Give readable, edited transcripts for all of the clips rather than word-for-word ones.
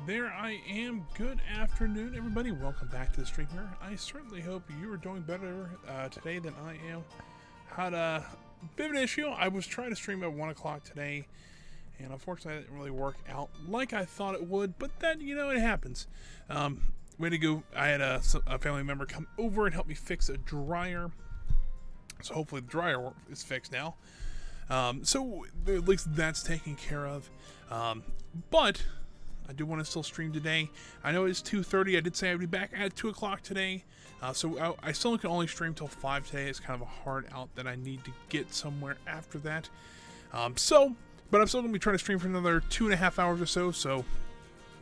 There I am. Good afternoon, everybody. Welcome back to the stream here. I certainly hope you are doing better today than I am. Had a bit of an issue. I was trying to stream at 1 o'clock today, and unfortunately, it didn't really work out like I thought it would, but then, it happens. Way to go. I had a family member come over and help me fix a dryer, so hopefully the dryer is fixed now. So at least that's taken care of. But I do want to still stream today. I know it's 2:30. I did say I'd be back at 2 o'clock today. So I still can only stream till 5 today. It's kind of a hard out that I need to get somewhere after that. But I'm still going to be trying to stream for another 2.5 hours or so. So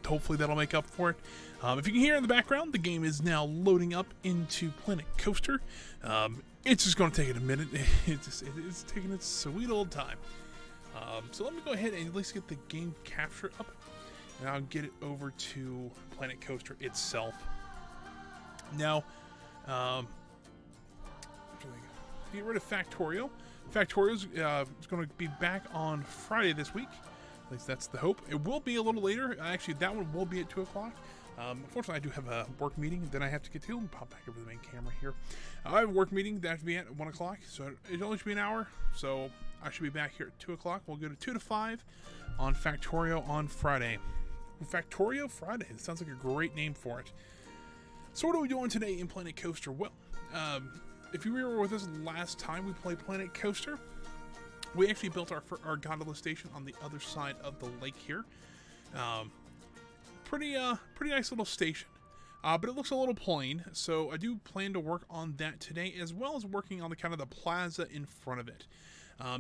hopefully that'll make up for it. If you can hear in the background, the game is now loading up into Planet Coaster. It's just going to take it a minute. It's taking its sweet old time. So let me go ahead and at least get the game capture up, and I'll get it over to Planet Coaster itself. Now, get rid of Factorio. Factorio's is going to be back on Friday this week. At least that's the hope. It will be a little later. Actually, that one will be at 2 o'clock. Unfortunately, I do have a work meeting that I have to get to. Let me pop back over the main camera here. I have a work meeting that I have to be at 1 o'clock, so it only should be an hour. So I should be back here at 2 o'clock. We'll go to 2 to 5 on Factorio on Friday. Factorio Friday. It sounds like a great name for it. So what are we doing today in Planet Coaster? Well, if you were with us last time we played Planet Coaster, we actually built our gondola station on the other side of the lake here. Pretty nice little station, but it looks a little plain. So I do plan to work on that today, as well as working on the kind of the plaza in front of it.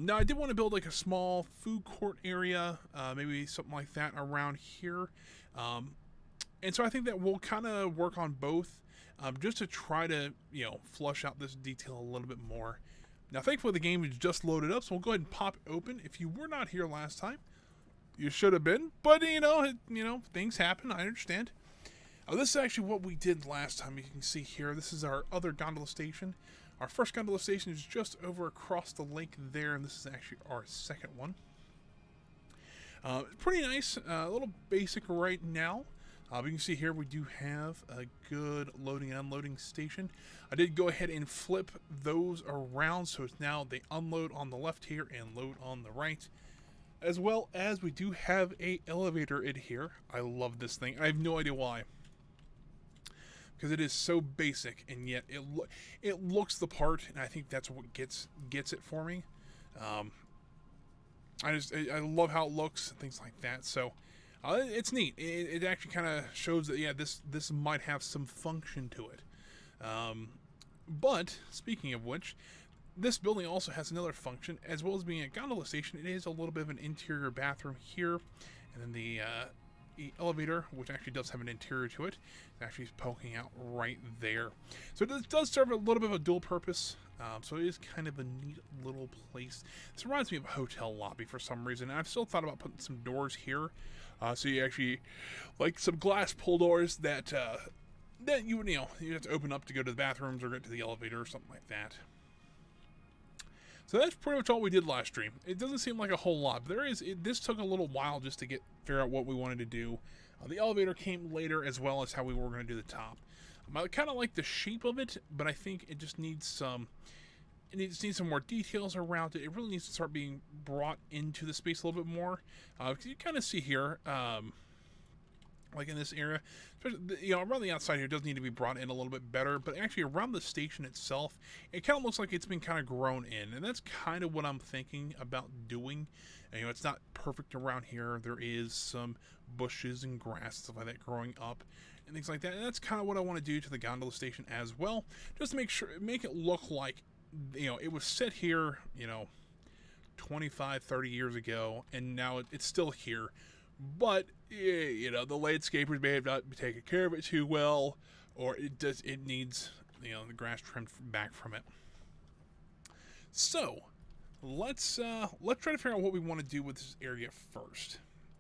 Now I did want to build like a small food court area, maybe something like that around here. And so I think that we'll kind of work on both, just to try to flush out this detail a little bit more. Now, thankfully, the game is just loaded up, so we'll go ahead and pop it open. If you were not here last time, you should have been, but, things happen. I understand. This is actually what we did last time. You can see here, this is our other gondola station. Our first gondola station is just over across the lake there, and this is actually our second one. Pretty nice, a little basic right now. You can see here we do have a good loading and unloading station. I did go ahead and flip those around, so it's now they unload on the left here and load on the right. As well as we do have a elevator in here. I love this thing. I have no idea why, because it is so basic, and yet it looks the part, and I think that's what gets it for me. I love how it looks and things like that. So. It's neat. It actually kind of shows that, yeah, this might have some function to it. But, speaking of which, this building also has another function. As well as being a gondola station, it is a little bit of an interior bathroom here. And then the elevator, which actually does have an interior to it, actually is poking out right there. So it does serve a little bit of a dual purpose. So it is kind of a neat little place. This reminds me of a hotel lobby for some reason. I've still thought about putting some doors here. So you actually, like some glass pull doors that you have to open up to go to the bathrooms or get to the elevator or something like that. So that's pretty much all we did last stream. It doesn't seem like a whole lot, but this took a little while just to figure out what we wanted to do. The elevator came later, as well as how we were going to do the top. I kind of like the shape of it, but I think it just needs some. It needs some more details around it. It really needs to start being brought into the space a little bit more. Because you kind of see here, like in this area, especially, around the outside here, it does need to be brought in a little bit better. But actually, around the station itself, it kind of looks like it's been kind of grown in, and that's kind of what I'm thinking about doing. And, it's not perfect around here. There is some bushes and grass, stuff like that, growing up and things like that. And that's kind of what I want to do to the gondola station as well, just to make it look like, it was set here, 25, 30 years ago, and now it's still here. But, the landscapers may have not taken care of it too well, or it needs, the grass trimmed back from it. So, let's try to figure out what we want to do with this area first.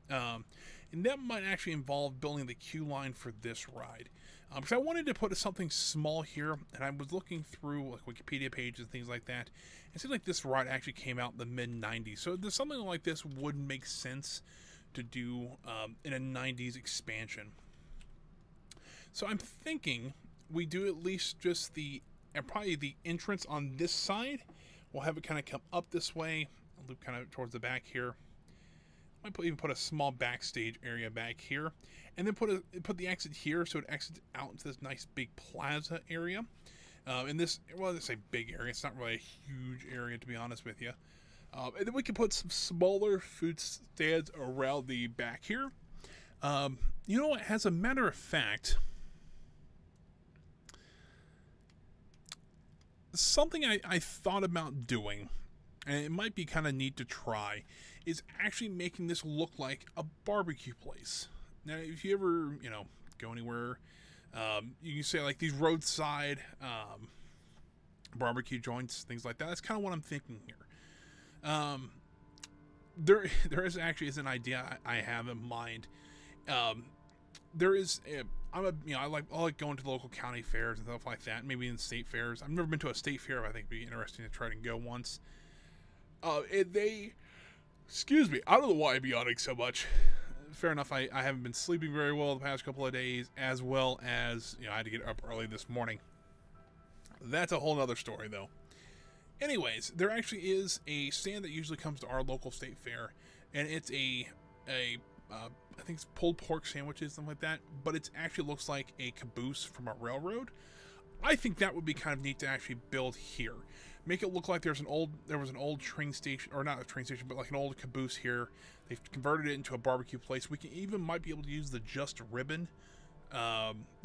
And that might actually involve building the queue line for this ride. Because I wanted to put something small here, and I was looking through like Wikipedia pages and things like that. It seems like this ride actually came out in the mid-90s, so something like this would make sense to do in a 90s expansion. So I'm thinking we do at least just probably the entrance on this side. We'll have it kind of come up this way, loop kind of towards the back here. Might even put a small backstage area back here, and then put the exit here so it exits out into this nice big plaza area. In this, well, let's say big area. It's not really a huge area, to be honest with you. And then we can put some smaller food stands around the back here. You know, as a matter of fact, something I thought about doing, and it might be kind of neat to try, is actually making this look like a barbecue place. Now, if you ever, you know, go anywhere, you can say like these roadside barbecue joints, things like that. That's kind of what I'm thinking here. There is actually an idea I have in mind. There is I like going to the local county fairs and stuff like that. Maybe in state fairs. I've never been to a state fair, but I think it'd be interesting to try to go once. Excuse me, I don't know why I'm yawning so much. Fair enough, I haven't been sleeping very well the past couple of days, as well as, you know, I had to get up early this morning. That's a whole nother story, though. Anyways, there actually is a stand that usually comes to our local state fair, and it's I think it's pulled pork sandwiches, something like that, but it actually looks like a caboose from a railroad. I think that would be kind of neat to actually build here. Make it look like there was an old train station, or not a train station, but like an old caboose here. They've converted it into a barbecue place. We might be able to use the Just Ribbon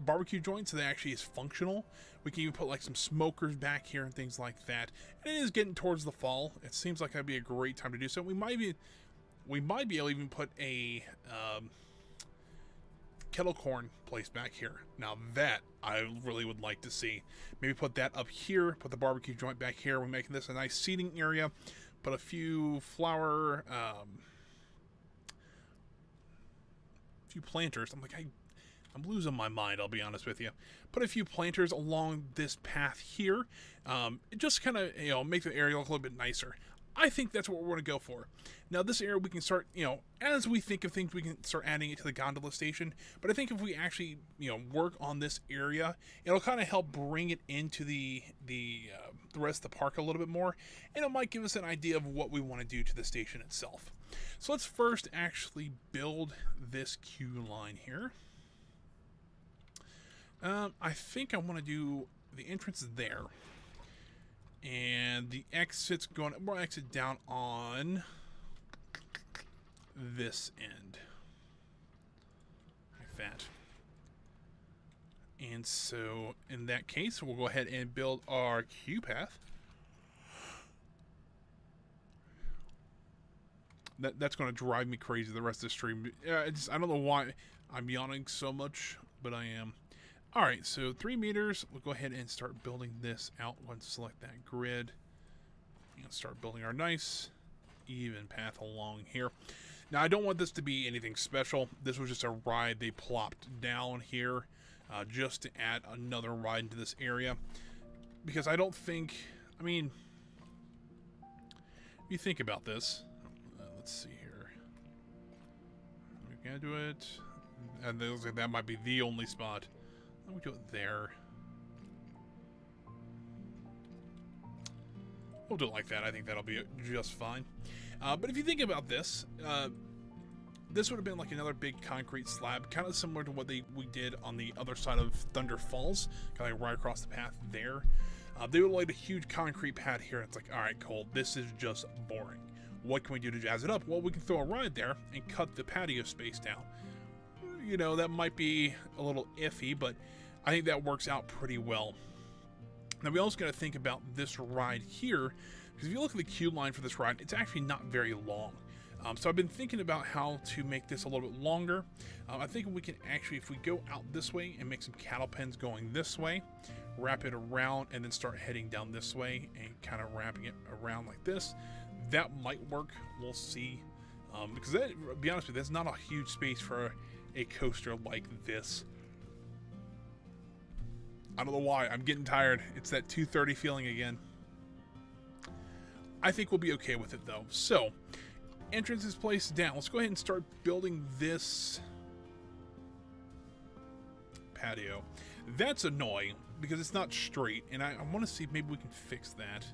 barbecue joint so that actually is functional. We can even put like some smokers back here and things like that. And it is getting towards the fall. It seems like that'd be a great time to do so. We might be able to even put a kettle corn place back here. Now that I really would like to see. Maybe put that up here, put the barbecue joint back here. We're making this a nice seating area. Put a few flower, few planters. I'm losing my mind, I'll be honest with you. Put a few planters along this path here. It just kind of, you know, make the area look a little bit nicer. I think that's what we're going to go for. Now, this area we can start, you know, as we think of things, we can start adding it to the gondola station. But I think if we actually, you know, work on this area, it'll kind of help bring it into the rest of the park a little bit more. And it might give us an idea of what we want to do to the station itself. So let's first actually build this queue line here. I think I want to do the entrance there. And the exit's we'll exit down on this end. Like that. And so, in that case, we'll go ahead and build our queue path. That's going to drive me crazy the rest of the stream. I don't know why I'm yawning so much, but I am. Alright, so 3 meters. We'll go ahead and start building this out. Let's select that grid. And start building our nice, even path along here. Now, I don't want this to be anything special. This was just a ride they plopped down here just to add another ride into this area. Because I don't think... I mean, if you think about this... let's see here. We can do it. And it looks like that might be the only spot. Let me do it there. We'll do it like that. I think that'll be just fine. But if you think about this, this would have been like another big concrete slab, kind of similar to what we did on the other side of Thunder Falls, kind of like right across the path there. They would have laid a huge concrete pad here. It's like, all right, Cole, this is just boring. What can we do to jazz it up? Well, we can throw a ride there and cut the patio space down. You know, that might be a little iffy, but I think that works out pretty well. Now, we also got to think about this ride here, because if you look at the queue line for this ride, it's actually not very long. So I've been thinking about how to make this a little bit longer. I think we can actually, if we go out this way and make some cattle pens going this way, wrap it around, and then start heading down this way and kind of wrapping it around like this, that might work. We'll see. Because that, to be honest with you, that's not a huge space for a coaster like this. I don't know why. I'm getting tired. It's that 2:30 feeling again. I think we'll be okay with it, though. So, entrance is placed down, let's go ahead and start building this patio. That's annoying because it's not straight, and I want to see if maybe we can fix that.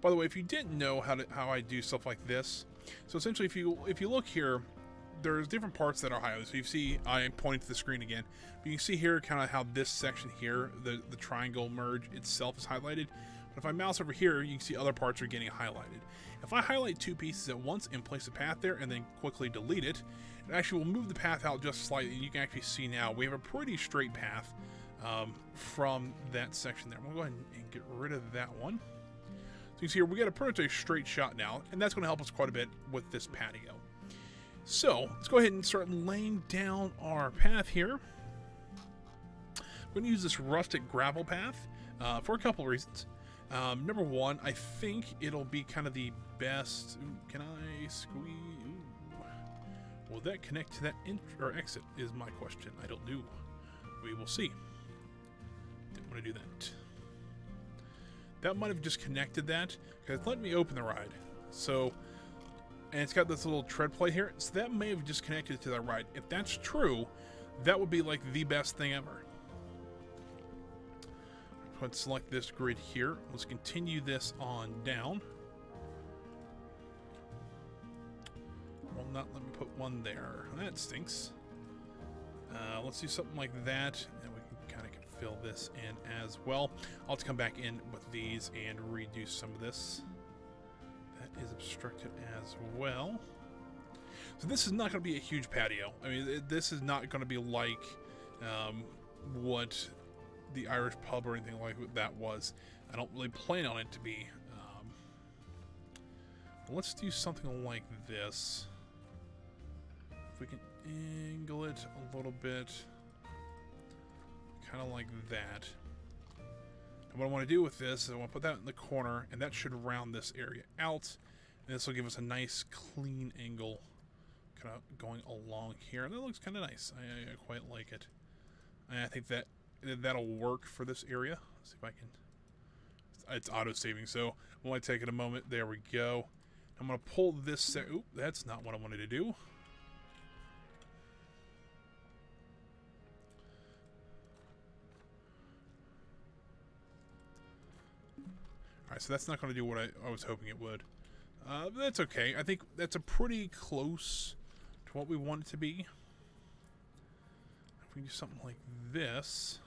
By the way, if you didn't know how I do stuff like this, so essentially if you look here, there's different parts that are highlighted. So you see, I am pointing to the screen again, but you can see here kind of how this section here, the triangle merge itself is highlighted. But if I mouse over here, you can see other parts are getting highlighted. If I highlight two pieces at once and place a path there and then quickly delete it, it actually will move the path out just slightly. And you can actually see now we have a pretty straight path from that section there. I'm going to go ahead and get rid of that one. So you see here, we got a pretty much a straight shot now, and that's going to help us quite a bit with this patio. So let's go ahead and start laying down our path here. I'm going to use this rustic gravel path for a couple of reasons. Number one, I think it'll be kind of the best. Ooh, can I squeeze? Ooh. Will that connect to that or exit is my question. I don't know. We will see. Didn't want to do that. That might have just connected that because it's letting me open the ride. So, and it's got this little tread plate here. So that may have just connected to that ride. If that's true, that would be like the best thing ever. Let's select this grid here. Let's continue this on down. Will not let me put one there. That stinks. Let's do something like that, and we can kind of fill this in as well. I'll have to come back in with these and redo some of this. That is obstructed as well. So this is not going to be a huge patio. I mean, this is not going to be like what the Irish pub or anything like that was. I don't really plan on it to be. Let's do something like this. If we can angle it a little bit, kind of like that. And what I want to do with this is I want to put that in the corner, and that should round this area out. And this will give us a nice clean angle kind of going along here. And that looks kind of nice. I quite like it. And I think that'll work for this area. Let's see if I can. It's auto-saving, so I'm only taking a moment. There we go. I'm going to pull this. Oop, that's not what I wanted to do. Alright, so that's not going to do what I was hoping it would. But that's okay. I think that's a pretty close to what we want it to be. If we do something like this.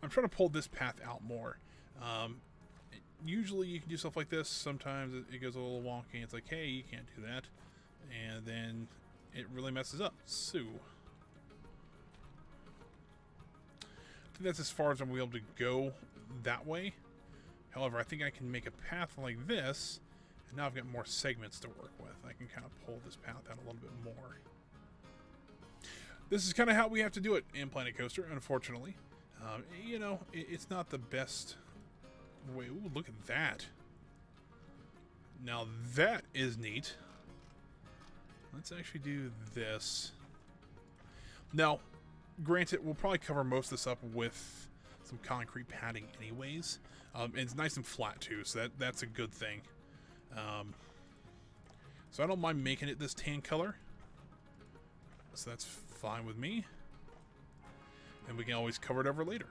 I'm trying to pull this path out more. Usually you can do stuff like this. Sometimes it goes a little wonky. It's like, hey, you can't do that. And then it really messes up. So I think that's as far as I'm able to go that way. However, I think I can make a path like this. And now I've got more segments to work with. I can kind of pull this path out a little bit more. This is kind of how we have to do it in Planet Coaster, unfortunately. You know, it's not the best way. Ooh, look at that. Now that is neat. Let's actually do this. Now, granted, we'll probably cover most of this up with some concrete padding anyways. And it's nice and flat too, so that's a good thing. So I don't mind making it this tan color. So that's fine with me. And we can always cover it over later.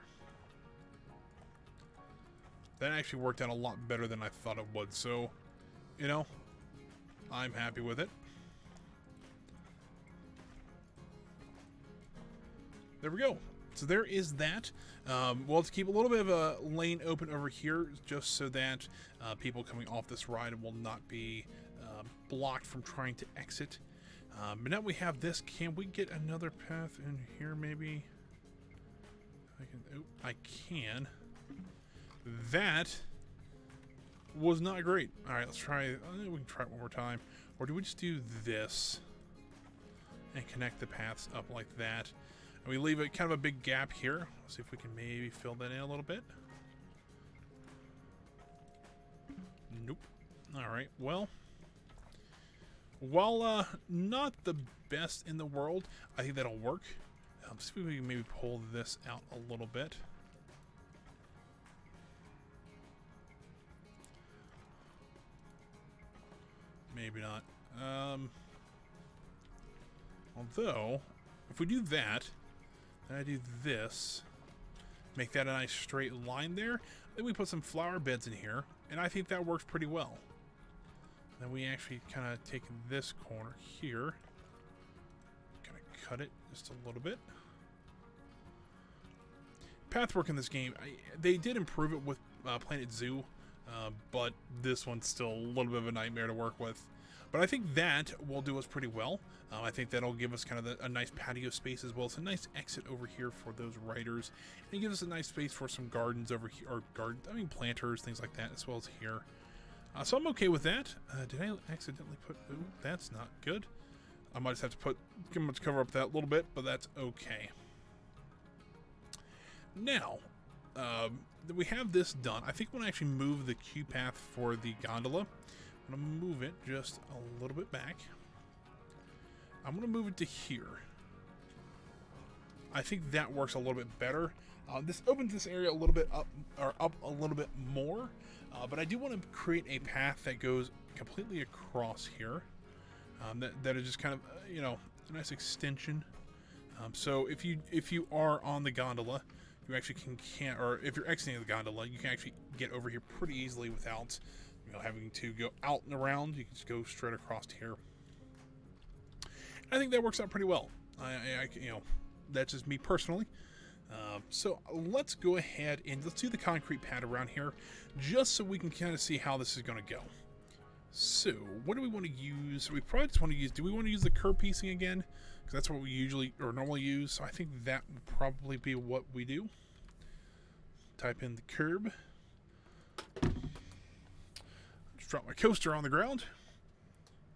That actually worked out a lot better than I thought it would. So, you know, I'm happy with it. There we go. So there is that. We'll have to keep a little bit of a lane open over here just so that people coming off this ride will not be blocked from trying to exit. But now we have this. Can we get another path in here maybe? I can. That was not great. Alright, let's try. I think we can try it one more time. Or do we just do this and connect the paths up like that? And we leave it kind of a big gap here. Let's see if we can maybe fill that in a little bit. Nope. Alright, well, while not the best in the world, I think that'll work. See if we can maybe pull this out a little bit. Maybe not. Although, if we do that, then I do this, make that a nice straight line there, then we put some flower beds in here, and I think that works pretty well. Then we actually kind of take this corner here, kind of cut it just a little bit. Pathwork in this game, they did improve it with Planet Zoo, but this one's still a little bit of a nightmare to work with. But I think that will do us pretty well. I think that'll give us kind of a nice patio space as well. It's a nice exit over here for those riders. And it gives us a nice space for some gardens over here, or planters, things like that, as well as here. So I'm okay with that. Did I accidentally put... Ooh, that's not good. I might just have to cover up that little bit, but that's okay. Now, that we have this done, I think I'm going to actually move the queue path for the gondola. I'm going to move it just a little bit back. I'm going to move it to here. I think that works a little bit better. This opens this area a little bit up, or up a little bit more. But I do want to create a path that goes completely across here. That is just kind of, you know, a nice extension. So if you are on the gondola, you actually can, or if you're exiting the gondola, you can actually get over here pretty easily without, you know, having to go out and around. You can just go straight across here. I think that works out pretty well. You know, that's just me personally. So let's go ahead and let's do the concrete pad around here, just so we can kind of see how this is going to go. So what do we want to use? We probably just want to use, do we want to use the curb piecing again? Because that's what we usually or normally use. So I think that would probably be what we do. Type in the curb. Just drop my coaster on the ground.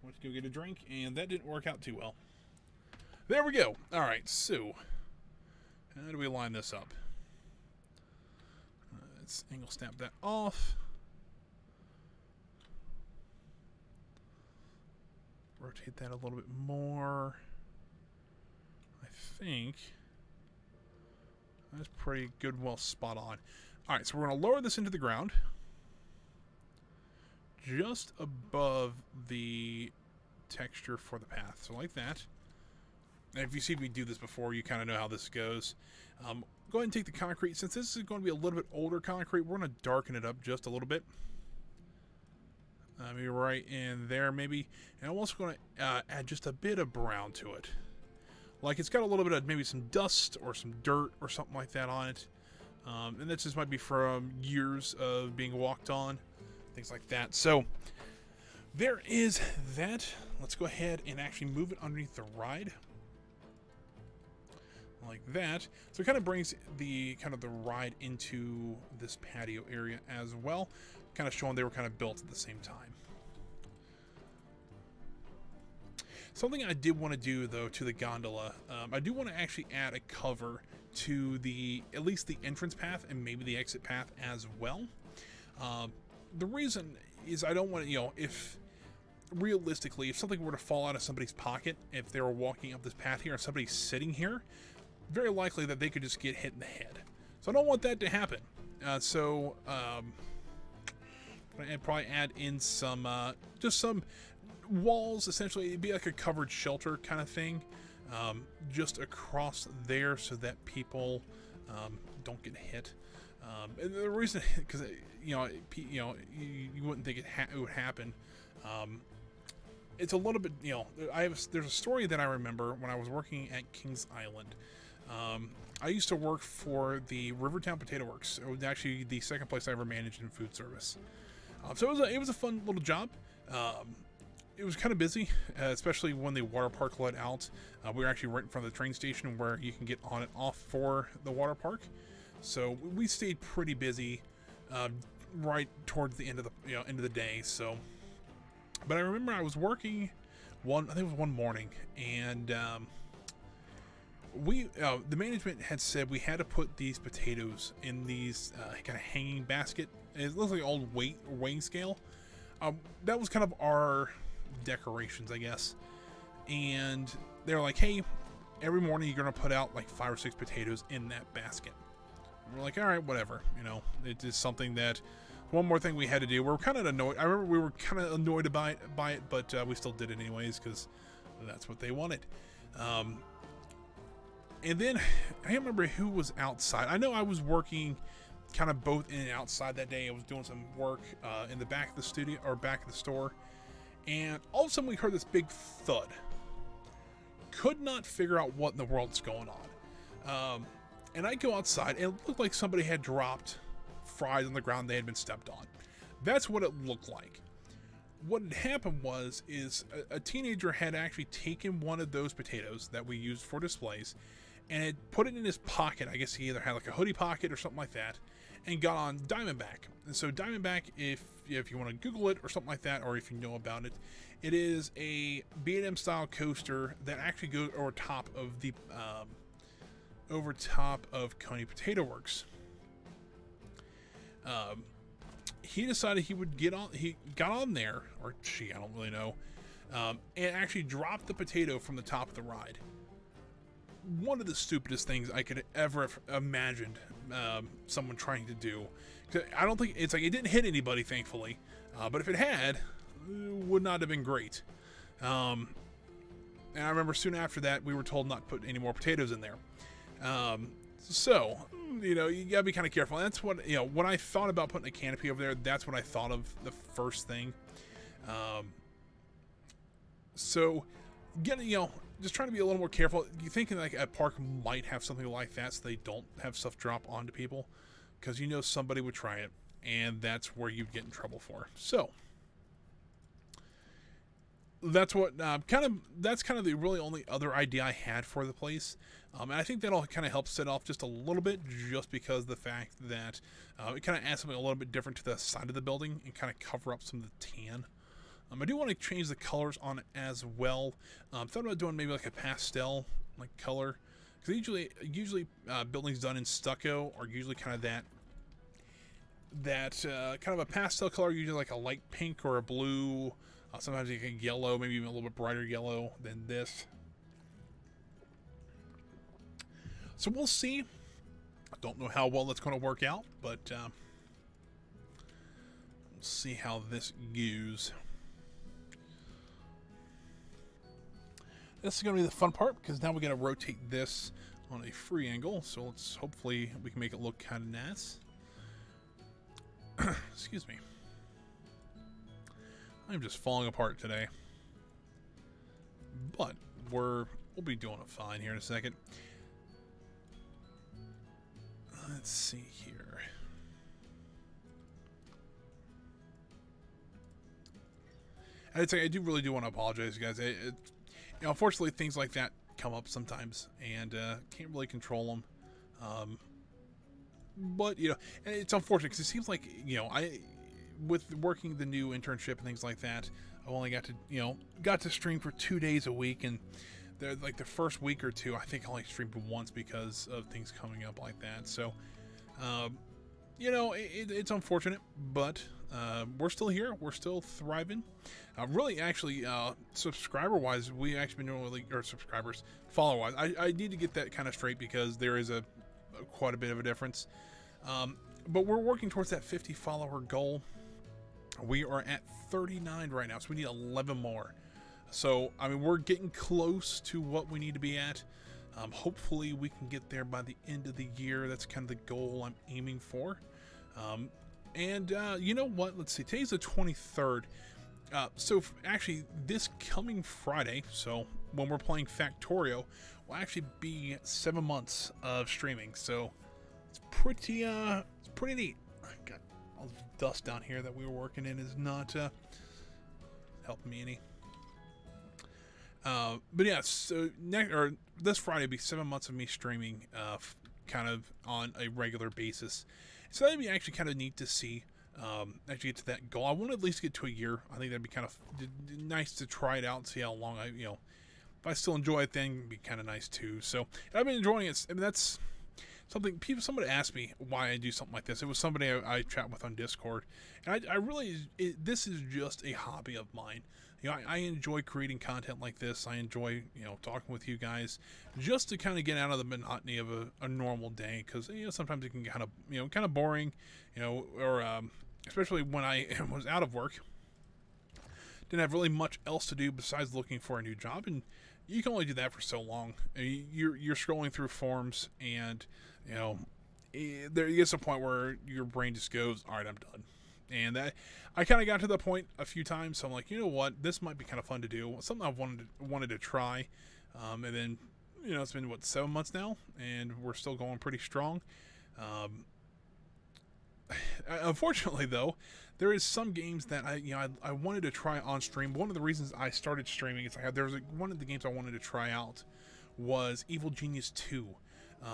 Went to go get a drink, and that didn't work out too well. There we go. All right, so how do we line this up? Let's angle snap that off. Rotate that a little bit more. I think that's pretty good, well spot on. All right, so we're going to lower this into the ground, just above the texture for the path. So like that. And if you see me do this before, you kind of know how this goes. Go ahead and take the concrete. Since this is going to be a little bit older concrete, we're going to darken it up just a little bit. Maybe right in there, maybe. And I'm also going to add just a bit of brown to it. Like it's got a little bit of maybe some dust or some dirt or something like that on it. And that just might be from years of being walked on. Things like that. So there is that. Let's go ahead and actually move it underneath the ride. Like that. So it kind of brings the ride into this patio area as well. Kind of showing they were kind of built at the same time. Something I did want to do though to the gondola, I do want to actually add a cover to at least the entrance path and maybe the exit path as well. The reason is I don't want to, you know, if realistically, if something were to fall out of somebody's pocket, if they were walking up this path here and somebody's sitting here, very likely that they could just get hit in the head. So I don't want that to happen. I'd probably add in some, just some walls, essentially. It'd be like a covered shelter kind of thing, just across there so that people don't get hit. And the reason, because you wouldn't think it would happen. It's a little bit, you know, there's a story that I remember when I was working at Kings Island. I used to work for the Rivertown Potato Works. It was actually the second place I ever managed in food service. So it was a fun little job. It was kind of busy, especially when the water park let out. We were actually right in front of the train station where you can get on and off for the water park. So we stayed pretty busy right towards the end of the day. So, but I remember I was working I think it was one morning, and the management had said we had to put these potatoes in these kind of hanging basket. It looks like an old weighing scale. That was kind of our decorations, I guess. And they're like, hey, every morning you're going to put out like 5 or 6 potatoes in that basket. And we're like, all right, whatever. You know, it is something that, one more thing we had to do. We were kind of annoyed. I remember we were kind of annoyed by it, but we still did it anyways because that's what they wanted. And then I don't remember who was outside. I know I was working kind of both in and outside that day. I was doing some work in the back of the studio or back of the store, and all of a sudden we heard this big thud. Could not figure out what in the world's going on. And I go outside, and it looked like somebody had dropped fries on the ground. They had been stepped on. That's what it looked like. What had happened is a teenager had actually taken one of those potatoes that we used for displays and had put it in his pocket. I guess he either had like a hoodie pocket or something like that, and got on Diamondback. And so Diamondback, if you want to Google it or something like that, or if you know about it, it is a B&M style coaster that actually goes over top of the Coney Potato Works. He decided he would get on. He got on there, or she, I don't really know, and actually dropped the potato from the top of the ride. One of the stupidest things I could ever have imagined someone trying to do. I don't think it's like it didn't hit anybody, thankfully, but if it had, it would not have been great. And I remember soon after that we were told not to put any more potatoes in there. So, you know, you gotta be kind of careful. That's what, you know, when I thought about putting a canopy over there, that's what I thought of the first thing. So, you know, just trying to be a little more careful. You think like a park might have something like that so they don't have stuff drop onto people, because you know somebody would try it, and that's where you'd get in trouble for. So, that's what that's kind of the really only other idea I had for the place. And I think that'll kind of help set off just a little bit, just because of the fact that it kind of adds something a little bit different to the side of the building and kind of cover up some of the tan. I do want to change the colors on it as well. Thought about doing maybe like a pastel like color, because usually buildings done in stucco are usually kind of that kind of a pastel color, usually like a light pink or a blue. Sometimes like a yellow, maybe even a little bit brighter yellow than this. So we'll see. I don't know how well that's going to work out, but we'll see how this goes. This is going to be the fun part, because now we're going to rotate this on a free angle. So let's hopefully we can make it look kind of nice. Excuse me. I'm just falling apart today, but we'll be doing it fine here in a second. Let's see here. I'd say I do want to apologize, guys. You know, unfortunately, things like that come up sometimes, and can't really control them. But you know, and it's unfortunate because it seems like, you know, with working the new internship and things like that, I only got to stream for 2 days a week, and like the first week or two, I think I only streamed once because of things coming up like that. So, you know, it's unfortunate, but we're still here. We're still thriving. Really, actually, subscriber-wise, we actually been doing really, or subscribers, follower-wise. I need to get that kind of straight, because there is quite a bit of a difference. But we're working towards that 50 follower goal. We are at 39 right now, so we need 11 more. So, I mean, we're getting close to what we need to be at. Hopefully, we can get there by the end of the year. That's kind of the goal I'm aiming for. You know what? Let's see. Today's the 23rd. So, actually, this coming Friday, so when we're playing Factorio, will actually be 7 months of streaming. So, it's pretty neat. Got all the dust down here that we were working in is not helping me any. But yeah, so this Friday will be 7 months of me streaming, kind of on a regular basis. So that'd be actually kind of neat to see. Actually get to that goal. I want to at least get to a year. I think that'd be kind of nice to try it out and see how long if I still enjoy it, then it'd be kind of nice too. So I've been enjoying it. I mean, that's something somebody asked me why I do something like this. It was somebody I chat with on Discord, and I really, this is just a hobby of mine. You know, I enjoy creating content like this. I enjoy, you know, talking with you guys just to kind of get out of the monotony of a normal day, because, you know, sometimes it can kind of, you know, kind of boring, you know, or especially when I was out of work, didn't have really much else to do besides looking for a new job, and you can only do that for so long. You're scrolling through forums, and, you know, there gets a point where your brain just goes, all right, I'm done. And that, I kind of got to the point a few times, so I'm like, you know what, this might be kind of fun to do, something I've wanted to try. And then, you know, it's been, what, 7 months now, and we're still going pretty strong. Unfortunately, though, there is some games that I wanted to try on stream. One of the reasons I started streaming is one of the games I wanted to try out was Evil Genius 2.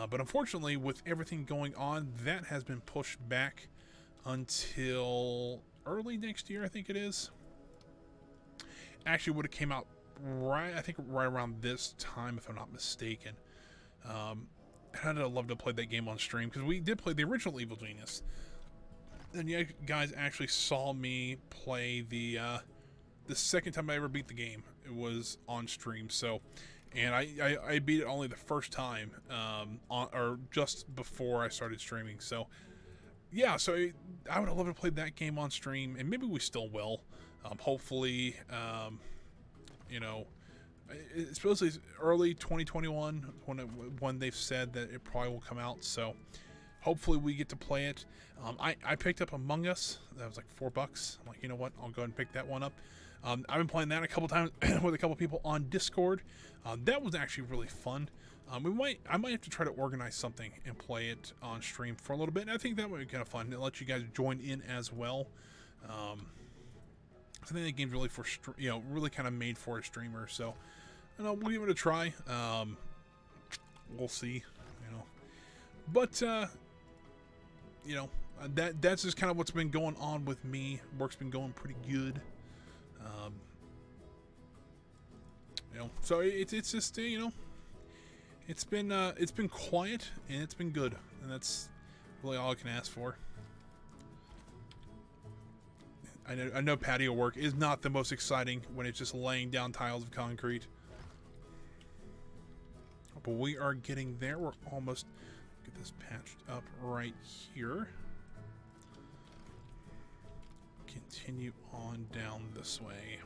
But unfortunately, with everything going on, that has been pushed back until early next year, I think it is. Actually, would have came out right around this time, if I'm not mistaken. I'd love to play that game on stream, because we did play the original Evil Genius. And you guys actually saw me play the second time I ever beat the game. It was on stream, so, and I beat it only the first time, or just before I started streaming. So yeah, so I would have loved to play that game on stream, and maybe we still will. Hopefully, you know, it's supposedly early 2021 when they've said that it probably will come out. So hopefully we get to play it. I picked up Among Us. That was like $4. I'm like, you know what? I'll go ahead and pick that one up. I've been playing that a couple times with a couple people on Discord. That was actually really fun. I might have to try to organize something and play it on stream for a little bit. And I think that would be kind of fun. It'll let you guys join in as well. I think that game's really for really kind of made for a streamer. So, you know, we'll give it a try. We'll see. You know, but you know, that's just kind of what's been going on with me. Work's been going pretty good. You know, so it's just you know, it's been quiet and it's been good, and that's really all I can ask for. I know patio work is not the most exciting when it's just laying down tiles of concrete, but we are getting there. We're almost get this patched up right here. Continue on down this way.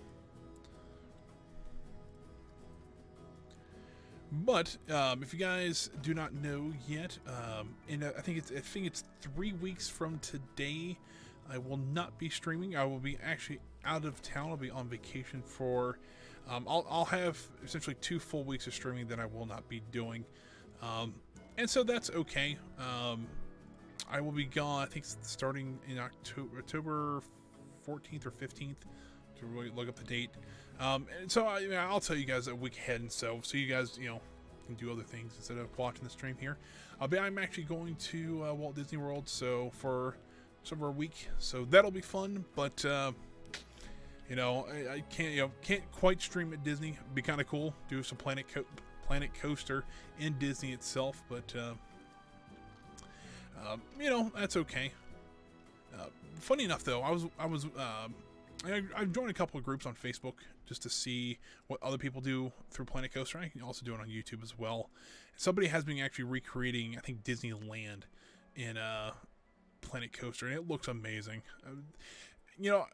But if you guys do not know yet, I think it's 3 weeks from today, I will not be streaming. I will be actually out of town. I'll be on vacation for. I'll have essentially 2 full weeks of streaming that I will not be doing, and so that's okay. I will be gone. I think starting in October 14th or 15th, to really look up the date. And so I'll tell you guys a week ahead, and so you guys, you know, can do other things instead of watching the stream here. I'm actually going to Walt Disney World, so for over a week, so that'll be fun. But you know, I can't quite stream at Disney. It'd be kind of cool. Do some Planet Coaster in Disney itself, but you know, that's okay. Funny enough, though, I've joined a couple of groups on Facebook just to see what other people do through Planet Coaster. I can also do it on YouTube as well. Somebody has been actually recreating, I think, Disneyland in Planet Coaster, and it looks amazing. You know,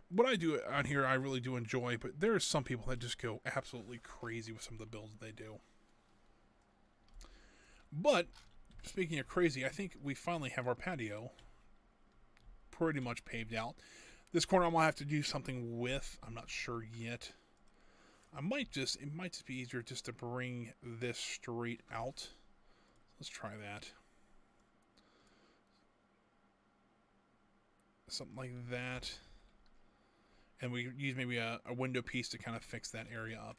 what I do on here, I really do enjoy, but there are some people that just go absolutely crazy with some of the builds that they do. But speaking of crazy, I think we finally have our patio pretty much paved out. This corner I might have to do something with. I'm not sure yet. It might just be easier just to bring this straight out. Let's try that. Something like that. And we use maybe a window piece to kind of fix that area up.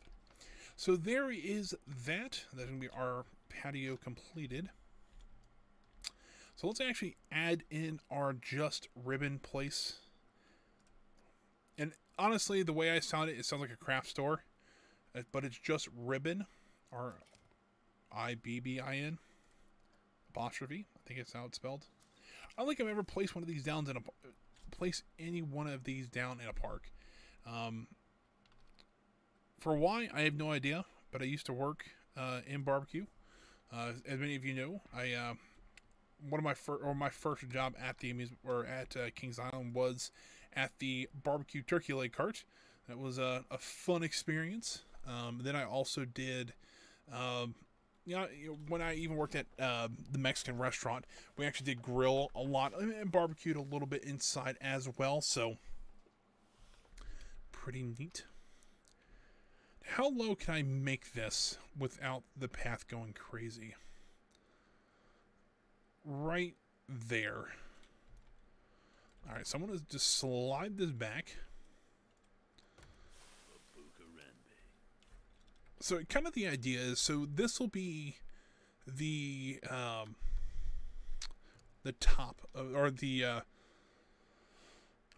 So there is that. That's going to be our patio completed. So let's actually add in our just ribbon place. And honestly, the way I sound it sounds like a craft store. But it's just ribbon. R-I-B-B-I-N. Apostrophe. I think it's how it's spelled. I don't think I've ever placed one of these down in any one of these down in a park. For why, I have no idea, but I used to work in barbecue. As many of you know, my first job at the Kings Island was at the barbecue turkey leg cart. That was a fun experience. Then I also did, when I even worked at the Mexican restaurant, we actually did grill a lot and barbecued a little bit inside as well. So pretty neat. How low can I make this without the path going crazy? Right there. Alright, so I'm going to just slide this back. So kind of the idea is, so this will be the top, or the,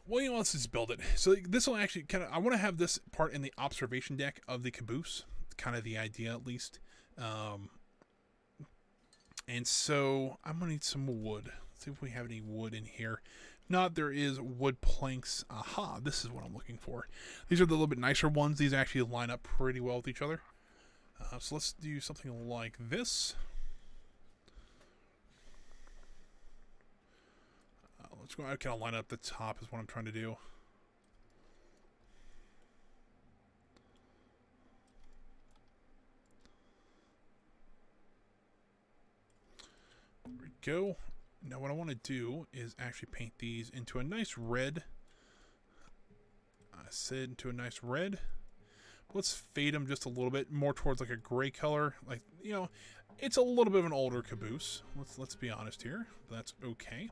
well, let's just build it. So this will actually kind of, I want to have this part in the observation deck of the caboose. Kind of the idea, at least. And so I'm going to need some wood. Let's see if we have any wood in here. If not, there is wood planks. Aha, this is what I'm looking for. These are the little bit nicer ones. These actually line up pretty well with each other. So let's do something like this. Let's go. I kind of line up the top is what I'm trying to do. There we go. Now what I want to do is actually paint these into a nice red. I said into a nice red. Let's fade them just a little bit more towards like a gray color. Like, you know, it's a little bit of an older caboose. Let's be honest here. That's okay.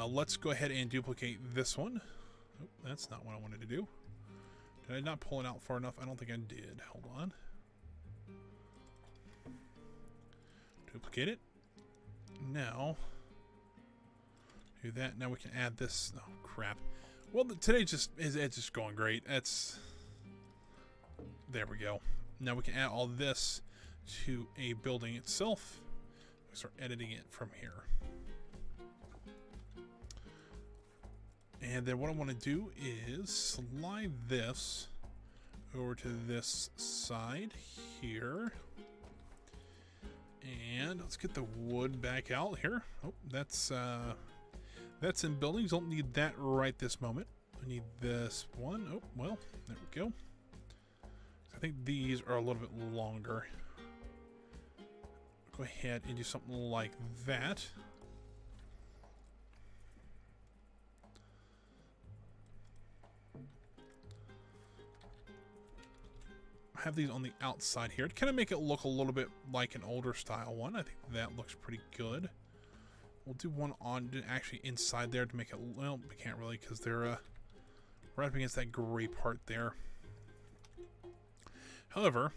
Let's go ahead and duplicate this one. Oh, that's not what I wanted to do. Did I not pull it out far enough? I don't think I did. Hold on. Duplicate it. Now, do that. Now we can add this. Oh, crap. Well, today it's just going great. There we go. Now we can add all this to a building itself. We start editing it from here. And then what I want to do is slide this over to this side here. And let's get the wood back out here. Oh, that's in buildings. Don't need that right this moment. I need this one. Oh, well, there we go. I think these are a little bit longer. Go ahead and do something like that. Have these on the outside here to kind of make it look a little bit like an older style one. I think that looks pretty good. We'll do one on actually inside there to make it, well, we can't really because they're right up against that gray part there. However,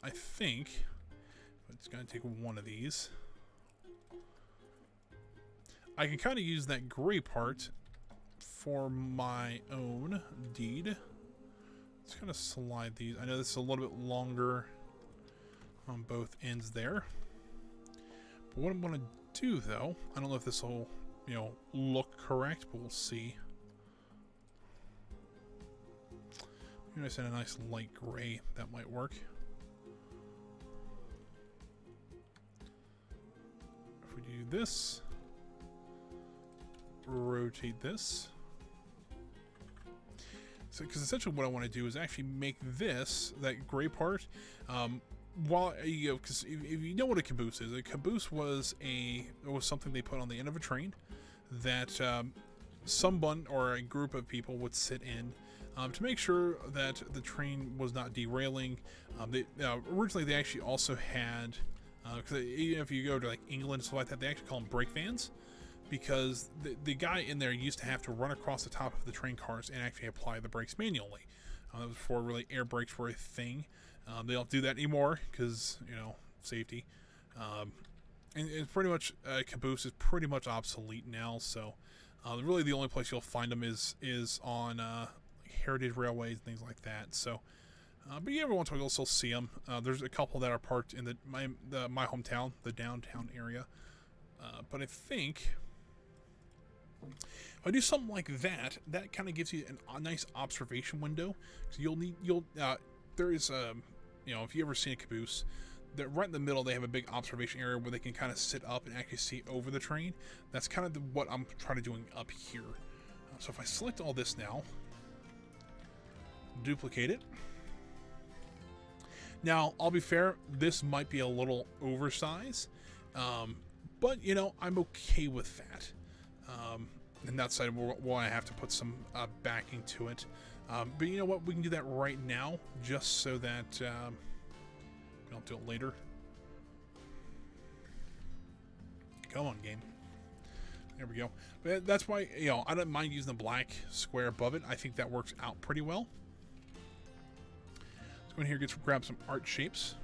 I think it's going to take one of these. I can kind of use that gray part for my own deed. Let's kind of slide these. I know this is a little bit longer on both ends there. But what I'm going to do, though, I don't know if this will, you know, look correct, but we'll see. Maybe I send a nice light gray. That might work. If we do this, rotate this. So, because essentially what I want to do is actually make this, that gray part, while you know, because if you know what a caboose is, a caboose was something they put on the end of a train that someone or a group of people would sit in to make sure that the train was not derailing. Originally they actually also had, because even if you go to like England and stuff like that, they actually call them brake vans. Because the guy in there used to have to run across the top of the train cars and actually apply the brakes manually. That was before really air brakes were a thing. They don't do that anymore because, you know, safety. And it's pretty much, caboose is pretty much obsolete now. So really the only place you'll find them is on heritage railways and things like that. So, but yeah, every once in a while you'll still see them. There's a couple that are parked in my hometown, the downtown area. But I think If I do something like that, that kind of gives you a nice observation window. So there is you know, if you ever seen a caboose, right in the middle they have a big observation area where they can kind of sit up and actually see over the train. That's kind of what I'm trying to doing up here. So if I select all this now, duplicate it. Now, I'll be fair, this might be a little oversized, but, you know, I'm okay with that. And that side, well, I have to put some backing to it. But you know what? We can do that right now, just so that I'll do it later. Come on, game. There we go. But that's why, you know, I don't mind using the black square above it. I think that works out pretty well. Let's go in here and grab some art shapes.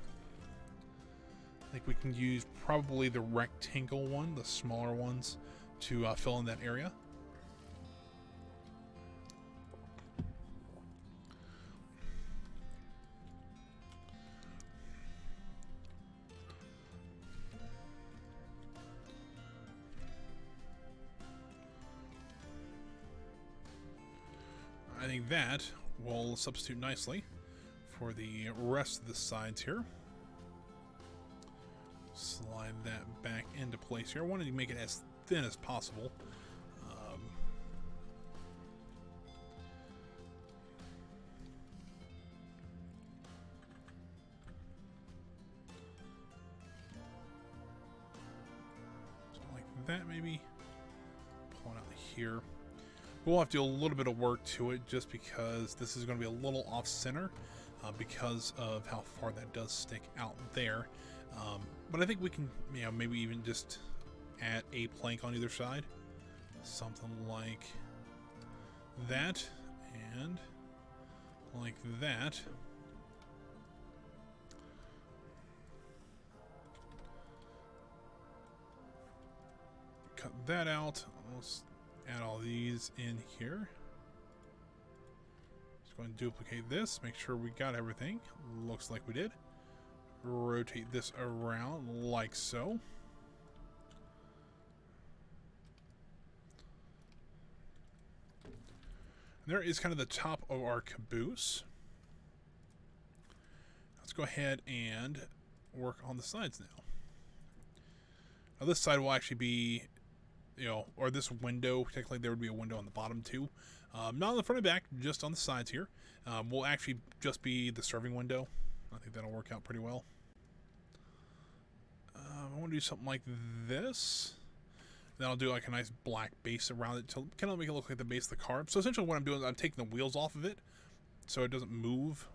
I think we can use probably the rectangle one, the smaller ones, to fill in that area. I think that will substitute nicely for the rest of the sides here. Slide that back into place here. I wanted to make it as thin as possible. Something like that, maybe. Pull it out here. We'll have to do a little bit of work to it just because this is going to be a little off center because of how far that does stick out there. But I think we can, you know, maybe even just add a plank on either side. Something like that and like that. Cut that out. Let's add all these in here. Just going to duplicate this, make sure we got everything. Looks like we did. Rotate this around like so. And there is kind of the top of our caboose. Let's go ahead and work on the sides now. Now this side will actually be, you know, or this window, technically there would be a window on the bottom too. Not on the front and back, just on the sides here. Will actually just be the serving window. I think that'll work out pretty well. I want to do something like this. Then I'll do like a nice black base around it to kind of make it look like the base of the car. So essentially what I'm doing is I'm taking the wheels off of it so it doesn't move.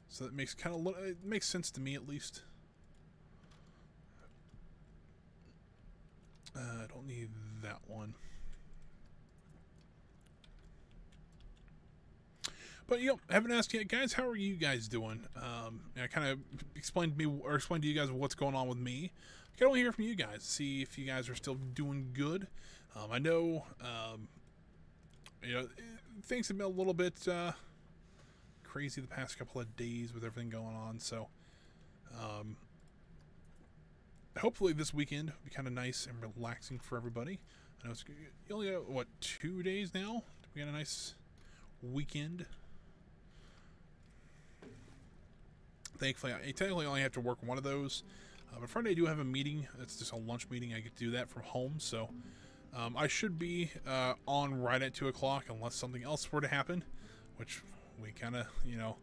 So that makes kind of it makes sense to me at least. I don't need that one. But, you know, I haven't asked yet, guys, how are you guys doing? I kind of explained to you guys what's going on with me. I kind of want to hear from you guys, see if you guys are still doing good. I know, you know, things have been a little bit crazy the past couple of days with everything going on, so hopefully this weekend will be kind of nice and relaxing for everybody. I know it's you only got, what, 2 days now? We got a nice weekend. Thankfully, I technically only have to work one of those. But Friday I do have a meeting. It's just a lunch meeting. I get to do that from home. So I should be on right at 2 o'clock unless something else were to happen. Which we kind of, you know,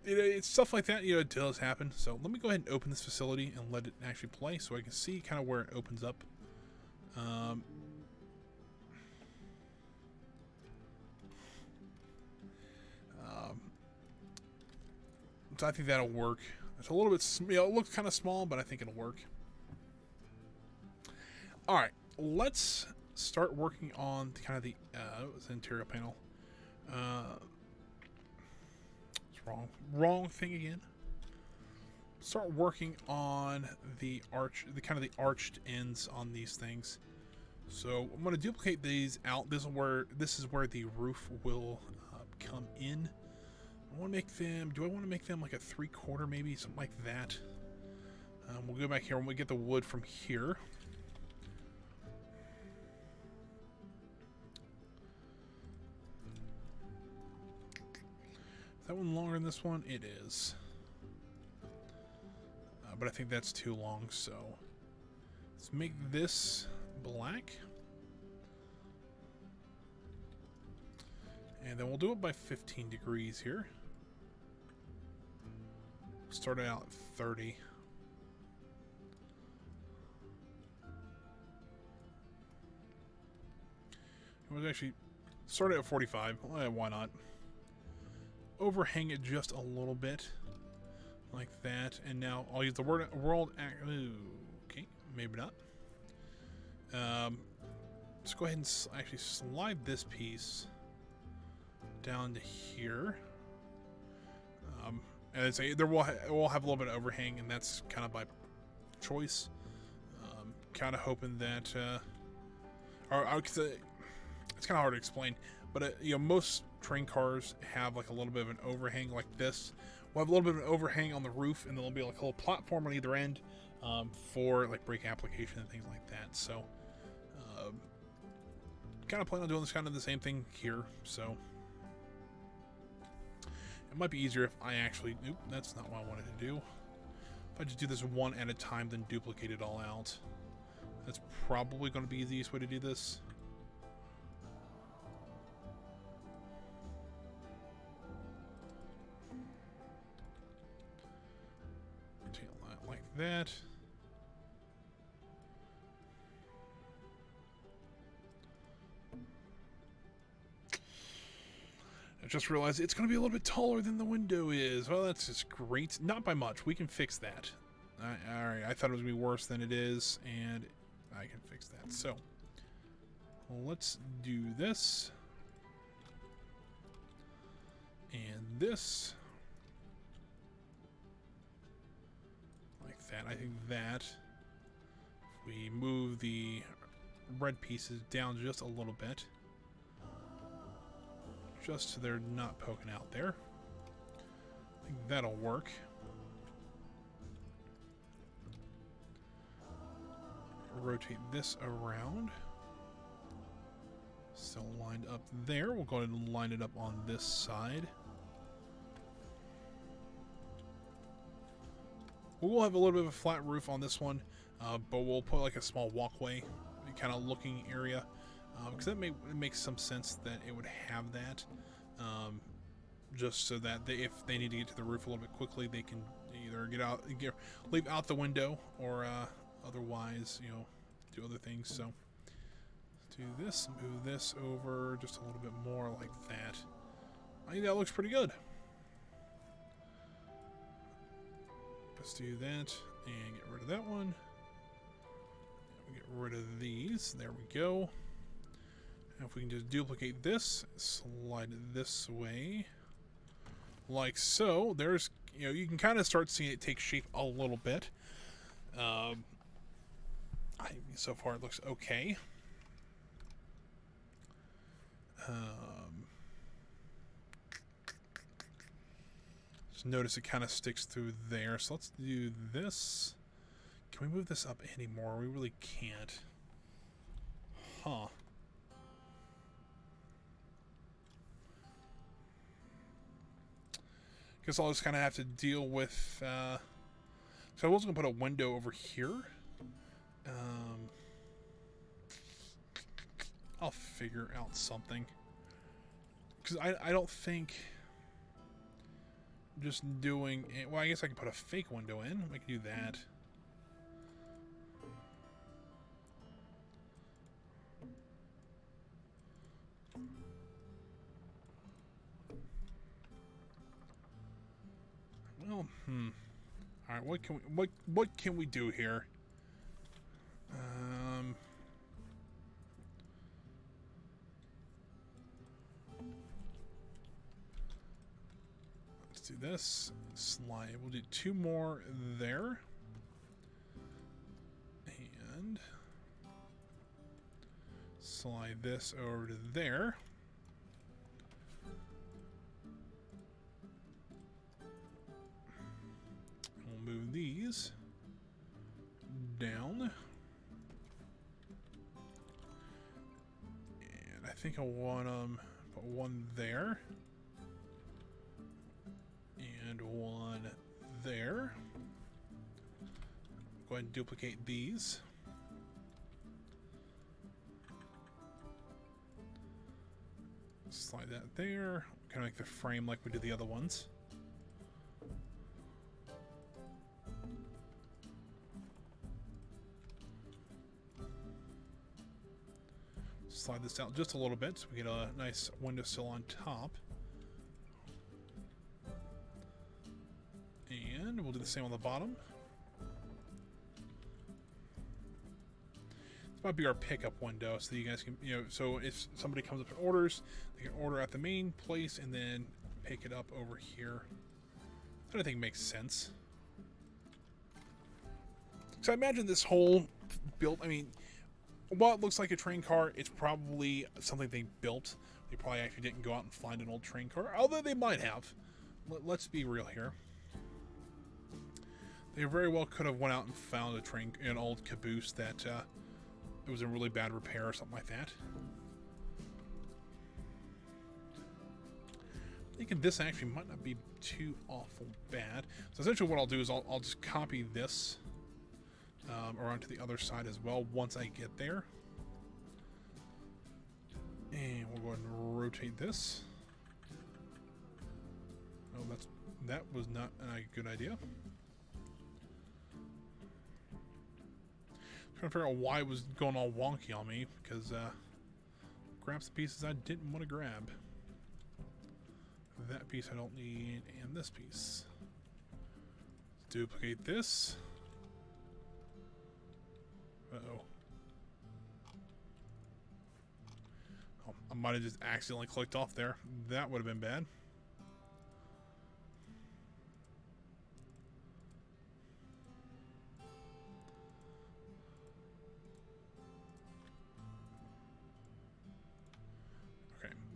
it's stuff like that, you know, it does happen. So let me go ahead and open this facility and let it actually play so I can see kind of where it opens up. So I think that'll work. It's a little bit, you know, it looks kind of small, but I think it'll work. All right, let's start working on kind of the interior panel. What's wrong? Wrong thing again. Start working on the arch, the kind of the arched ends on these things. So I'm going to duplicate these out. This is where the roof will come in. I want to make them, do I want to make them like a 3/4 maybe, something like that? We'll go back here when we get the wood from here. Is that one longer than this one? It is. But I think that's too long, so let's make this black. And then we'll do it by 15 degrees here. Start it out at 30. It was actually started at 45. Why not? Overhang it just a little bit, like that. And now I'll use the word world. Okay, maybe not. Let's go ahead and actually slide this piece down to here. And it's we'll have a little bit of overhang, and that's kind of by choice. Kind of hoping that, it's kind of hard to explain, but you know, most train cars have like a little bit of an overhang like this. We'll have a little bit of an overhang on the roof, and then there'll be like a little platform on either end for like brake application and things like that. So, kind of plan on doing this kind of the same thing here. So. It might be easier if I actually... Nope, that's not what I wanted to do. If I just do this one at a time, then duplicate it all out. That's probably going to be the easiest way to do this. Tail light like that. I just realized it's going to be a little bit taller than the window is. Well, that's just great. Not by much. We can fix that. Alright, I thought it was going to be worse than it is, and I can fix that. So, let's do this. And this. Like that. I think that. If we move the red pieces down just a little bit. Just so they're not poking out there. I think that'll work. Rotate this around. Still lined up there. We'll go ahead and line it up on this side. We'll have a little bit of a flat roof on this one, but we'll put like a small walkway kind of looking area. Because it makes some sense that it would have that, just so that if they need to get to the roof a little bit quickly, they can either leave out the window, or otherwise, you know, do other things. So let's do this, move this over just a little bit more like that. I think that looks pretty good. Let's do that and get rid of that one. Get rid of these. There we go. Now if we can just duplicate this, slide it this way, like so, there's, you know, you can kind of start seeing it take shape a little bit. So far it looks okay. Just notice it kind of sticks through there, so let's do this. Can we move this up anymore? We really can't. Huh. Guess I'll just kind of have to deal with, so I was going to put a window over here. I'll figure out something. Because I don't think just doing it, well, I guess I can put a fake window in. We can do that. Well, all right, what can we do here? Let's do this. Slide. We'll do 2 more there. And slide this over to there. We'll move these down. And I think I want to put one there. one there. Go ahead and duplicate these. Slide that there. Kind of like the frame like we did the other ones. Slide this out just a little bit so we get a nice windowsill on top. And we'll do the same on the bottom. This might be our pickup window so that you guys can, you know, so if somebody comes up and orders, they can order at the main place and then pick it up over here. That I think makes sense. So I imagine this whole built, I mean, while it looks like a train car, it's probably something they built. They probably actually didn't go out and find an old train car, although they might have. Let's be real here. They very well could have went out and found an old caboose that it was in really bad repair or something like that. Thinking this actually might not be too awful bad. So essentially what I'll do is I'll just copy this around to the other side as well once I get there. And we'll go ahead and rotate this. Oh, that was not a good idea. Trying to figure out why it was going all wonky on me, because grabs the pieces I didn't want to grab. That piece I don't need, and this piece. Duplicate this. Uh-oh. Oh, I might have just accidentally clicked off there. That would have been bad.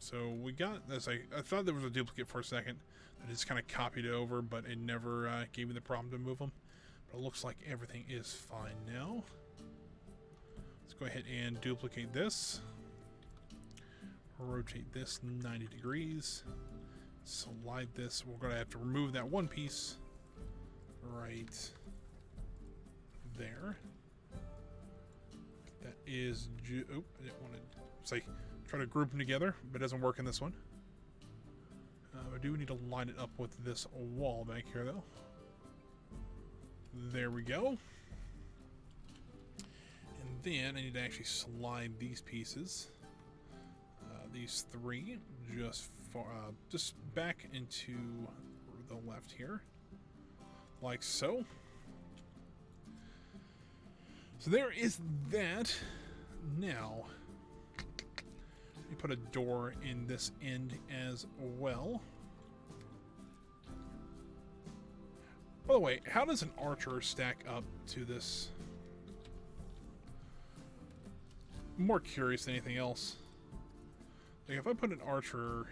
So we got this. I thought there was a duplicate for a second. I just kind of copied it over, but it never gave me the problem to move them. But it looks like everything is fine now. Let's go ahead and duplicate this. Rotate this 90 degrees. Slide this. We're going to have to remove that one piece right there. That is... Oh, I didn't want to... say. Try to group them together, but it doesn't work in this one. I do need to line it up with this wall back here, though. There we go. And then I need to actually slide these pieces, these three, just back into the left here, like so. So there is that. Now. You put a door in this end as well. By the way, how does an archer stack up to this? I'm more curious than anything else. Like if I put an archer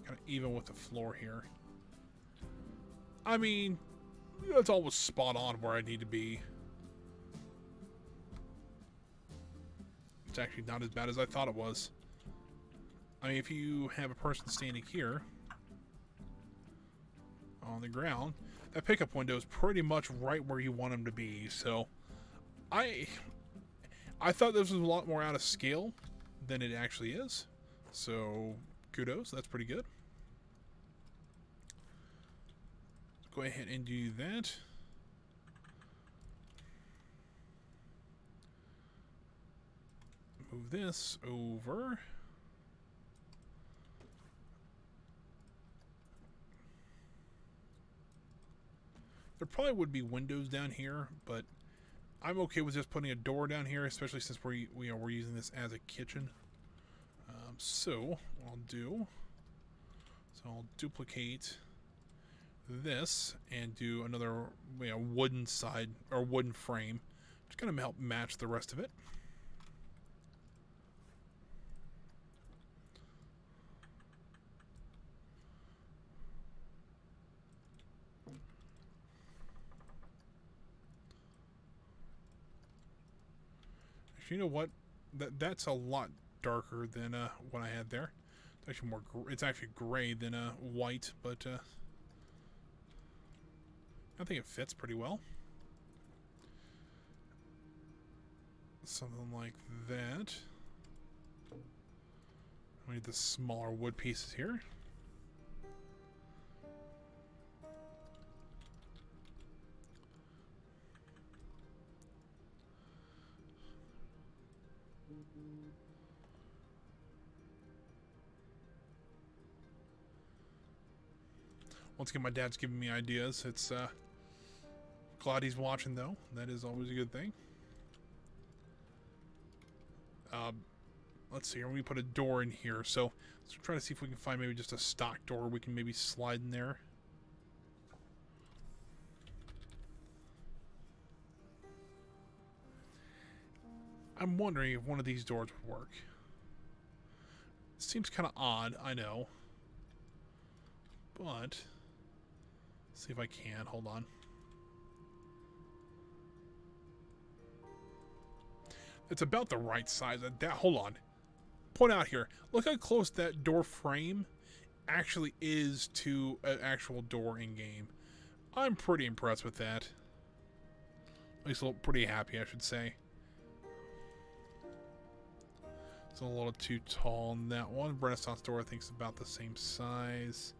kind of even with the floor here, I mean, that's always spot on where I need to be. It's actually not as bad as I thought it was. I mean, if you have a person standing here on the ground, that pickup window is pretty much right where you want them to be. So I thought this was a lot more out of scale than it actually is. So kudos, that's pretty good. Go ahead and do that. Move this over. There probably would be windows down here, but I'm okay with just putting a door down here, especially since we're using this as a kitchen. So what I'll do, I'll duplicate this and do another wooden side or wooden frame, just kind of help match the rest of it. You know what? That's a lot darker than what I had there. It's actually more. It's actually gray than white, but I think it fits pretty well. Something like that. We need the smaller wood pieces here. Once again, my dad's giving me ideas. It's glad he's watching, though. That is always a good thing. Let's see here. We put a door in here, so let's try to see if we can find maybe just a stock door we can maybe slide in there. I'm wondering if one of these doors would work. It seems kind of odd, I know. But let's see if I can. Hold on. It's about the right size. Hold on. Point out here. Look how close that door frame actually is to an actual door in game. I'm pretty impressed with that. At least a little pretty happy, I should say. It's a little too tall on that one. Renaissance door I think is about the same size.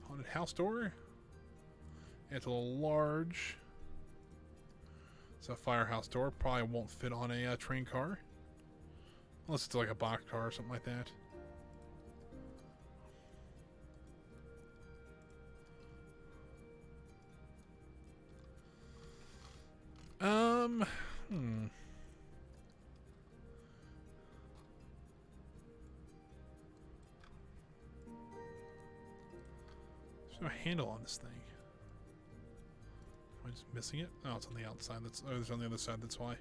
Haunted house door. It's a little large. It's a firehouse door. Probably won't fit on a train car. Unless it's like a box car or something like that. There's no handle on this thing. Am I just missing it? Oh, it's on the outside. It's on the other side. That's why.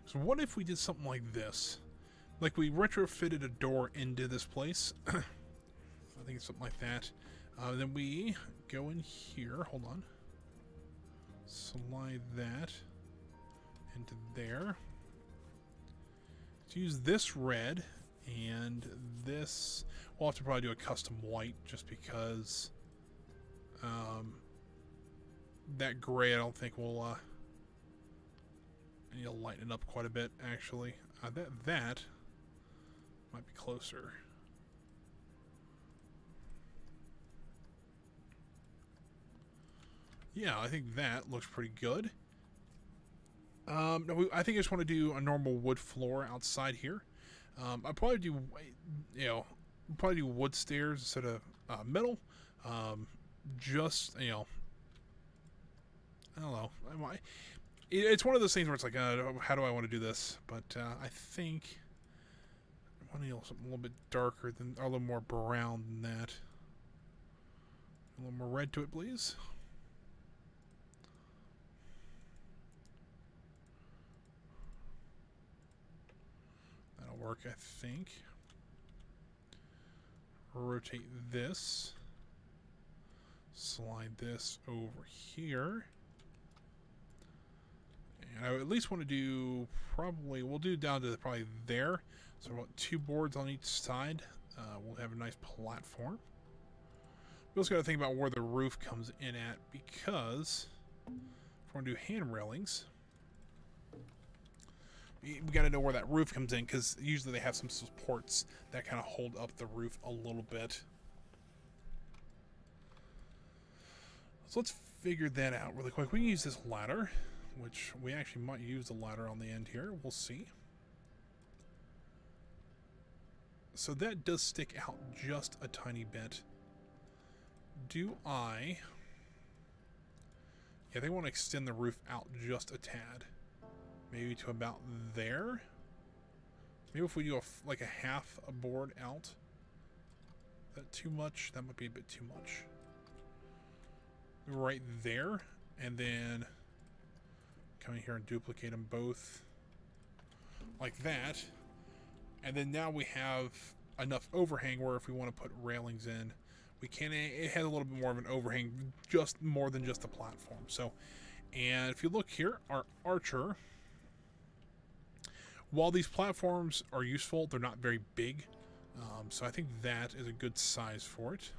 So what if we did something like this? Like we retrofitted a door into this place. I think it's something like that. Then we go in here. Hold on. Slide that into there. Let's use this red and this. We'll have to probably do a custom white just because that gray I don't think will I need to lighten it up quite a bit actually. That might be closer. Yeah, I think that looks pretty good. No, I think I just want to do a normal wood floor outside here. I'd probably do, probably do wood stairs instead of metal. Just, I don't know. It's one of those things where it's like, how do I want to do this? But I think I want to do something a little bit darker than, or a little more brown than that. A little more red to it, please. That'll work, I think. Rotate this. Slide this over here. And I at least want to do probably, we'll do down to probably there. So about 2 boards on each side. We'll have a nice platform. We also got to think about where the roof comes in at, because if we're going to do hand railings, we got to know where that roof comes in, because usually they have some supports that kind of hold up the roof a little bit. So let's figure that out really quick. We can use this ladder, which we actually might use the ladder on the end here. We'll see. So that does stick out just a tiny bit. Do I... Yeah, they want to extend the roof out just a tad. Maybe to about there. Maybe if we do like a half a board out. Is that too much? That might be a bit too much. Right there. And then come in here and duplicate them both like that. And then now we have enough overhang where if we want to put railings in, we can. It has a little bit more of an overhang, just more than just the platform. So And if you look here, our archer, while these platforms are useful, they're not very big. So I think that is a good size for it.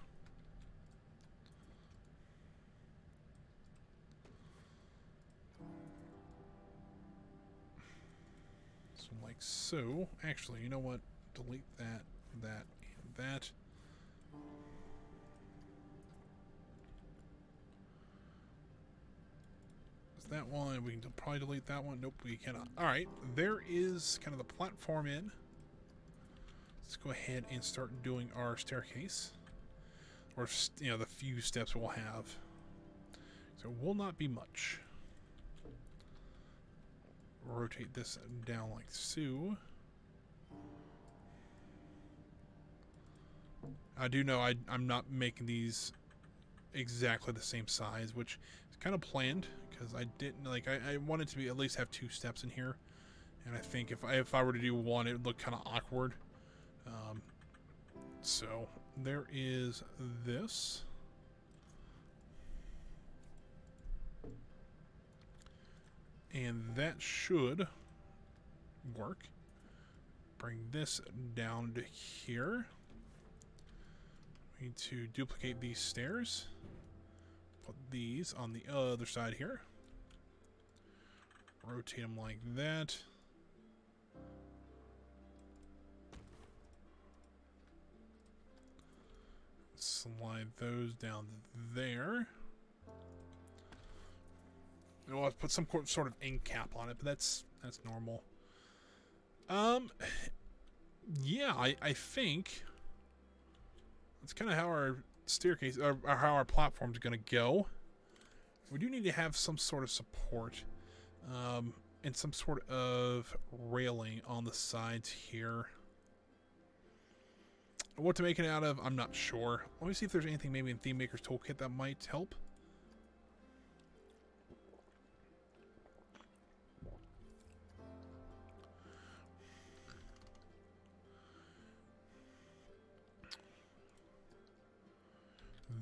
So like so. Actually, you know what? Delete that, that, and that. Is that one? We can probably delete that one. Nope, we cannot. Alright, there is kind of the platform in. Let's go ahead and start doing our staircase. Or, you know, the few steps we'll have. So it will not be much. Rotate this down like so. I do know I'm not making these exactly the same size, which is kind of planned because I didn't like I wanted to be at least have 2 steps in here, and I think if I were to do one, it would look kind of awkward. So there is this. And that should work. Bring this down to here. We need to duplicate these stairs. Put these on the other side here. Rotate them like that. Slide those down there. We'll have to put some sort of end cap on it, but that's normal. Yeah, I think that's kind of how our staircase, or how our platform's going to go. We do need to have some sort of support, and some sort of railing on the sides here. What to make it out of, I'm not sure. Let me see if there's anything maybe in Theme Maker's Toolkit that might help.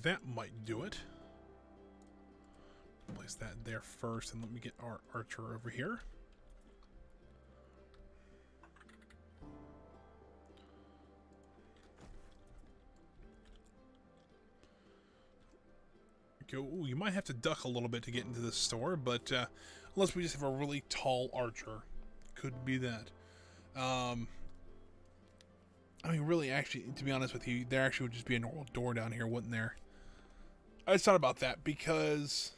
That might do it. Place that there first, and let me get our archer over here. Ooh, you might have to duck a little bit to get into the store, but unless we just have a really tall archer, could be that. I mean, really, actually, to be honest with you, there actually would just be a normal door down here, wouldn't there? I just thought about that because,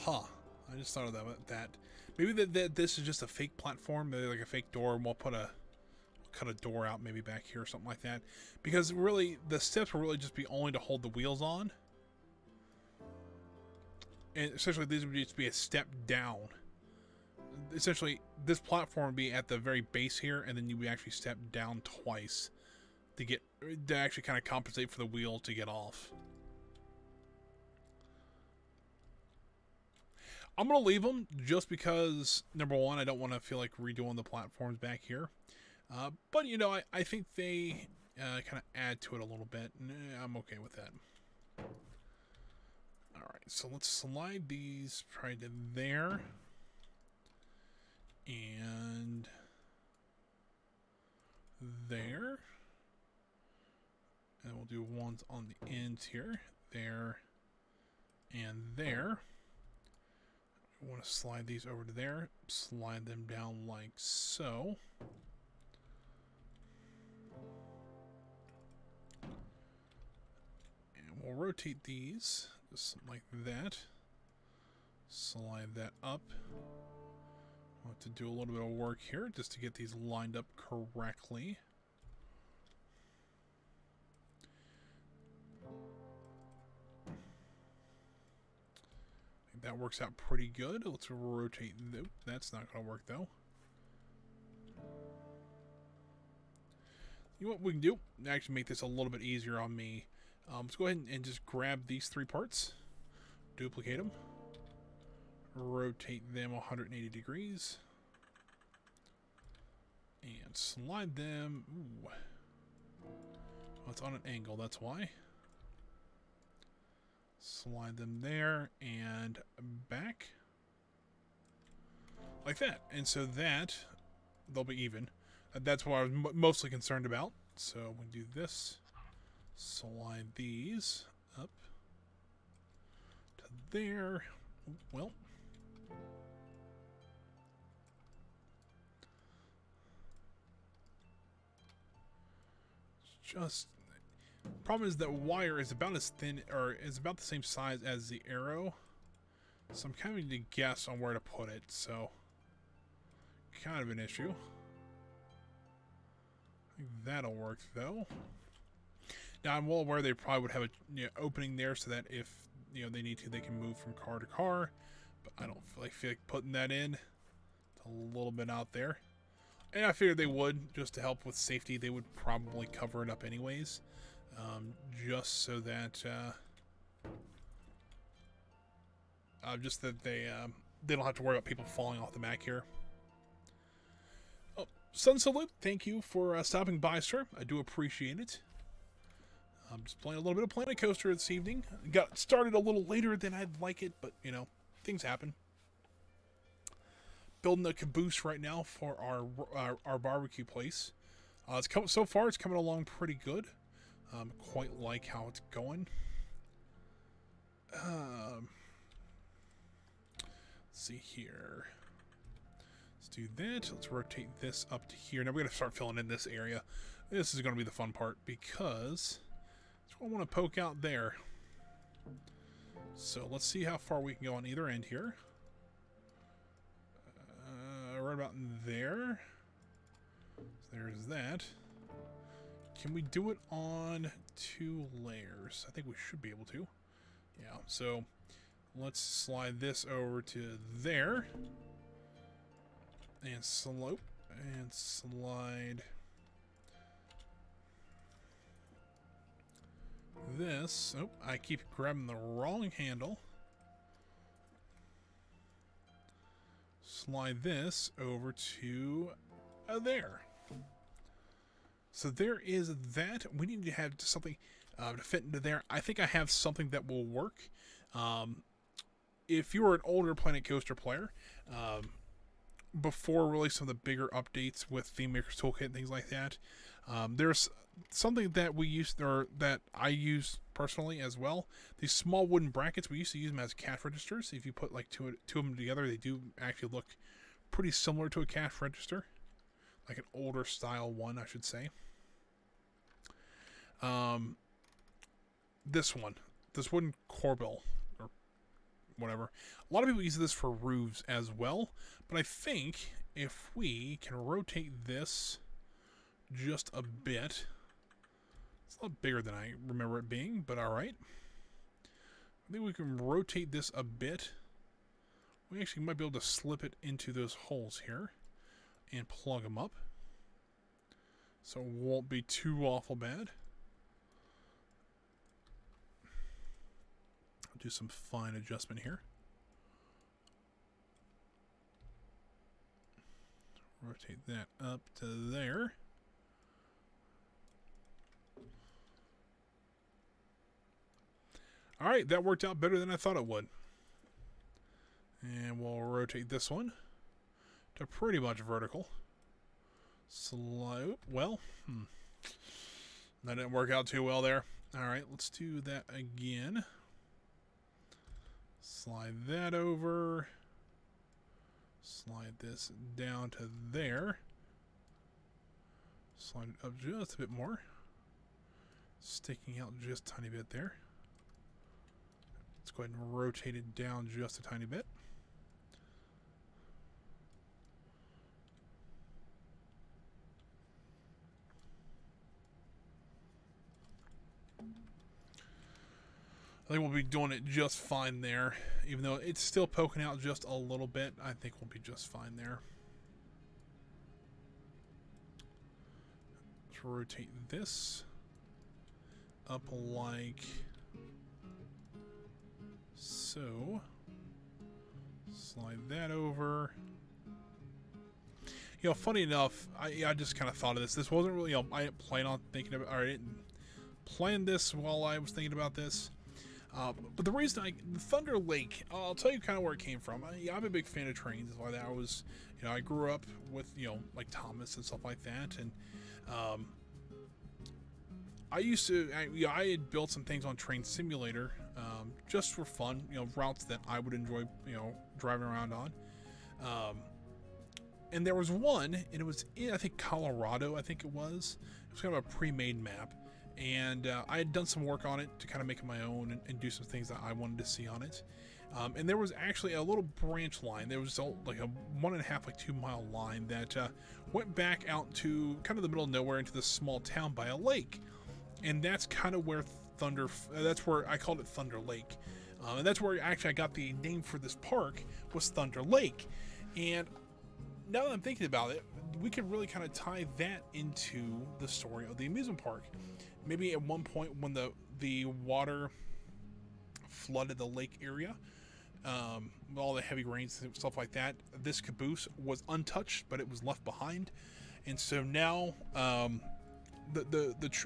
I just thought about that. Maybe that this is just a fake platform, maybe like a fake door, and we'll cut a door out maybe back here or something like that, because really the steps will really just be only to hold the wheels on, and essentially these would just be a step down. Essentially this platform would be at the very base here, and then you would actually step down twice to actually kind of compensate for the wheel to get off. I'm gonna leave them just because, number one, I don't want to feel like redoing the platforms back here. But, you know, I think they kind of add to it a little bit, and I'm okay with that. Alright, so let's slide these right to there. And there. And we'll do ones on the ends here. There. And there. We want to slide these over to there. Slide them down like so. We'll rotate these just like that. Slide that up. We'll have to do a little bit of work here just to get these lined up correctly. I think that works out pretty good. Let's rotate. Nope, that's not going to work though. You know what we can do? Actually make this a little bit easier on me. Let's go ahead and just grab these 3 parts, duplicate them, rotate them 180 degrees, and slide them. Ooh. Well, it's on an angle, that's why. Slide them there and back. Like that. And so that, they'll be even. That's what I was mostly concerned about. So we do this. Slide these up to there. Well. Just problem is that wire is about as thin, or is about the same size as the arrow, so I'm kind of need to guess on where to put it. So kind of an issue. I think that'll work though. Now I'm well aware they probably would have a opening there so that if they need to, they can move from car to car. But I don't feel like putting that in. It's a little bit out there. And I figured they would, just to help with safety. They would probably cover it up anyways, just so that just that they don't have to worry about people falling off the Mac here. Oh, Sun Salute, thank you for stopping by, sir. I do appreciate it. I'm just playing a little bit of Planet Coaster this evening. Got started a little later than I'd like it, but things happen. Building a caboose right now for our barbecue place. So far it's coming along pretty good. Quite like how it's going. Let's see here. Let's do that. Let's rotate this up to here. Now we're going to start filling in this area. This is going to be the fun part because that's what I want to poke out there. So let's see how far we can go on either end here. Right about there. So there's that. Can we do it on 2 layers? I think we should be able to. Yeah, so let's slide this over to there. And slope. And slide this. Oh, I keep grabbing the wrong handle. Slide this over to there. So there is that. We need to have something to fit into there. I think I have something that will work. If you're an older Planet Coaster player, before really some of the bigger updates with Theme Maker's Toolkit and things like that, there's something that we used, or that I use personally as well. These small wooden brackets, we used to use them as cash registers. If you put like two of them together, they do actually look pretty similar to a cash register, like an older style one, I should say. This wooden corbel or whatever. A lot of people use this for roofs as well, but I think if we can rotate this just a bit. It's a lot bigger than I remember it being, but alright. I think we can rotate this a bit. We actually might be able to slip it into those holes here and plug them up. So it won't be too awful bad. I'll do some fine adjustment here. Rotate that up to there. Alright, that worked out better than I thought it would. And we'll rotate this one to pretty much vertical. Slope. Well, that didn't work out too well there. Alright, let's do that again. Slide that over. Slide this down to there. Slide it up just a bit more. Sticking out just a tiny bit there. Let's go ahead and rotate it down just a tiny bit. I think we'll be doing it just fine there. Even though it's still poking out just a little bit, I think we'll be just fine there. Let's rotate this up like so. Slide that over. You know, funny enough, I just kind of thought of this. This wasn't really, I didn't plan on thinking about, or I didn't plan this while I was thinking about this. But the reason Thunder Lake, I'll tell you kind of where it came from. I'm a big fan of trains and like that. I grew up with, like Thomas and stuff like that. And, I had built some things on Train Simulator, just for fun, routes that I would enjoy, driving around on. And there was one, and it was in, I think, Colorado, I think it was. It was kind of a pre-made map. And I had done some work on it to kind of make it my own and do some things that I wanted to see on it. And there was actually a little branch line. There was like a 1.5, like 2 mile line that went back out to kind of the middle of nowhere into this small town by a lake. And that's kind of where that's where I called it Thunder Lake. And that's where actually I got the name for this park, was Thunder Lake. And now that I'm thinking about it, we could really kind of tie that into the story of the amusement park. Maybe at one point when the water flooded the lake area, with all the heavy rains and stuff like that, this caboose was untouched, but it was left behind. And so now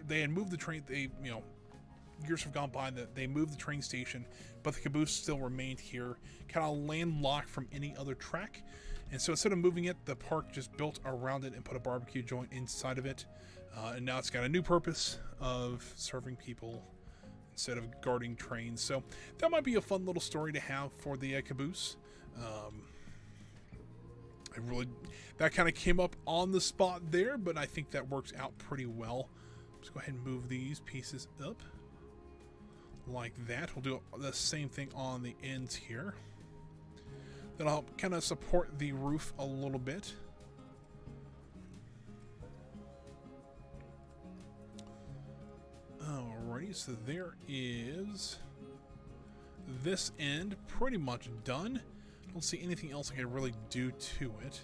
they had moved the train. Years have gone by that they moved the train station, but the caboose still remained here, kind of landlocked from any other track. And so instead of moving it, the park just built around it and put a barbecue joint inside of it. And now it's got a new purpose of serving people instead of guarding trains. So that might be a fun little story to have for the caboose. That kind of came up on the spot there, but I think that works out pretty well. Let's go ahead and move these pieces up like that. We'll do the same thing on the ends here. That'll help kind of support the roof a little bit. Alrighty, so there is this end pretty much done. I don't see anything else I can really do to it.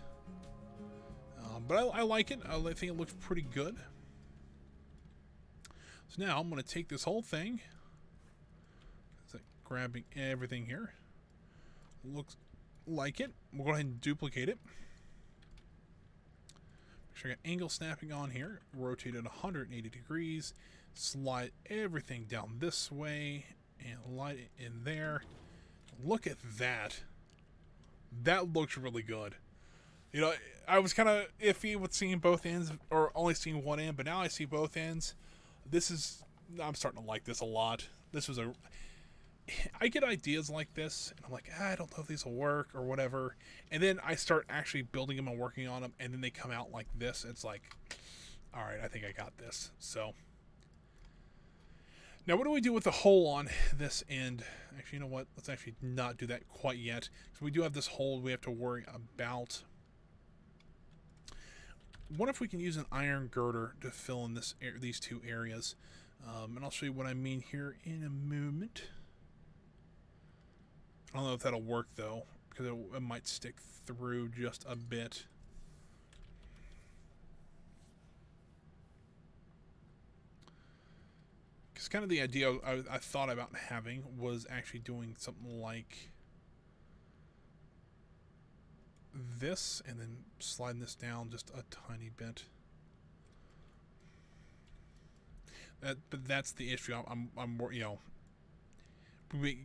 But I like it. I think it looks pretty good. So now I'm going to take this whole thing. Grabbing everything here. Looks like it. We'll go ahead and duplicate it. Make sure I got angle snapping on here. Rotate it 180 degrees. Slide everything down this way and light it in there. Look at that. That looks really good. I was kind of iffy with seeing both ends, or only seeing one end, but now I see both ends. I'm starting to like this a lot. I get ideas like this, and I'm like, I don't know if these will work or whatever. And then I start actually building them and working on them, and then they come out like this. It's like, all right, I think I got this. So now what do we do with the hole on this end? Actually, you know what? Let's actually not do that quite yet, because we do have this hole we have to worry about. What if we can use an iron girder to fill in these two areas? And I'll show you what I mean here in a moment. I don't know if that'll work though, because it might stick through just a bit. Because kind of the idea I thought about having was actually doing something like this, and then sliding this down just a tiny bit. But that's the issue. I'm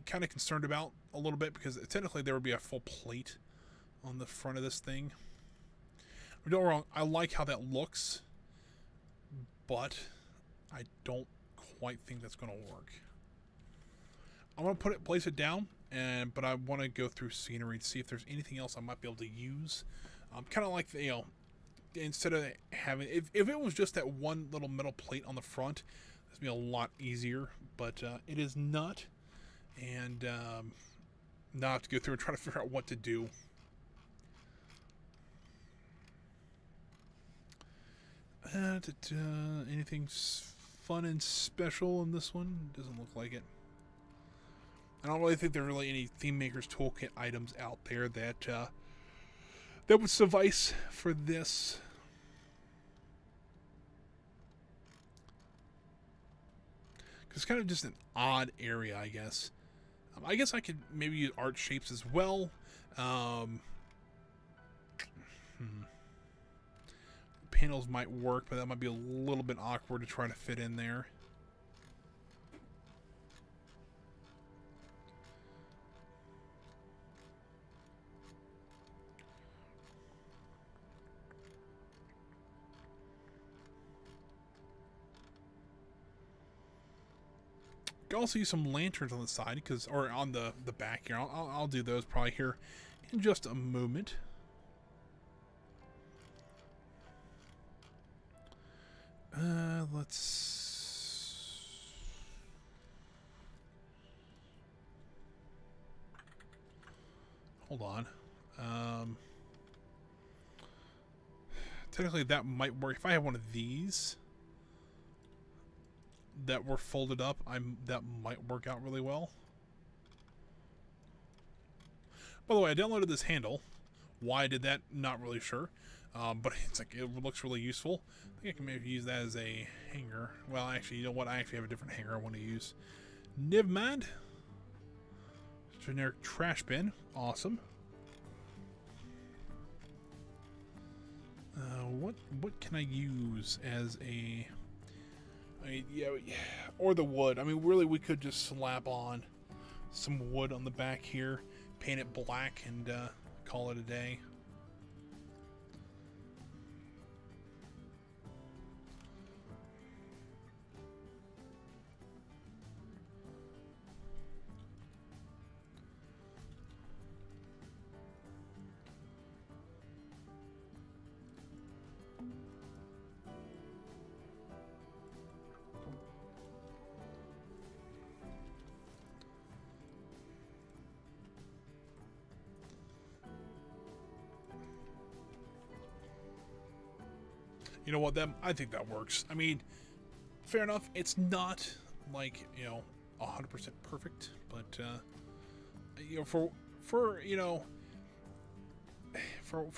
kind of concerned about a little bit, because technically there would be a full plate on the front of this thing. Don't get me wrong, I like how that looks, but I don't quite think that's going to work. I'm going to place it down, but I want to go through scenery to see if there's anything else I might be able to use. Kind of like instead of having, if it was just that one little metal plate on the front, this would be a lot easier, but it is not. And now I have to go through and try to figure out what to do. Anything fun and special in this one? Doesn't look like it. I don't really think there are really any Theme Maker's Toolkit items out there that would suffice for this. Because it's kind of just an odd area, I guess. I guess I could maybe use art shapes as well. Panels might work, but that might be a little bit awkward to try to fit in there. can also use some lanterns on the side, or on the back here. I'll do those probably here in just a moment. Hold on. Technically that might work. If I have one of these that were folded up, that might work out really well. By the way, I downloaded this handle. Why I did that, not really sure. But it's like, it looks really useful. I think I can maybe use that as a hanger. Well, actually, you know what? I actually have a different hanger I want to use. Never mind. Generic trash bin. Awesome. What can I use as a... yeah, or the wood. I mean, really, we could just slap on some wood on the back here, paint it black, and call it a day. You know what? I think that works. I mean, fair enough. It's not like, 100% perfect, but for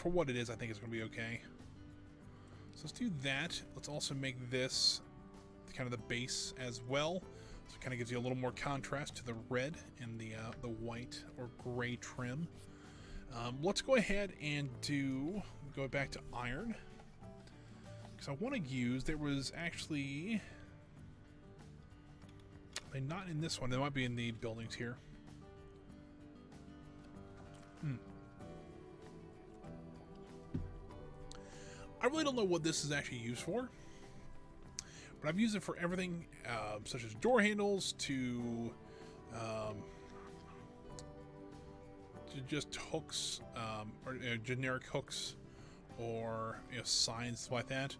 what it is, I think it's going to be okay. So let's do that. Let's also make this kind of the base as well. So it kind of gives you a little more contrast to the red and the white or gray trim. Let's go ahead and go back to iron. Because I want to use, there was actually, not in this one, they might be in the buildings here. I really don't know what this is actually used for, but I've used it for everything, such as door handles to just hooks, or generic hooks, or signs like that.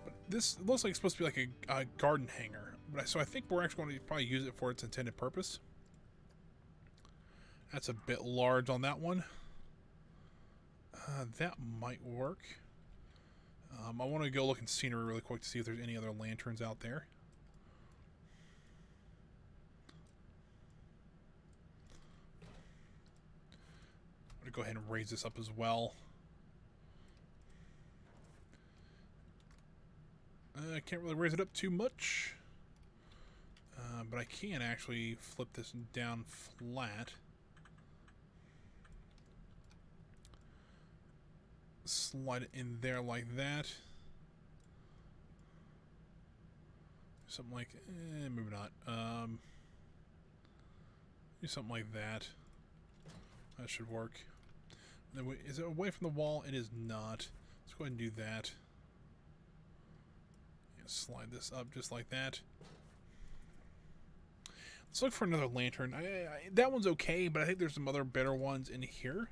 But this looks like it's supposed to be like a garden hanger, so I think we're actually going to probably use it for its intended purpose. That's a bit large on that one. That might work. I want to go look in scenery really quick to see if there's any other lanterns out there. I'm going to go ahead and raise this up as well. I can't really raise it up too much, but I can actually flip this down flat. Slide it in there like that. Something like, maybe not. Do something like that. That should work. Then is it away from the wall? It is not. Let's go ahead and do that. Slide this up just like that. Let's look for another lantern. That one's okay, but I think there's some other better ones in here.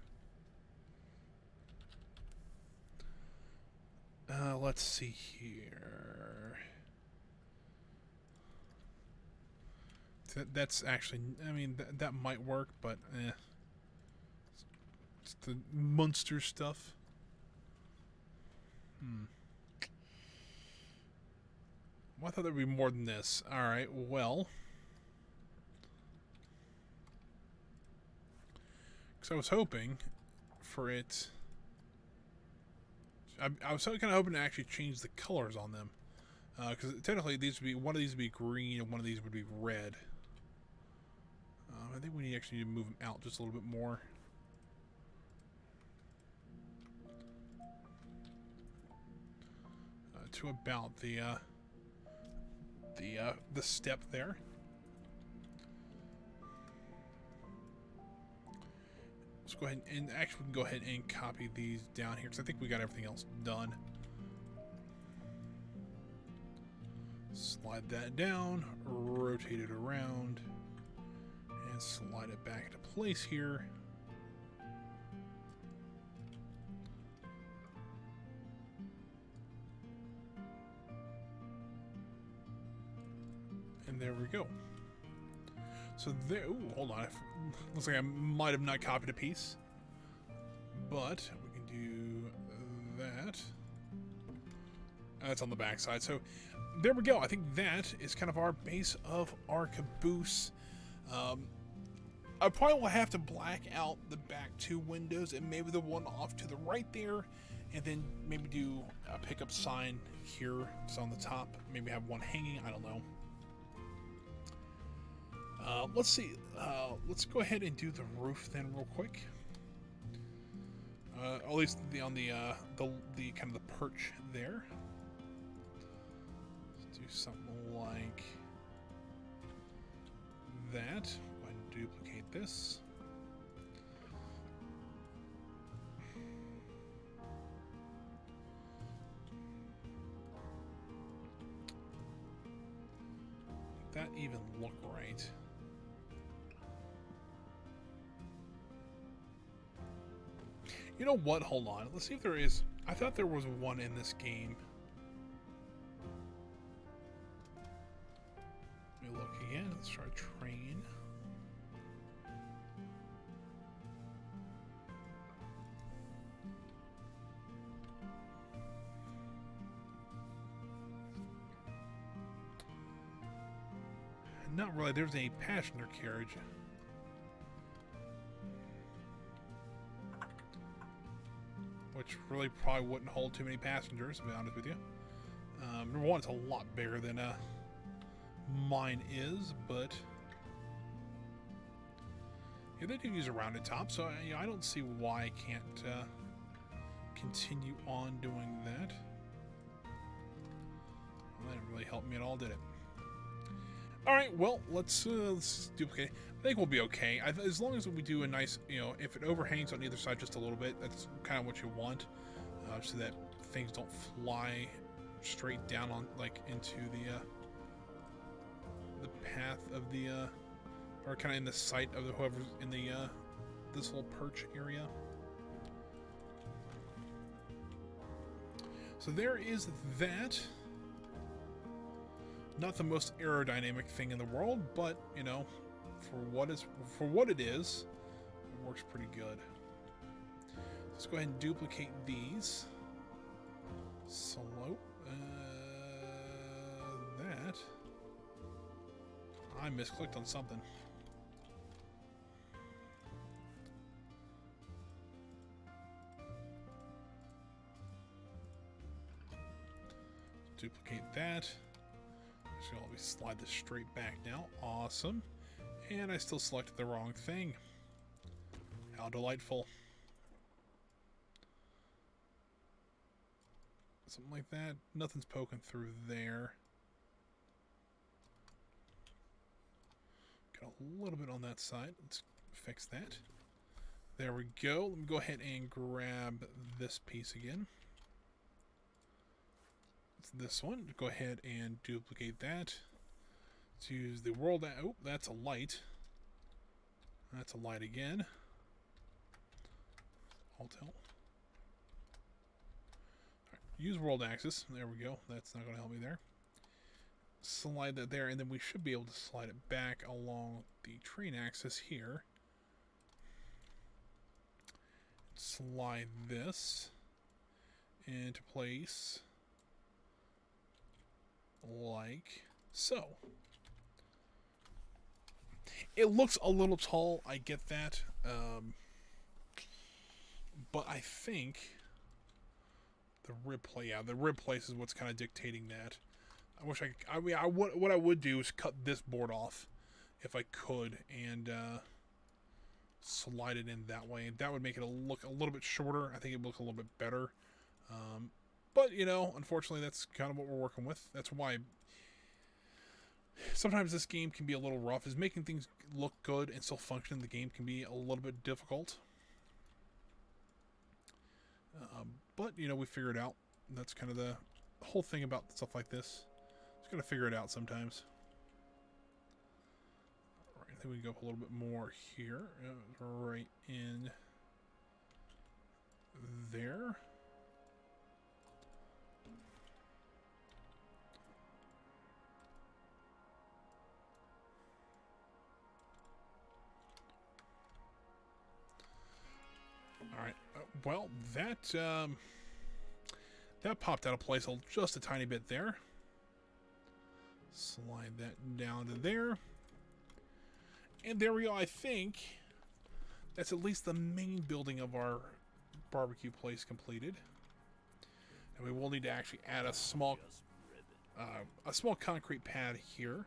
Let's see here. That's actually, I mean, that might work, but it's the monster stuff. Well, I thought there'd be more than this. Alright, well. Because I was hoping for it... I was kind of hoping to actually change the colors on them. Because technically one of these would be green and one of these would be red. I think we actually need to move them out just a little bit more. To about the step there. Let's go ahead and actually we can go ahead and copy these down here because I think we got everything else done. Slide that down, rotate it around, and slide it back into place here. And there we go. So there, ooh, hold on. Looks like I might have not copied a piece. But we can do that. That's on the back side. So there we go. I think that is kind of our base of our caboose. I probably will have to black out the back two windows and maybe the one off to the right there, and then maybe do a pickup sign here. It's on the top. Maybe have one hanging. I don't know. Let's see. Let's go ahead and do the roof then real quick. At least on the kind of the perch there. Let's do something like that. Go ahead and duplicate this. Did that even look right? You know what? Hold on. Let's see if there is. I thought there was one in this game. Let me look again. Let's try train. Not really. There's a passenger carriage. Which really probably wouldn't hold too many passengers, to be honest with you. Number one, it's a lot bigger than mine is, but yeah, they do use a rounded top, so you know, I don't see why I can't continue on doing that. Well, that didn't really help me at all, did it? All right, well, let's duplicate. I think we'll be okay. As long as we do a nice, you know, if it overhangs on either side just a little bit, that's kind of what you want, so that things don't fly straight down on, like, into the path of the, or kind of in the sight of whoever's in the this little perch area. So there is that. Not the most aerodynamic thing in the world, but you know, for what it is, it works pretty good. Let's go ahead and duplicate these. Slope that. I misclicked on something. Duplicate that. So I'll slide this straight back now. Awesome. And I still selected the wrong thing. How delightful. Something like that. Nothing's poking through there. Got a little bit on that side. Let's fix that. There we go. Let me go ahead and grab this piece again. This one, go ahead and duplicate that. Let's use the world. Oh, that's a light. That's a light again. Alt L. Right, use world axis. There we go. That's not going to help me there. Slide that there, and then we should be able to slide it back along the train axis here. Slide this into place. Like so. It looks a little tall, I get that, but I think the rib place is what's kind of dictating that. I wish what I would do is cut this board off if I could and slide it in that way. That would make it look a little bit shorter. I think it would look a little bit better. But, you know, unfortunately, that's kind of what we're working with. That's why sometimes this game can be a little rough. Is making things look good and still function. The game can be a little bit difficult. But, you know, we figured it out. That's kind of the whole thing about stuff like this. gotta figure it out sometimes. All right, I think we can go up a little bit more here. Right in there. All right. Well, that popped out of place just a tiny bit there. Slide that down to there. And there we go. I think that's at least the main building of our barbecue place completed. And we will need to actually add a small concrete pad here.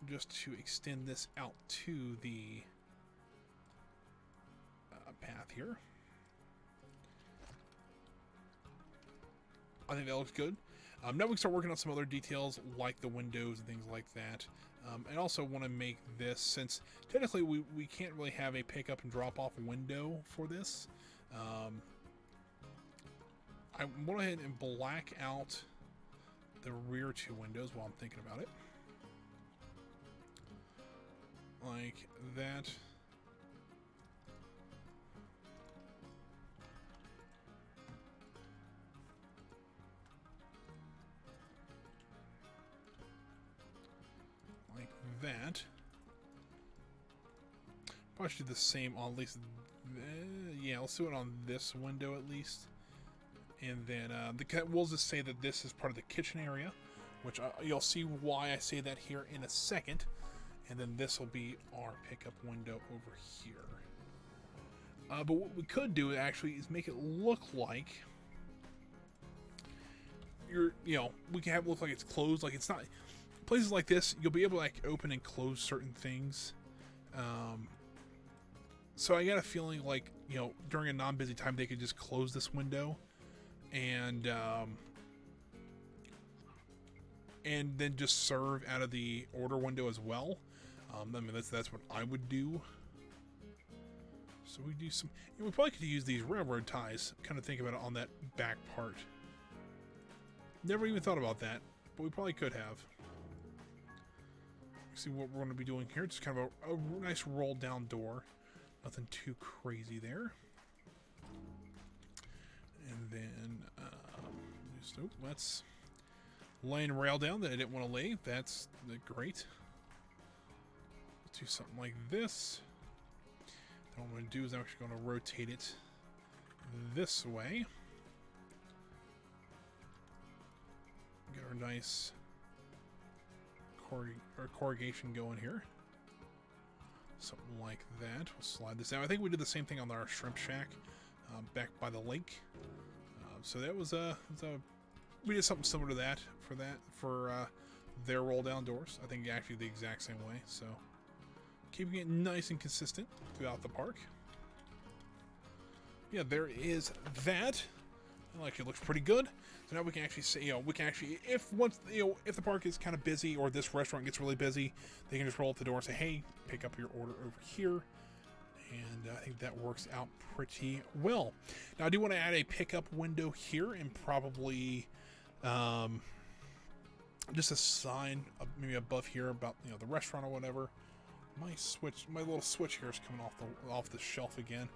Just to extend this out to the path here. I think that looks good. Now we can start working on some other details like the windows and things like that. And also want to make this, since technically we can't really have a pick up and drop off window for this. I want to go ahead and black out the rear two windows while I'm thinking about it. Like that. Like that. Probably should do the same on at least. Yeah, let's do it on this window at least. And then we'll just say that this is part of the kitchen area, which you'll see why I say that here in a second. And then this will be our pickup window over here. But what we could do actually is make it look like we can have it look like it's closed. Like it's not. Places like this, you'll be able to like open and close certain things. So I got a feeling like, during a non-busy time, they could just close this window and then just serve out of the order window as well. I mean, that's what I would do. So we do some. We probably could use these railroad ties. Kind of think about it on that back part. Never even thought about that, but we probably could have. See what we're going to be doing here. Just kind of a nice roll down door. Nothing too crazy there. And then let's laying rail down that I didn't want to lay. That's great. Let's do something like this. Then what I'm going to do is I'm actually going to rotate it this way. Get our nice corrugation going here. Something like that. We'll slide this out. I think we did the same thing on our shrimp shack back by the lake. So that was we did something similar to that for their roll down doors. I think actually the exact same way. So keeping it nice and consistent throughout the park. Yeah, there is that. Like it looks pretty good. So now we can actually say, if the park is kind of busy or this restaurant gets really busy, they can just roll up the door and say, hey, pick up your order over here. And I think that works out pretty well. Now I do want to add a pickup window here and probably just a sign maybe above here about the restaurant or whatever. My little switch here is coming off the shelf again.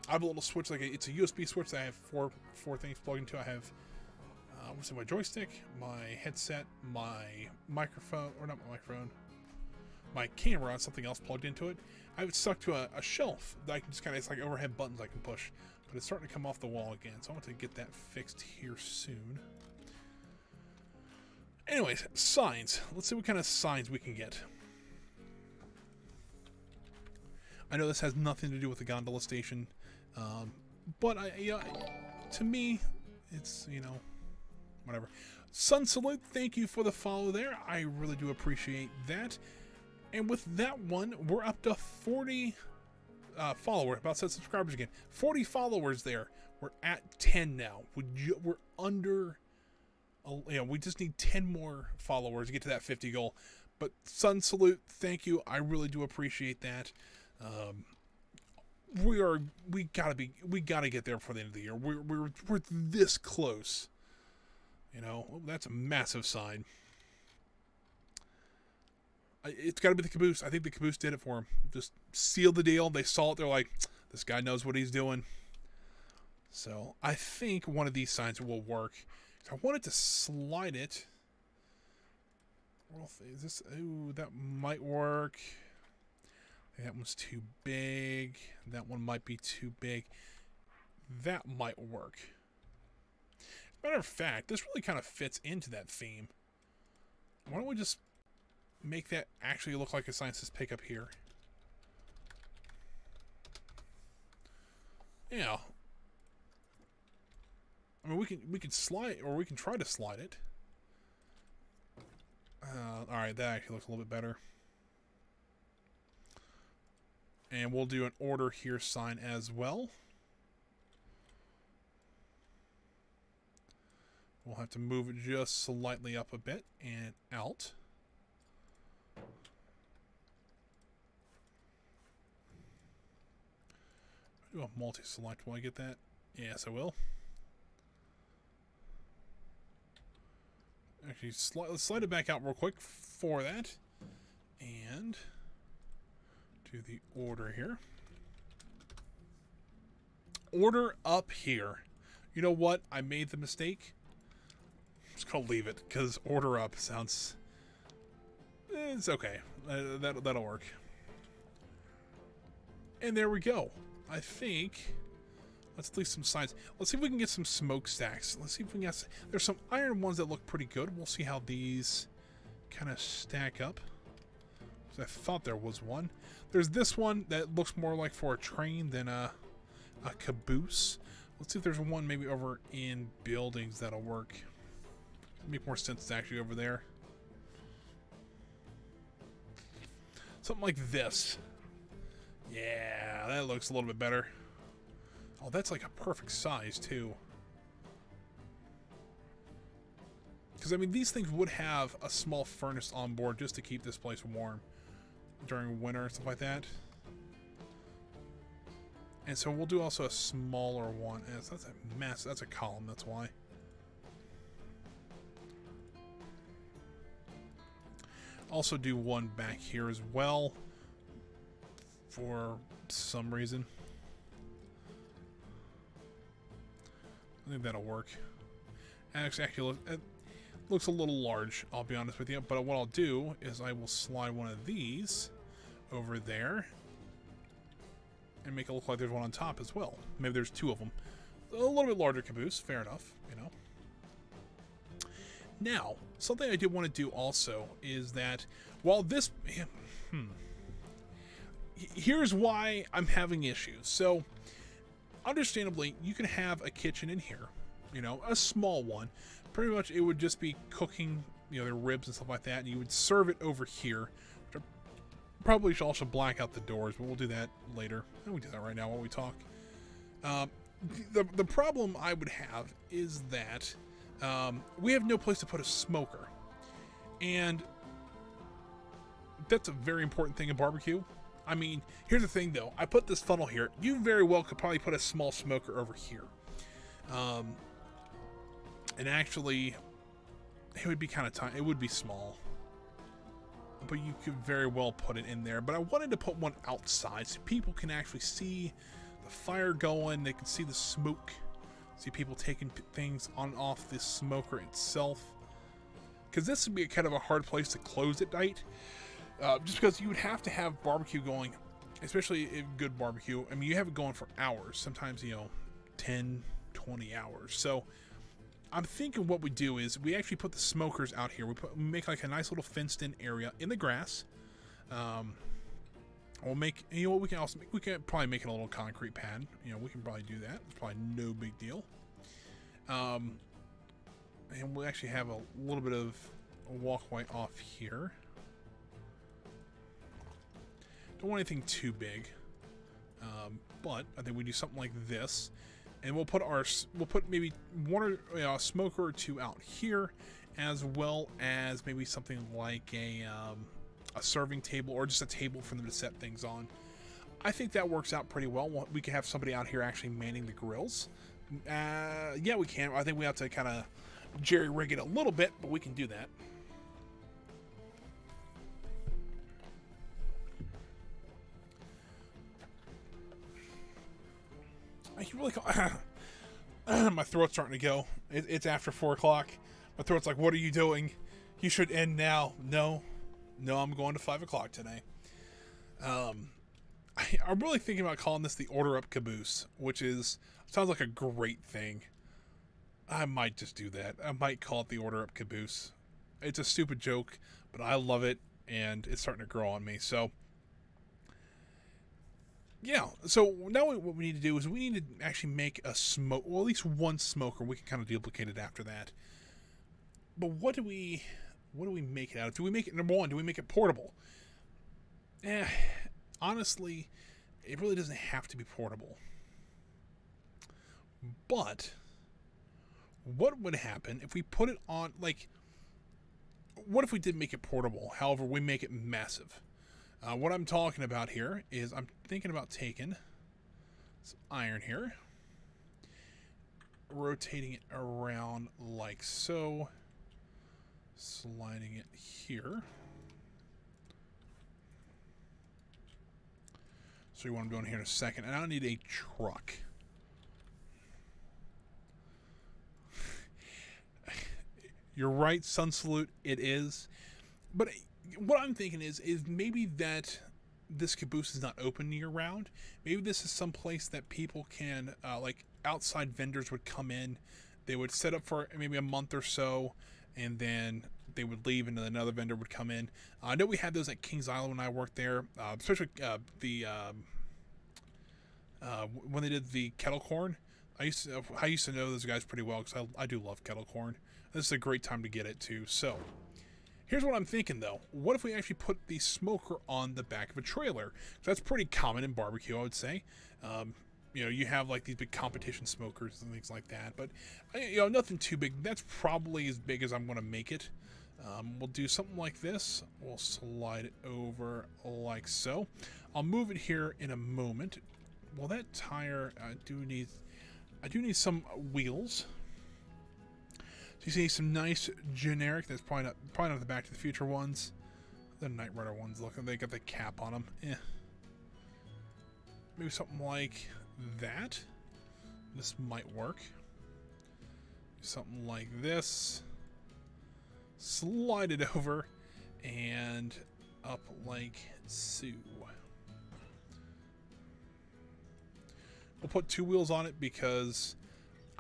I have a little switch, it's a USB switch that I have four things plugged into. I have my joystick, my headset, my microphone, or not my microphone, my camera, and something else plugged into it. I have it stuck to a shelf that I can just it's like overhead buttons I can push, but it's starting to come off the wall again, so I want to get that fixed here soon. Anyways, signs. Let's see what kind of signs we can get. I know this has nothing to do with the gondola station, but to me, it's whatever. Sun Salute, thank you for the follow there. I really do appreciate that. And with that one, we're up to 40 followers. About said subscribers again. 40 followers there. We're at 10 now. We're under. We just need 10 more followers to get to that 50 goal. But Sun Salute, thank you. I really do appreciate that. We gotta get there before the end of the year. We're this close. You know, oh, that's a massive sign. It's got to be the caboose. I think the caboose did it for him. Just sealed the deal. They saw it. They're like, this guy knows what he's doing. So I think one of these signs will work. I wanted to slide it. Is this? Ooh, that might work. That one's too big. That one might be too big. That might work. Matter of fact, this really kind of fits into that theme. Why don't we just make that actually look like a sign that says pick up here? Yeah. I mean, we can slide, or we can try to slide it. Alright, that actually looks a little bit better. And we'll do an order here sign as well. We'll have to move it just slightly up a bit and out. Do a multi-select. Will I get that? Yes, I will. Actually, let's slide it back out real quick for that. And do the order here. Order up here. You know what? I made the mistake. I'm just gonna leave it because order up sounds. It's okay. That'll work. And there we go. I think. Let's leave some signs. Let's see if we can get some smokestacks. Let's see if we can get. There's some iron ones that look pretty good. We'll see how these kind of stack up. I thought there was one. There's this one that looks more like for a train than a caboose. Let's see if there's one maybe over in buildings that'll work. It'd make more sense actually over there. Something like this. Yeah, that looks a little bit better. Oh, that's like a perfect size too. Because I mean, these things would have a small furnace on board just to keep this place warm during winter and stuff like that. And so we'll do also a smaller one. And that's a mass. That's a column. That's why. Also do one back here as well. For some reason. I think that'll work. Actually, it looks a little large, I'll be honest with you. But what I'll do is I will slide one of these over there and make it look like there's one on top as well. Maybe there's two of them. A little bit larger caboose, fair enough, you know. Now, something I did want to do also is that while this... Here's why I'm having issues. So, understandably, you can have a kitchen in here, you know, a small one. Pretty much it would just be cooking, you know, their ribs and stuff like that, and you would serve it over here. Probably should also black out the doors, but we'll do that later. And we do that right now while we talk. The problem I would have is that we have no place to put a smoker. And that's a very important thing in barbecue. I mean, here's the thing though. I put this funnel here. You very well could probably put a small smoker over here. And actually, it would be kind of tiny. It would be small. But you could very well put it in there. But I wanted to put one outside so people can actually see the fire going. They can see the smoke. See people taking things on and off this smoker itself. Because this would be kind of a hard place to close at night. Just because you would have to have barbecue going, especially if good barbecue. I mean, you have it going for hours. Sometimes, you know, 10, 20 hours. So I'm thinking what we do is we actually put the smokers out here. We make like a nice little fenced-in area in the grass. We'll make, you know what, we can probably make it a little concrete pad. You know, we can probably do that. It's probably no big deal. And we'll actually have a little bit of a walkway off here. Don't want anything too big. But I think we do something like this. And we'll put maybe one or a smoker or two out here, as well as maybe something like a serving table or just a table for them to set things on. I think that works out pretty well. We can have somebody out here actually manning the grills. Yeah, we can. I think we have to kind of jerry-rig it a little bit, but we can do that. I really my throat's starting to go. It's after 4 o'clock. My throat's like, what are you doing? You should end now. No, I'm going to 5 o'clock today. I'm really thinking about calling this the Order Up Caboose, which sounds like a great thing. I might just do that. I might call it the Order Up Caboose. It's a stupid joke, but I love it, and it's starting to grow on me. So, yeah. So now what we need to do is we need to actually make a smoke, well, at least one smoker. We can kind of duplicate it after that. But what do we make it out of? Do we make it, number one, do we make it portable? Honestly, it really doesn't have to be portable. But what would happen if we put it on, like, what if we did make it portable? However, we make it massive. What I'm talking about here is I'm thinking about taking some iron here, rotating it around like so, sliding it here. So you want to go in here in a second, and I need a truck. You're right, Sun Salute, it is. But what I'm thinking is maybe that this caboose is not open year-round. Maybe this is some place that people can, like outside vendors would come in. They would set up for maybe a month or so, and then they would leave, and then another vendor would come in. I know we had those at Kings Island when I worked there, especially when they did the kettle corn. I used to know those guys pretty well because I do love kettle corn. This is a great time to get it too. So here's what I'm thinking though. What if we actually put the smoker on the back of a trailer? That's pretty common in barbecue, I would say. You know, you have like these big competition smokers and things like that, but you know, nothing too big. That's probably as big as I'm going to make it. We'll do something like this. We'll slide it over like so. I'll move it here in a moment. Well, that tire, I do need some wheels. So you see some nice generic. That's probably not the Back to the Future ones. The Knight Rider ones. Look, they got the cap on them. Maybe something like that. This might work. Something like this. Slide it over and up like so. We'll put 2 wheels on it because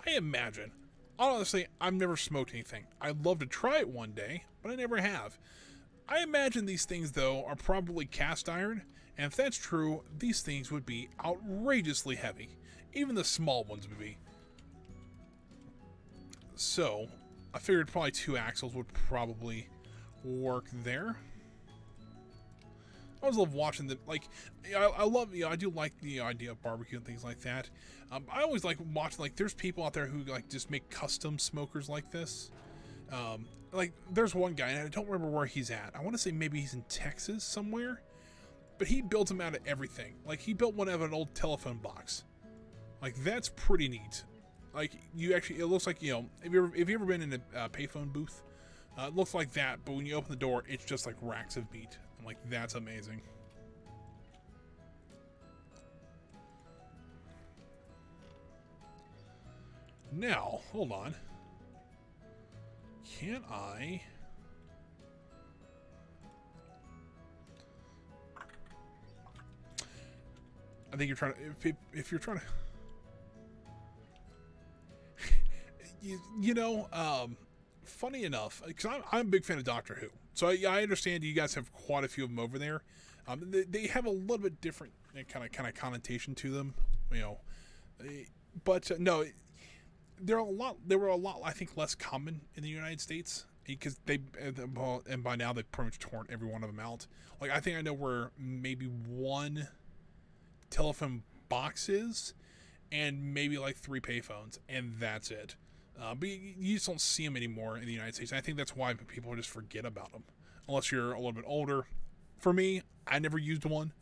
I imagine, honestly, I've never smoked anything. I'd love to try it one day, but I never have. I imagine these things, though, are probably cast iron, and if that's true, these things would be outrageously heavy. Even the small ones would be. So, I figured probably 2 axles would probably work there. I always love watching the, like, I love, you know, I do like the idea of barbecue and things like that. I always like watching, like, there's people out there who, like, just make custom smokers like this. Like, there's one guy, and I don't remember where he's at. I want to say maybe he's in Texas somewhere. But he builds them out of everything. Like, he built one out of an old telephone box. Like, that's pretty neat. Like, you actually, it looks like, you know, have you ever been in a payphone booth? It looks like that, but when you open the door, it's just like racks of meat. I'm like, that's amazing. Now, hold on. Can I... I think you're trying to... If you're trying to... you know, funny enough, because I'm a big fan of Doctor Who, so I understand you guys have quite a few of them over there. They have a little bit different kind of connotation to them, you know. But no, they were a lot, I think, less common in the United States because and by now they've pretty much torn every one of them out. Like, I think I know where maybe one telephone box is, and maybe like 3 payphones, and that's it. But you just don't see them anymore in the United States. And I think that's why people just forget about them, unless you're a little bit older. For me, I never used one.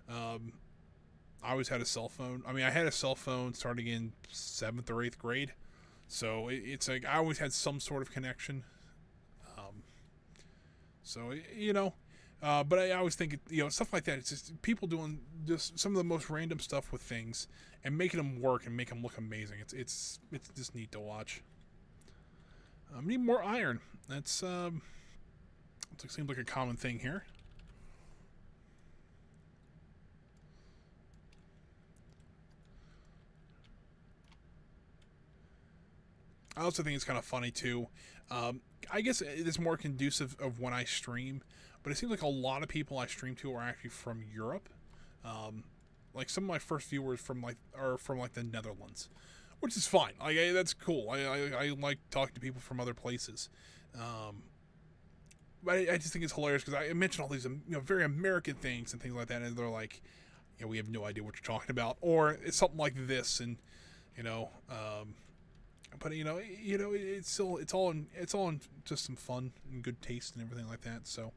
I always had a cell phone. I mean, I had a cell phone starting in 7th or 8th grade. So it's like I always had some sort of connection. Um, so you know, but I always think stuff like that. It's just people doing just some of the most random stuff with things and making them work and make them look amazing. It's just neat to watch. Need more iron. That's it seems like a common thing here. I also think it's kind of funny too. I guess it's more conducive of when I stream, but it seems like a lot of people I stream to are actually from Europe. Like some of my first viewers are from the Netherlands, which is fine. That's cool. I like talking to people from other places. But I just think it's hilarious because I mention all these very American things and things like that, and they're like, we have no idea what you're talking about, or it's something like this, and but it's all in just some fun and good taste and everything like that. So.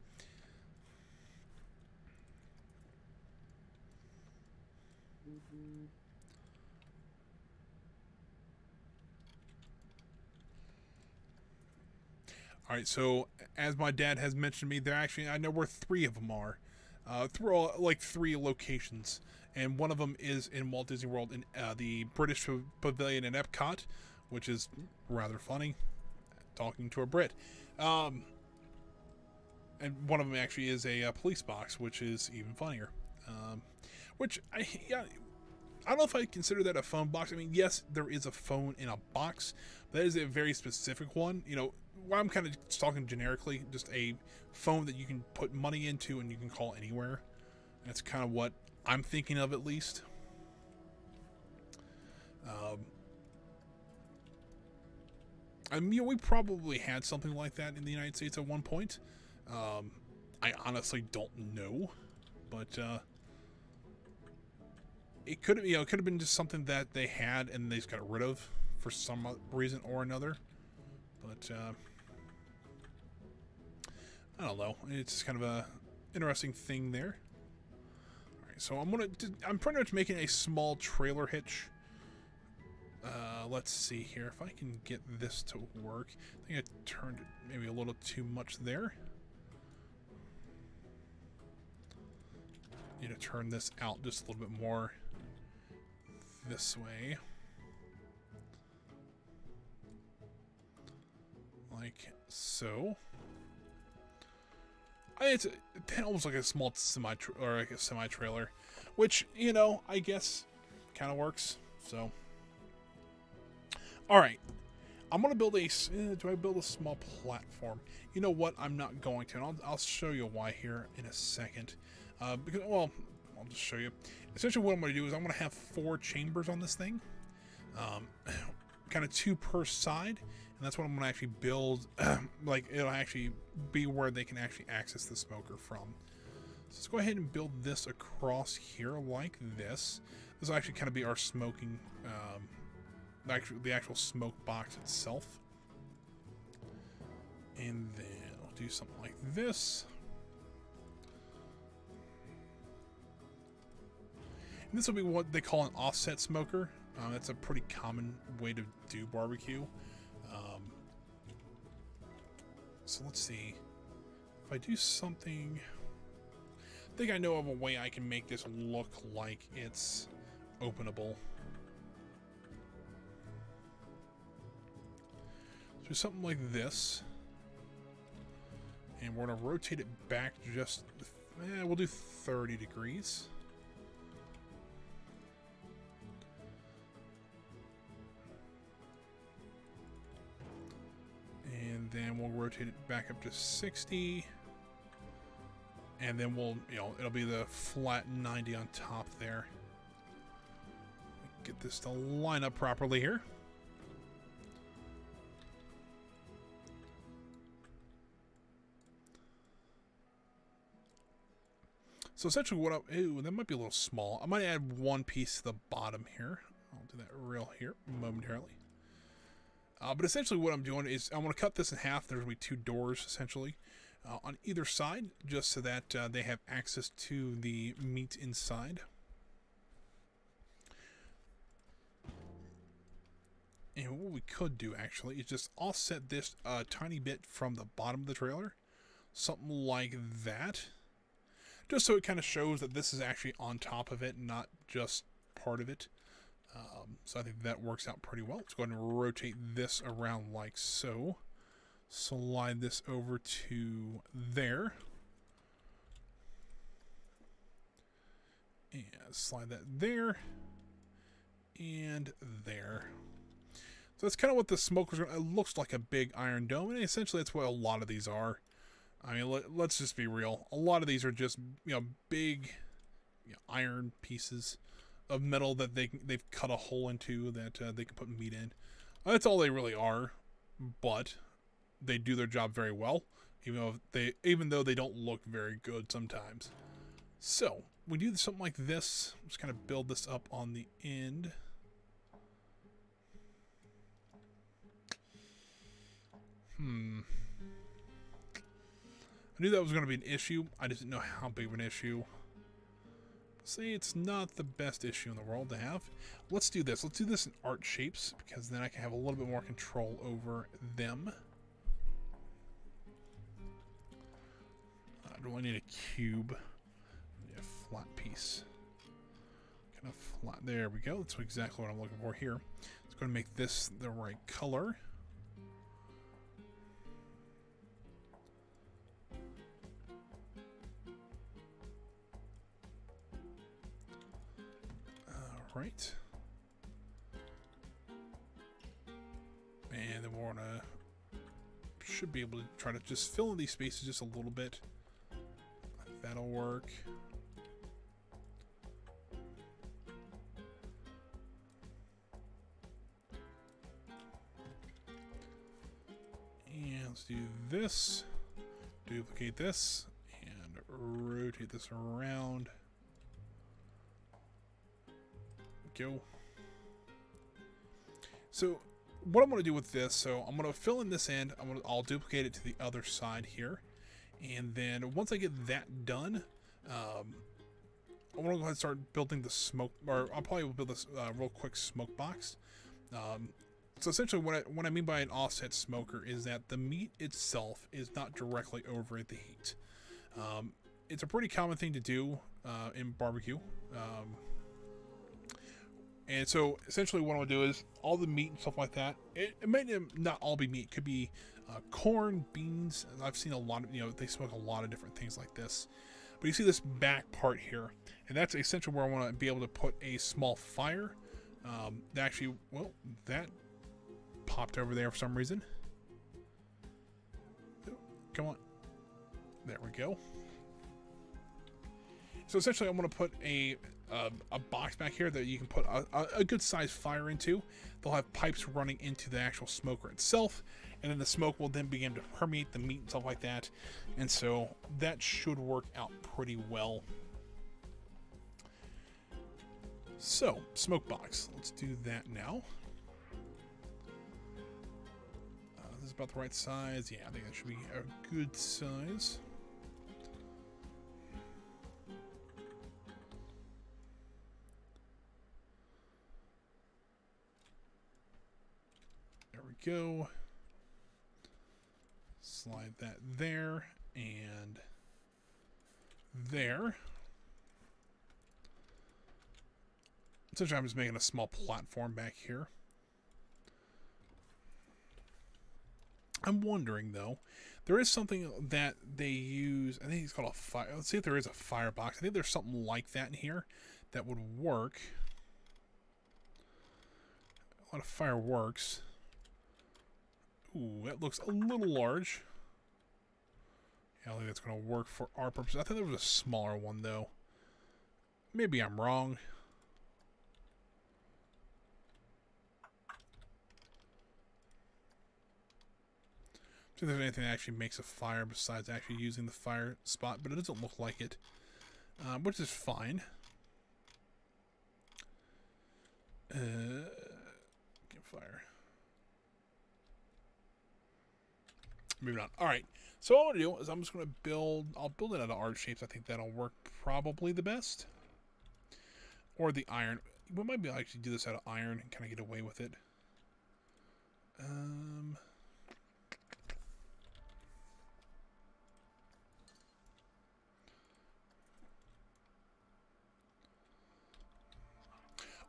All right, so as my dad has mentioned to me, there actually I know where 3 of them are, through like 3 locations, and one of them is in Walt Disney World in the British Pavilion in Epcot, which is rather funny, talking to a Brit, and one of them actually is a police box, which is even funnier, which I don't know if I consider that a phone box. I mean, yes, there is a phone in a box, but that is a very specific one. I'm kind of talking generically, just a phone that you can put money into and you can call anywhere. That's kind of what I'm thinking of, at least. We probably had something like that in the United States at one point. I honestly don't know, but it could have been just something that they had and they just got rid of for some reason or another. But I don't know. It's kind of a interesting thing there. All right, so I'm pretty much making a small trailer hitch. Let's see here if I can get this to work. I think I turned it maybe a little too much there. Need to turn this out just a little bit more this way. Like so. It's almost like a small semi-trailer, which, I guess kind of works. So, all right, I'm gonna build do I build a small platform? You know what? I'm not going to, and I'll show you why here in a second. Because, well, I'll just show you. Essentially, what I'm gonna do is I'm gonna have 4 chambers on this thing, kind of 2 per side. And that's what I'm going to actually build, like it'll actually be where they can actually access the smoker from. So let's go ahead and build this across here like this. This will actually kind of be our smoking, the actual smoke box itself. And then I'll do something like this. And this will be what they call an offset smoker. That's a pretty common way to do barbecue. So let's see. If I do something, I think I know of a way I can make this look like it's openable. So something like this. And we're going to rotate it back just, we'll do 30 degrees. And then we'll rotate it back up to 60. And then we'll, it'll be the flat 90 on top there. Get this to line up properly here. So essentially what that might be a little small. I might add 1 piece to the bottom here. I'll do that real here momentarily. But essentially what I'm doing is I'm going to cut this in half. There's going to be 2 doors essentially on either side, just so that they have access to the meat inside. And what we could do actually is just offset this a tiny bit from the bottom of the trailer. Something like that. Just so it kind of shows that this is actually on top of it, not just part of it. So I think that works out pretty well. Let's go ahead and rotate this around like so. Slide this over to there. And slide that there. And there. So that's kind of what the smoker's going to... It looks like a big iron dome, and essentially that's what a lot of these are. I mean, let's just be real. A lot of these are just, big iron pieces of metal that they've cut a hole into that they can put meat in. That's all they really are, but they do their job very well, even though they don't look very good sometimes. So we do something like this. Just kind of build this up on the end. I knew that was going to be an issue. I just didn't know how big of an issue. See, it's not the best issue in the world to have. Let's do this. Let's do this in art shapes, because then I can have a little bit more control over them. Do I need a cube? I need a flat piece. Kind of flat. There we go. That's exactly what I'm looking for here. Let's go and make this the right color. Right. And then we're gonna should be able to try to just fill in these spaces just a little bit. That'll work. And let's do this. Duplicate this and rotate this around. Go. So what I'm going to do with this, so I'm going to fill in this end. I'll duplicate it to the other side here, and then once I get that done, I want to go ahead and start building the smoke, or I'll probably build this real quick smoke box. So essentially what I mean by an offset smoker is that the meat itself is not directly over the heat. It's a pretty common thing to do in barbecue. And so essentially what I'm going to do is all the meat and stuff like that, it may not all be meat. It could be corn, beans. I've seen a lot of, they smoke a lot of different things like this. But you see this back part here, and that's essentially where I want to be able to put a small fire. Actually, well, that popped over there for some reason. Come on. There we go. So essentially I'm going to put a box back here that you can put a good sized fire into. They'll have pipes running into the actual smoker itself, and then the smoke will then begin to permeate the meat and stuff like that. And so that should work out pretty well. So, smoke box. Let's do that now. This is about the right size. Yeah, I think that should be a good size. Go. Slide that there and there. Essentially, I'm just making a small platform back here. I'm wondering though, there is something that they use. I think it's called a fire. Let's see if there is a firebox. I think there's something like that in here that would work. A lot of fireworks. Ooh, that looks a little large. Yeah, I think that's going to work for our purposes. I thought there was a smaller one, though. Maybe I'm wrong. See if there's anything that actually makes a fire besides actually using the fire spot, but it doesn't look like it, which is fine. Campfire. Maybe not. All right. So all I'm going to do is I'm just going to build... I'll build it out of art shapes. I think that'll work probably the best. Or the iron. We might be able to actually do this out of iron and kind of get away with it.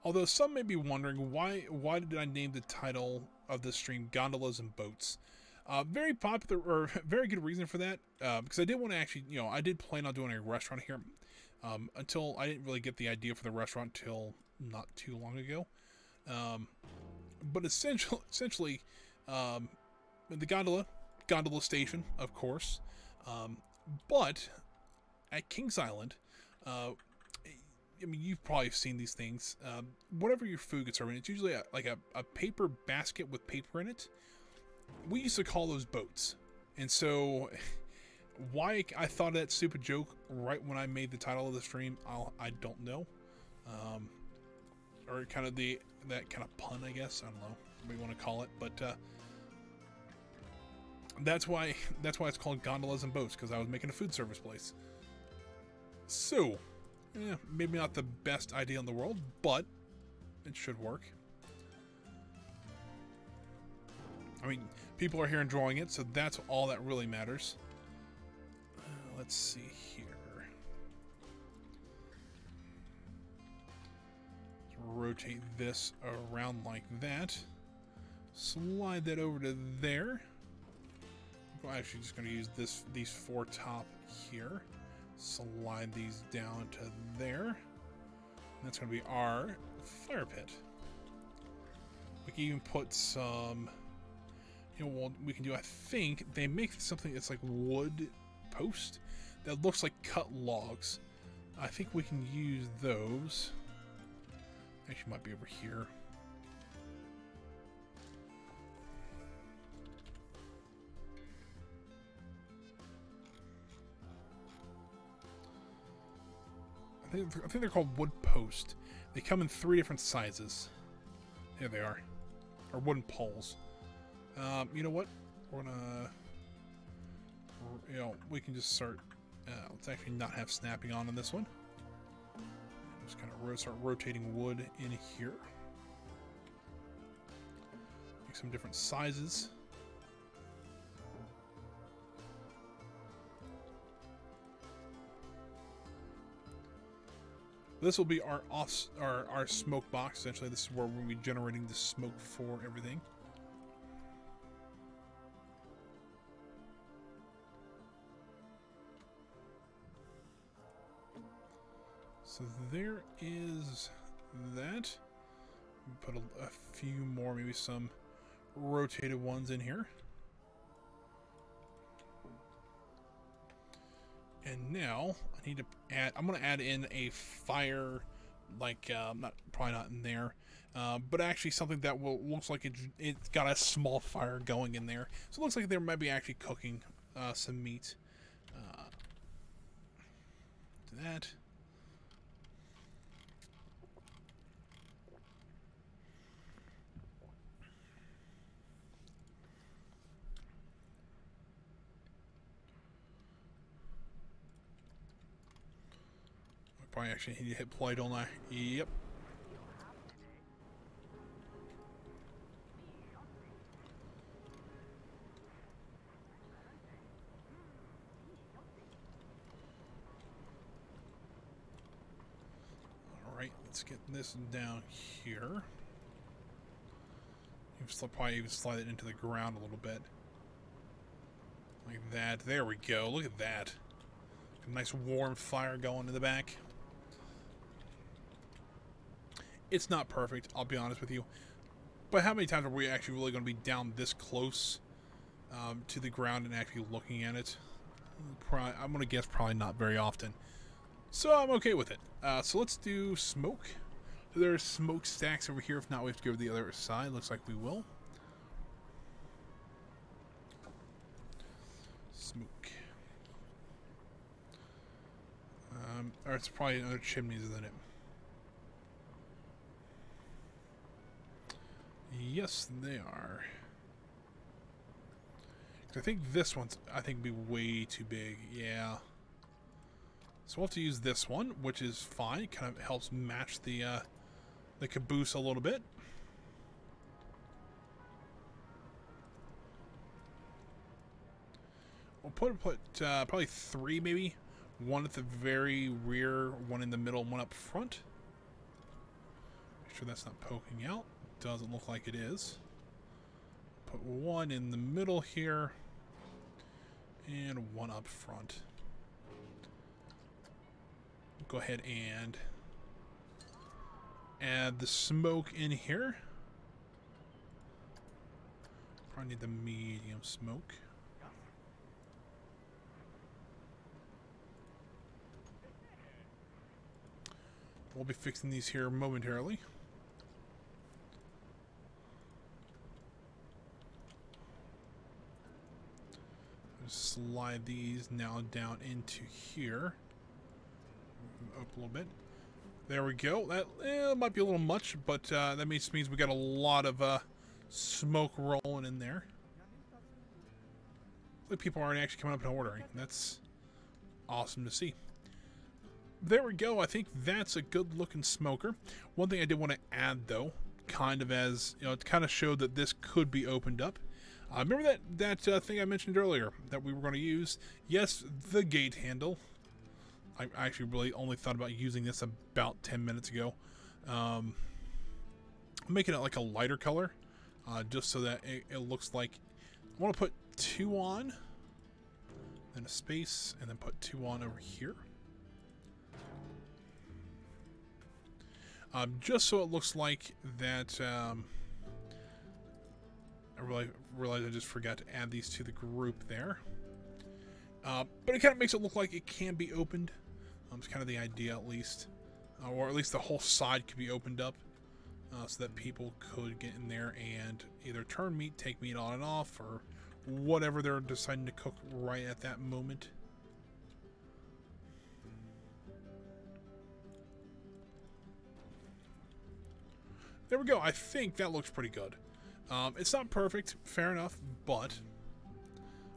Although some may be wondering why did I name the title of this stream Gondolas and Boats? Very popular, or very good reason for that, because I did want to actually, I did plan on doing a restaurant here, until I didn't really get the idea for the restaurant till not too long ago. But essentially, the gondola station, of course, but at Kings Island, I mean, you've probably seen these things. Whatever your food gets served in, it's usually like a paper basket with paper in it. We used to call those boats. And so, why I thought of that stupid joke right when I made the title of the stream, I don't know. Or kind of that kind of pun, I guess. I don't know what you want to call it. But that's why it's called Gondolas and Boats, because I was making a food service place. So, yeah, maybe not the best idea in the world, but it should work. I mean, people are here enjoying it, so that's all that really matters. Let's see here. Let's rotate this around like that. Slide that over to there. I'm actually just going to use these four top here. Slide these down to there. And that's going to be our fire pit. We can even put some, what we can do, I think they make something that's like wood post that looks like cut logs. I think we can use those. Actually, might be over here. I think they're called wood post. They come in 3 different sizes. There they are. Or wooden poles. You know what? We're gonna... we can just start... let's actually not have snapping on in this one. Just kind of start rotating wood in here. Make some different sizes. This will be our smoke box. Essentially, this is where we'll be generating the smoke for everything. So there is that. Put a few more, maybe some rotated ones in here. And now I need to add. I'm going to add in a fire, like probably not in there, but actually something that looks like it's got a small fire going in there. So it looks like there might be actually cooking some meat. Do that. Probably actually need to hit play, don't I? Yep. Alright, let's get this down here. You probably even slide it into the ground a little bit. Like that. There we go. Look at that. A nice warm fire going in the back. It's not perfect, I'll be honest with you. But how many times are we actually really going to be down this close to the ground and actually looking at it? I'm going to guess probably not very often. So I'm okay with it. So let's do smoke. There's smoke stacks over here. If not, we have to go to the other side. Looks like we will. Smoke. Or it's probably another chimneys, isn't it? Yes, they are. I think this one's, be way too big. Yeah. So we'll have to use this one, which is fine. It kind of helps match the caboose a little bit. we'll put probably 3 maybe. One at the very rear, one in the middle, one up front. Make sure that's not poking out. Doesn't look like it is. Put one in the middle here. And one up front. Go ahead and add the smoke in here. Probably need the medium smoke. We'll be fixing these here momentarily. Just slide these now down into here. Up a little bit. There we go. That might be a little much, but that means we got a lot of smoke rolling in there. Like people aren't actually coming up and ordering. That's awesome to see. There we go. I think that's a good looking smoker. One thing I did want to add though, kind of as, you know, it kind of showed that this could be opened up. Remember that thing I mentioned earlier that we were going to use? Yes, the gate handle. I actually really only thought about using this about 10 minutes ago. I'm making it like a lighter color, just so that it looks like, I want to put 2 on, then a space, and then put 2 on over here. Just so it looks like that, I really realized I just forgot to add these to the group there. But it kind of makes it look like it can be opened. It's kind of the idea, at least. Or at least the whole side could be opened up. So that people could get in there and either turn meat, take meat on and off, or whatever they're deciding to cook right at that moment. There we go. I think that looks pretty good. It's not perfect, fair enough, but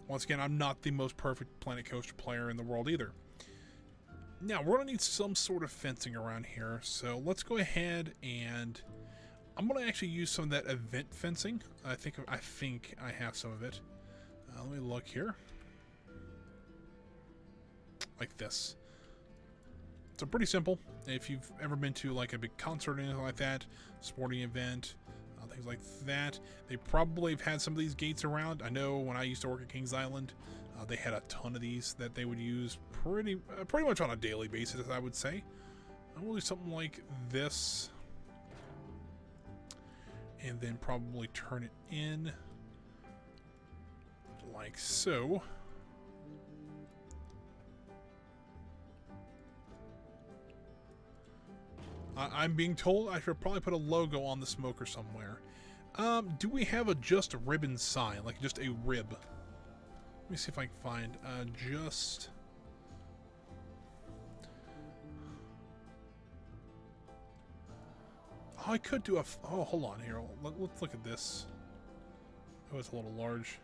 once again, I'm not the most perfect Planet Coaster player in the world either. Now, we're going to need some sort of fencing around here, so let's go ahead and I'm going to actually use some of that event fencing. I think I have some of it. Let me look here. Like this. So pretty simple. If you've ever been to like a big concert or anything like that, sporting event, things like that, they probably have had some of these gates around. I know when I used to work at Kings Island, they had a ton of these that they would use pretty much on a daily basis, I would say. We'll do something like this, and then probably turn it in like so. I'm being told I should probably put a logo on the smoker somewhere. Do we have a just ribbon sign, like just a rib? Let me see if I can find just. Oh, I could do a. Oh, hold on here. Let's look at this. Oh, it's a little large.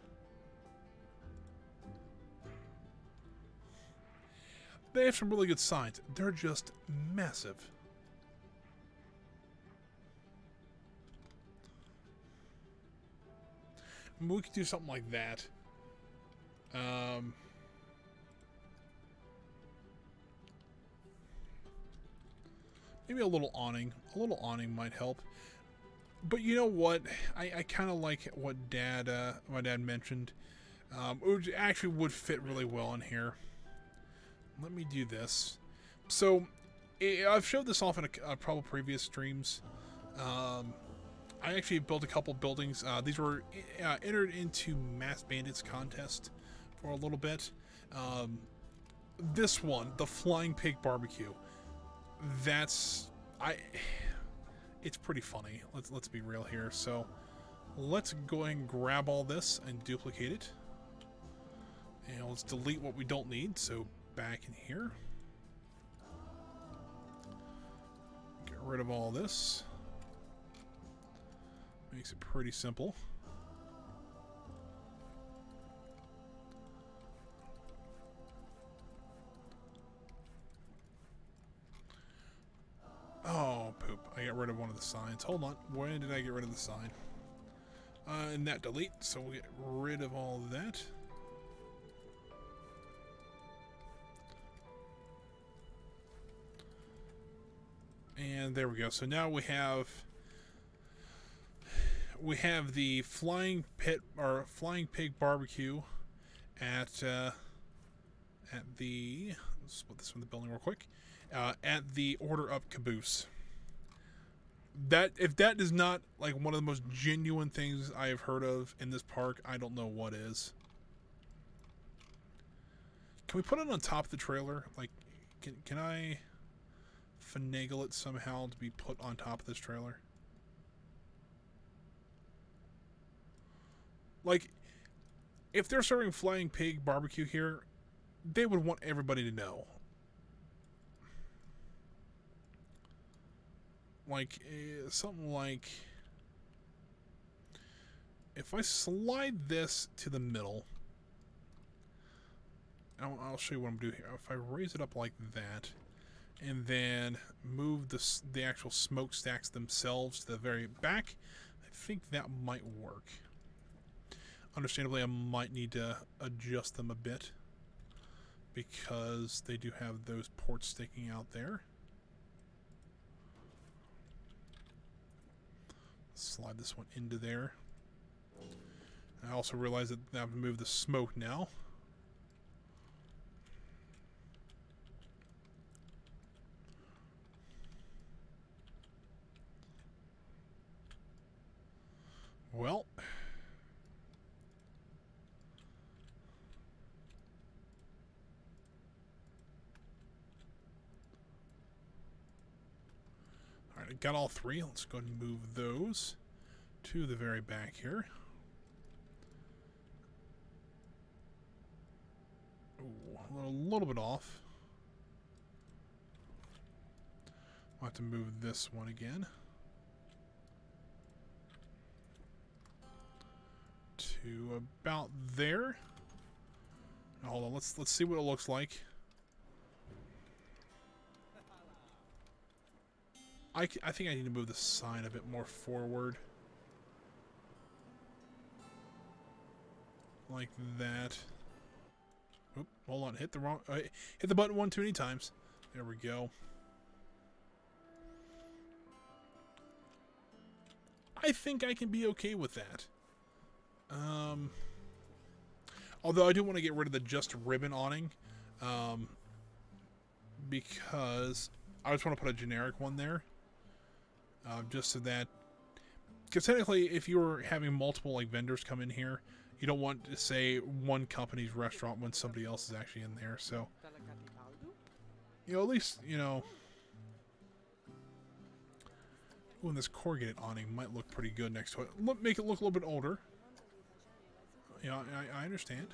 They have some really good signs. They're just massive. We could do something like that. Maybe a little awning. A little awning might help. But you know what? I kind of like what my dad mentioned. It actually would fit really well in here. Let me do this. So, I've showed this off in a couple previous streams. I actually built a couple buildings. These were entered into Mass Bandits contest for a little bit. This one, the Flying Pig Barbecue, it's pretty funny. Let's be real here. So let's go ahead and grab all this and duplicate it, and let's delete what we don't need. So back in here, get rid of all this. Makes it pretty simple. Oh, poop. I got rid of one of the signs. Hold on. When did I get rid of the sign? And that delete. So we'll get rid of all of that. And there we go. So now we have the flying pig barbecue at the, let's split this from the building real quick, at the Order Up Caboose. That, if that is not like one of the most genuine things I have heard of in this park, I don't know what is. Can we put it on top of the trailer? Like, can I finagle it somehow to be put on top of this trailer? Like, if they're serving flying pig barbecue here, they would want everybody to know. Like, something like, if I slide this to the middle, I'll show you what I'm doing here. If I raise it up like that, and then move the actual smokestacks themselves to the very back, I think that might work. Understandably, I might need to adjust them a bit, because they do have those ports sticking out there. Slide this one into there. I also realize that I have to move the smoke now. Well, alright, I got all three. Let's go ahead and move those to the very back here. Ooh, a little bit off. I'll have to move this one again. To about there. Now, hold on, let's see what it looks like. I think I need to move the sign a bit more forward. Like that. Oop, hold on, hit the button one too many times. There we go. I think I can be okay with that. Although I do want to get rid of the just ribbon awning, because I just want to put a generic one there, just so that, because technically if you were having multiple like vendors come in here, you don't want to say one company's restaurant when somebody else is actually in there. So, you know, at least, you know, when this corrugated awning might look pretty good next to it. Make it look a little bit older. Yeah, I understand.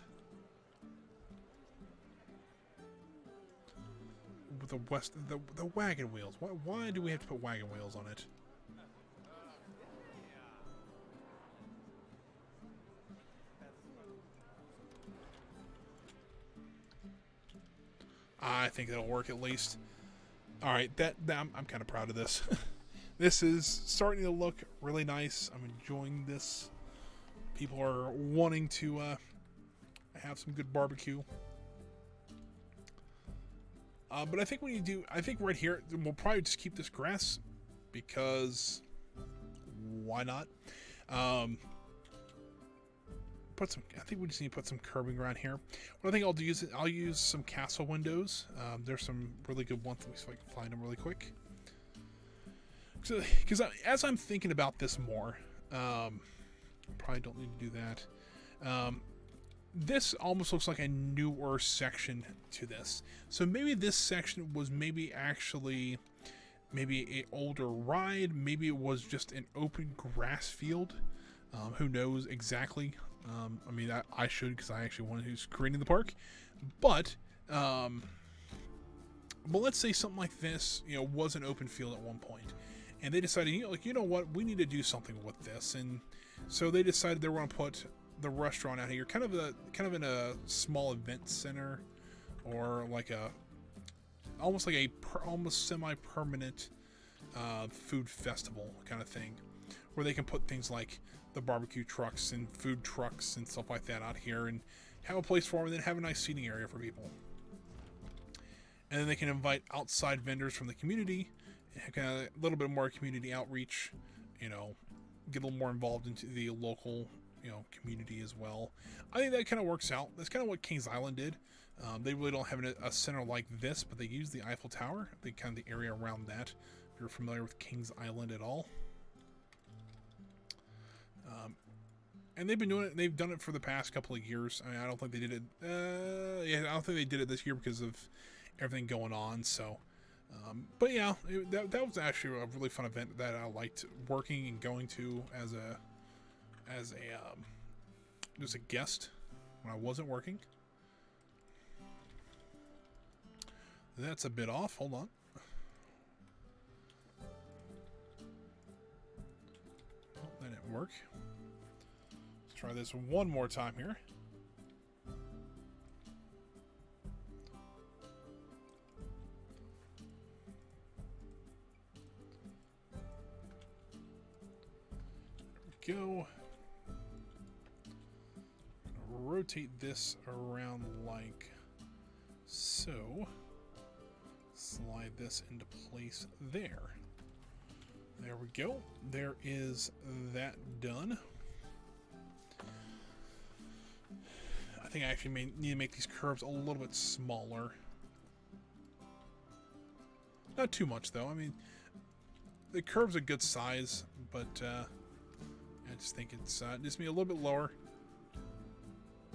With the wagon wheels. Why do we have to put wagon wheels on it? I think that'll work at least. All right, I'm kind of proud of this. This is starting to look really nice. I'm enjoying this. People are wanting to have some good barbecue. But I think when you do, I think right here, we'll probably just keep this grass, because why not? I think we just need to put some curbing around here. What I think I'll do is I'll use some castle windows. There's some really good ones. Let me see if I can find them really quick. Because as I'm thinking about this more, probably don't need to do that. This almost looks like a newer section to this. So maybe this section was maybe an older ride. Maybe it was just an open grass field. Who knows exactly? I mean, I should, because I actually wanted who's creating the park. But let's say something like this, you know, was an open field at one point, and they decided, you know what, we need to do something with this, and so they decided they were going to put the restaurant out here, kind of in a small event center, or like almost like a almost semi-permanent food festival kind of thing, where they can put things like the barbecue trucks and food trucks and stuff like that out here, and have a place for them, and then have a nice seating area for people. And then they can invite outside vendors from the community, kind of a little bit more community outreach, you know, get a little more involved into the local, you know, community as well. I think that kind of works out. That's kind of what Kings Island did. They really don't have a center like this, but they use the Eiffel Tower, the kind of the area around that. If you're familiar with Kings Island at all. And they've been doing it. They've done it for the past couple of years. I mean, I don't think they did it. Yeah, I don't think they did it this year because of everything going on. So, but yeah, that was actually a really fun event that I liked working and going to as just a guest when I wasn't working. That's a bit off. Hold on. Oh, that didn't work. Try this one more time here. There we go. Rotate this around like so. Slide this into place there. There we go. There is that done. I think I actually may need to make these curves a little bit smaller. Not too much, though. I mean, the curve's a good size, but I just think it's just be a little bit lower.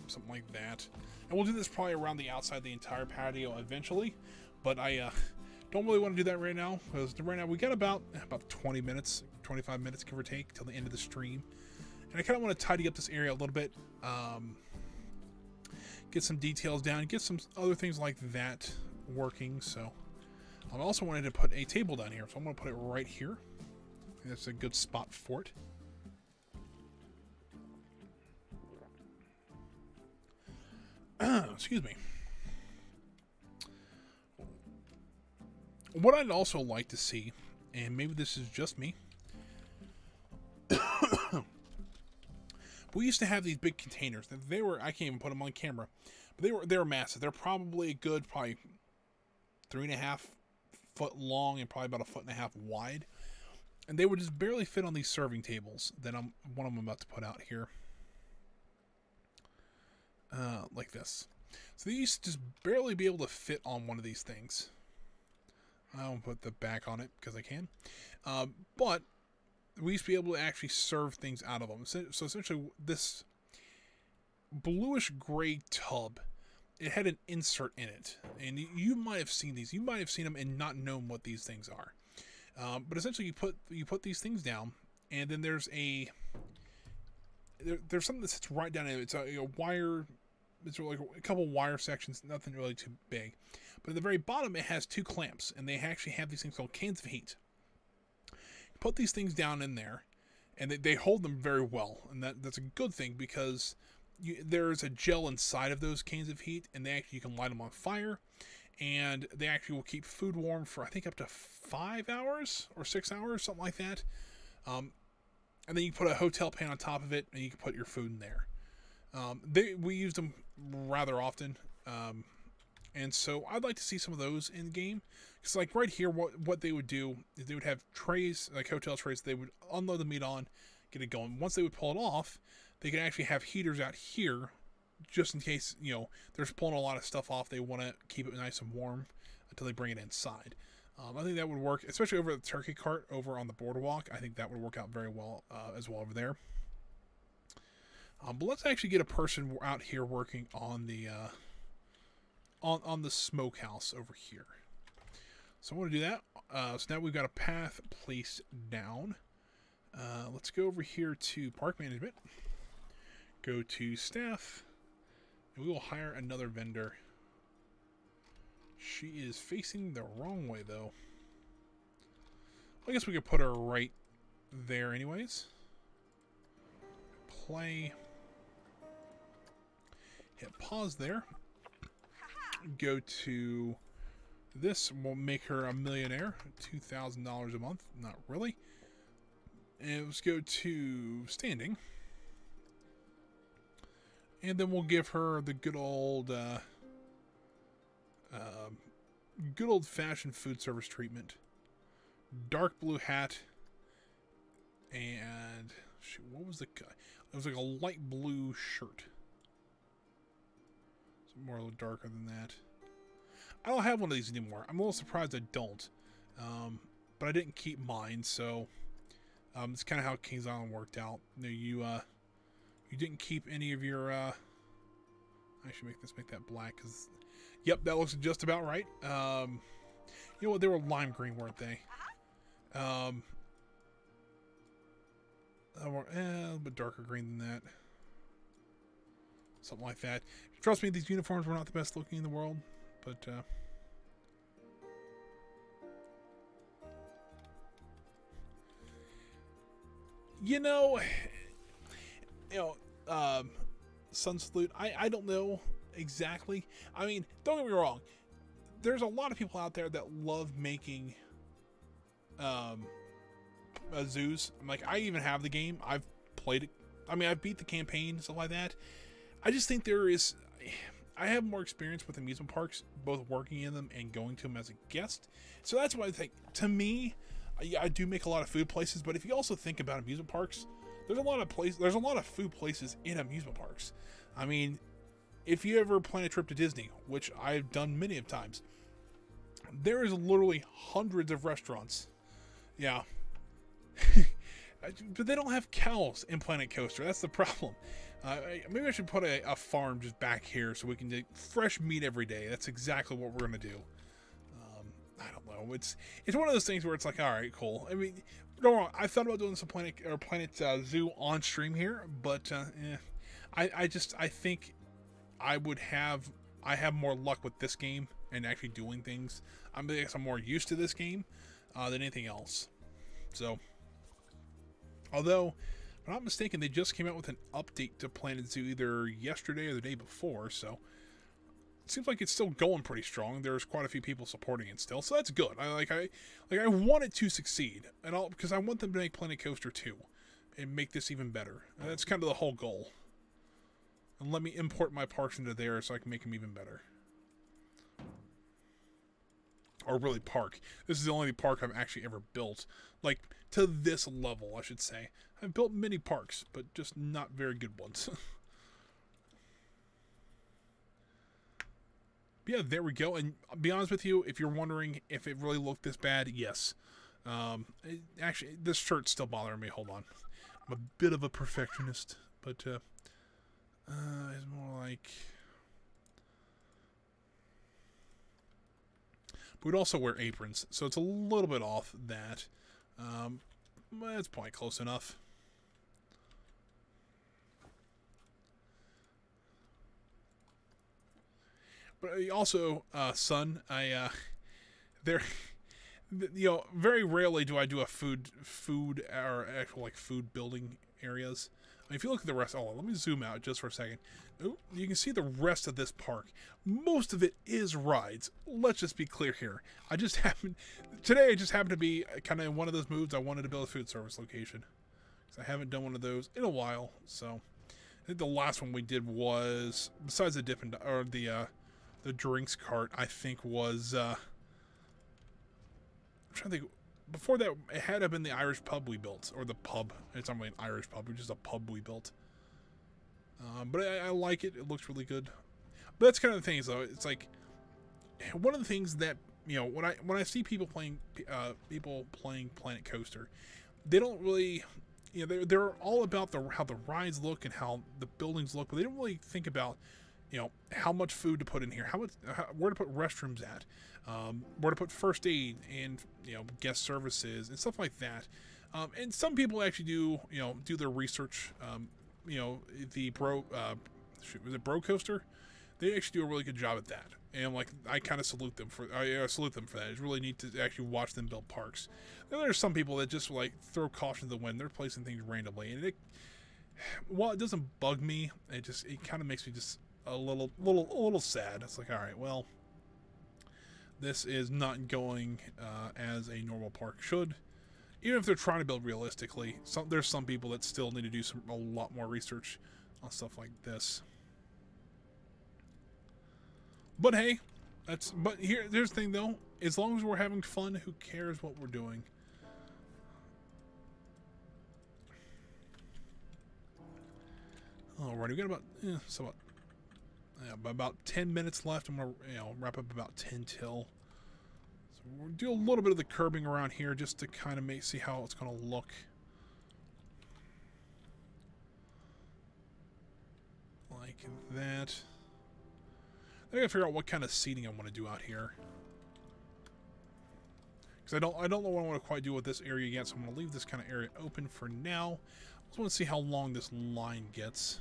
Something like that. And we'll do this probably around the outside of the entire patio eventually, but I don't really want to do that right now, because right now we got about 20 minutes, 25 minutes, give or take, till the end of the stream. And I kind of want to tidy up this area a little bit. Get some details down, get some other things like that working. So I also wanted to put a table down here, so I'm going to put it right here. I think that's a good spot for it. Excuse me. What I'd also like to see, and maybe this is just me, we used to have these big containers. They were, I can't even put them on camera, but they were massive. They're probably a good, probably 3.5 foot long and probably about 1.5 foot wide. And they would just barely fit on these serving tables that one of them I'm about to put out here. Like this. So they used to just barely be able to fit on one of these things. I won't put the back on it because I can. But we used to be able to actually serve things out of them. So essentially, this bluish gray tub, it had an insert in it, and you might have seen these. You might have seen them and not known what these things are. But essentially, you put these things down, and then there's there's something that sits right down in it. It's a wire. It's like a couple wire sections, nothing really too big. But at the very bottom, it has 2 clamps, and they actually have these things called cans of heat. Put these things down in there, and they hold them very well, and that's a good thing because there's a gel inside of those cans of heat, and you can light them on fire, and they actually will keep food warm for I think up to 5 hours or 6 hours, something like that. And then you put a hotel pan on top of it, and you can put your food in there. We use them rather often, and so I'd like to see some of those in game. Because like right here, what they would do is they would have trays, like hotel trays, they would unload the meat on, get it going. Once they would pull it off, they could actually have heaters out here, just in case, you know, they're pulling a lot of stuff off. They want to keep it nice and warm until they bring it inside. I think that would work, especially over at the turkey cart over on the boardwalk. I think that would work out very well as well over there. But let's actually get a person out here working on the on the smokehouse over here. So I want to do that. So now we've got a path placed down. Let's go over here to park management. Go to staff, and we will hire another vendor. She is facing the wrong way, though. I guess we could put her right there anyways. Play. Hit pause there. Go to this. We'll make her a millionaire. $2,000 a month. Not really. And let's go to standing. And then we'll give her the good old-fashioned food service treatment. dark blue hat, and shoot, what was the? It was like a light blue shirt. It's more a little darker than that. I don't have one of these anymore. I'm a little surprised I don't. But I didn't keep mine, so it's kind of how Kings Island worked out. You didn't keep any of your. I should make that black, because yep, that looks just about right. You know what? They were lime green, weren't they? A little bit darker green than that. Something like that. Trust me, these uniforms were not the best looking in the world, but you know, Sun Salute, I don't know exactly. I mean, don't get me wrong. There's a lot of people out there that love making zoos. Like, I even have the game. I've played it. I mean, I've beat the campaign, stuff like that. I just think I have more experience with amusement parks, both working in them and going to them as a guest. So that's why I think, to me, I do make a lot of food places. But if you also think about amusement parks, there's a lot of food places in amusement parks. I mean, if you ever plan a trip to Disney, which I've done many of times, there is literally hundreds of restaurants. Yeah. But they don't have cows in Planet Coaster. That's the problem. Maybe I should put a farm just back here so we can get fresh meat every day. That's exactly what we're going to do. I don't know. It's one of those things where it's like, all right, cool. I mean, don't get me wrong, I thought about doing some Planet Zoo on stream here, but I think I have more luck with this game and actually doing things. I guess I'm more used to this game than anything else. So, although, if I'm not mistaken, they just came out with an update to Planet Zoo either yesterday or the day before, so it seems like it's still going pretty strong. There's quite a few people supporting it still, so that's good. I want it to succeed, and because I want them to make Planet Coaster 2 and make this even better. And that's kind of the whole goal. And let me import my parks into there so I can make them even better. Or really park. This is the only park I've actually ever built. Like, to this level, I should say. I've built many parks, but just not very good ones. But yeah, there we go. And I'll be honest with you, if you're wondering if it really looked this bad, yes. Actually, this shirt's still bothering me. Hold on. I'm a bit of a perfectionist, but it's more like... We'd also wear aprons, so it's a little bit off that. That's probably close enough. But also, Sun, there, very rarely do I do a food or actual like food building areas. I mean, if you look at the rest, let me zoom out just for a second. Ooh, you can see the rest of this park. Most of it is rides. Let's just be clear here. Today I just happened to be kind of in one of those moods. I wanted to build a food service location. I haven't done one of those in a while. So I think the last one we did was, besides the Dippin' or the drinks cart, I think was, I'm trying to think. Before that, it had to have been the Irish pub we built, or the pub. It's not really an Irish pub, it's just a pub we built. But I like it. It looks really good. But that's kind of the thing, though. It's like one of the things that when I see people playing Planet Coaster, they don't really, they're all about how the rides look and how the buildings look, but they don't really think about how much food to put in here, where to put restrooms at, where to put first aid and guest services and stuff like that. And some people actually do their research. The was it Bro Coaster? They actually do a really good job at that, and I kind of salute them for that. It's really neat to actually watch them build parks. Then there's some people that just throw caution to the wind. They're placing things randomly, and while it doesn't bug me, it kind of makes me just a little sad. It's like, all right, well, this is not going as a normal park should. Even if they're trying to build realistically, there's some people that still need to do a lot more research on stuff like this. But hey, there's the thing though. As long as we're having fun, who cares what we're doing? already. We got about 10 minutes left. I'm gonna wrap up about 10 till. So we'll do a little bit of the curbing around here just to kind of see how it's gonna look. Like that. I gotta figure out what kind of seating I want to do out here. Because I don't know what I want to quite do with this area yet, so I'm going to leave this kind of area open for now. I just want to see how long this line gets.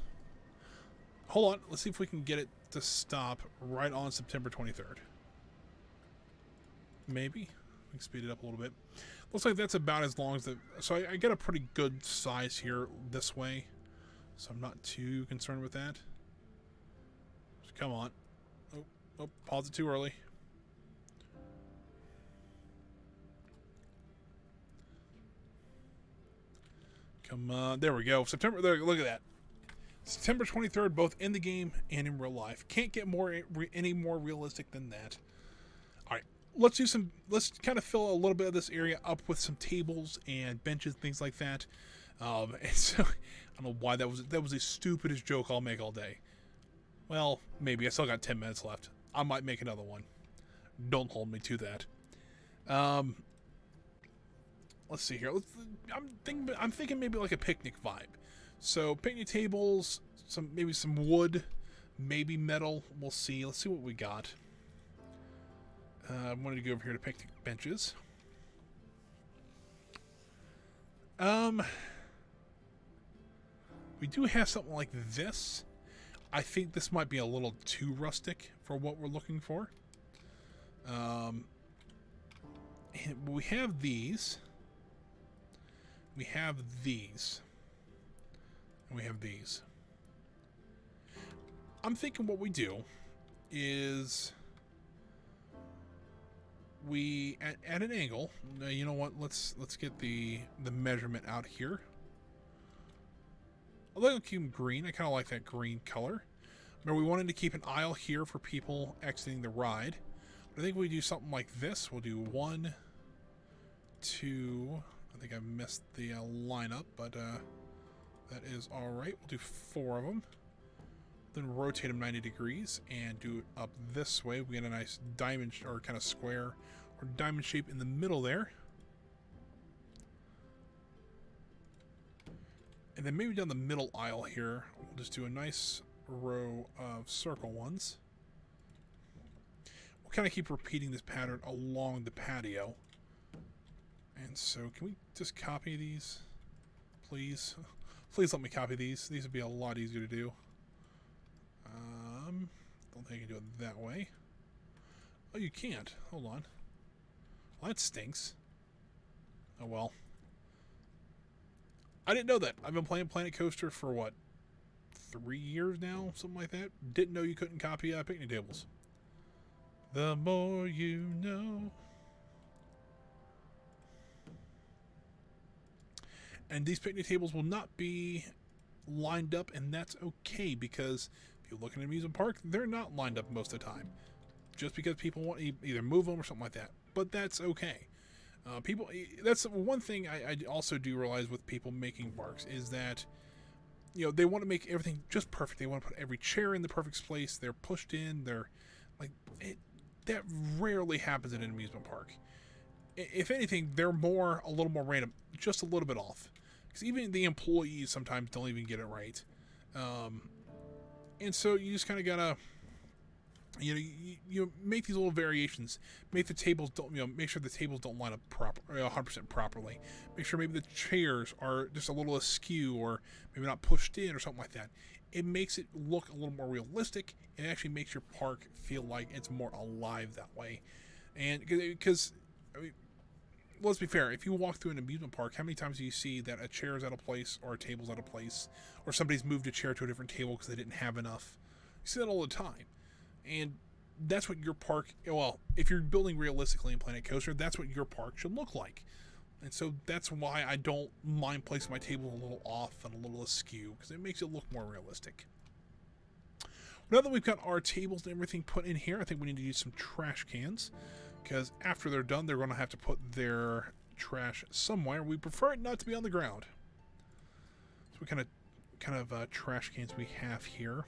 Hold on, let's see if we can get it to stop right on September 23rd. Maybe. We can speed it up a little bit. Looks like that's about as long as the... So I get a pretty good size here this way. So I'm not too concerned with that. Just come on. Oh, paused it too early. Come on. There we go. September. There, look at that. September 23rd, both in the game and in real life. Can't get any more realistic than that. All right. Let's do some. Let's kind of fill a little bit of this area up with some tables and benches, things like that. And so I don't know why that was the stupidest joke I'll make all day. Well, maybe I still got 10 minutes left. I might make another one. Don't hold me to that. Let's see here. I'm thinking maybe like a picnic vibe. So picnic tables, maybe some wood, maybe metal. We'll see. Let's see what we got. I wanted to go over here to picnic benches. We do have something like this. I think this might be a little too rustic for what we're looking for. And we have these. We have these. And we have these. I'm thinking what we do is we at an angle. You know what? Let's get the measurement out here. I'll let it keep green. I kind of like that green color. Remember, we wanted to keep an aisle here for people exiting the ride. But I think we do something like this. We'll do 1, 2. I think I missed the lineup, but that is all right. We'll do 4 of them. Then rotate them 90 degrees and do it up this way. We get a nice diamond or kind of square or diamond shape in the middle there. And then maybe down the middle aisle here, we'll just do a nice row of circle ones. We'll kind of keep repeating this pattern along the patio. And so, can we just copy these? Please? Please let me copy these. These would be a lot easier to do. Don't think I can do it that way. Oh, you can't. Hold on. Well, that stinks. Oh, well. I didn't know that. I've been playing Planet Coaster for, what, 3 years now? Something like that? Didn't know you couldn't copy picnic tables. The more you know. And these picnic tables will not be lined up, and that's okay, because if you look at an amusement park, they're not lined up most of the time. Just because people want to either move them or something like that. But that's okay. That's one thing I also do realize with people making parks is that, you know, they want to make everything just perfect. They want to put every chair in the perfect place. They're pushed in. They're like that rarely happens in an amusement park. If anything, they're a little more random, just a little bit off. Because even the employees sometimes don't even get it right. And so you just kind of gotta, you know, you make these little variations. Make the tables make sure the tables don't line up 100% properly. Make sure maybe the chairs are just a little askew, or maybe not pushed in, or something like that. It makes it look a little more realistic. It actually makes your park feel like it's more alive that way. And because, I mean, let's be fair, if you walk through an amusement park, how many times do you see that a chair is out of place, or a table's out of place, or somebody's moved a chair to a different table because they didn't have enough? You see that all the time. And that's what your park, well, if you're building realistically in Planet Coaster, that's what your park should look like. And so that's why I don't mind placing my table a little off and a little askew, because it makes it look more realistic. Now that we've got our tables and everything put in here, I think we need to use some trash cans, because after they're done, they're going to have to put their trash somewhere. We prefer it not to be on the ground. So we kind kind of trash cans we have here.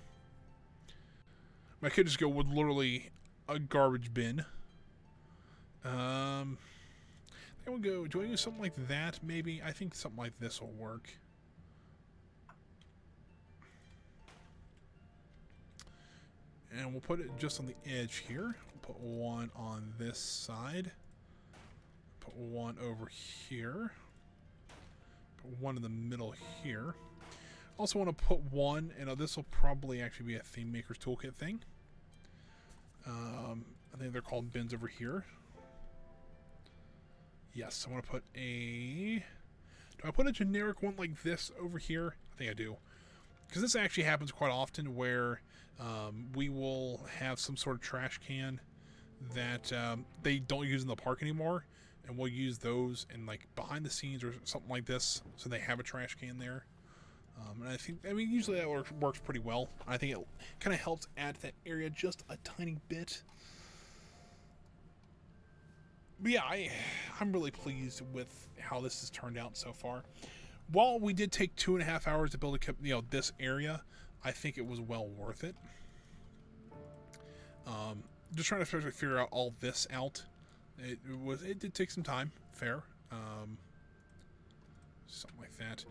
I could just go with literally a garbage bin. I would go. Do I use something like that? Maybe. I think something like this will work. And we'll put it just on the edge here. We'll put one on this side. Put one over here. Put one in the middle here. Also want to put one, and this will probably actually be a Theme Maker's Toolkit thing. I think they're called bins over here. Yes, I want to put a... Do I put a generic one like this over here? I think I do. Because this actually happens quite often where we will have some sort of trash can that they don't use in the park anymore. And we'll use those in like behind the scenes or something like this. So they have a trash can there. And I mean, usually that works pretty well. I think it kind of helps add to that area just a tiny bit. But yeah, I'm really pleased with how this has turned out so far. While we did take 2.5 hours to build this area, I think it was well worth it. Just trying to figure out all this out. It did take some time, fair. Something like that.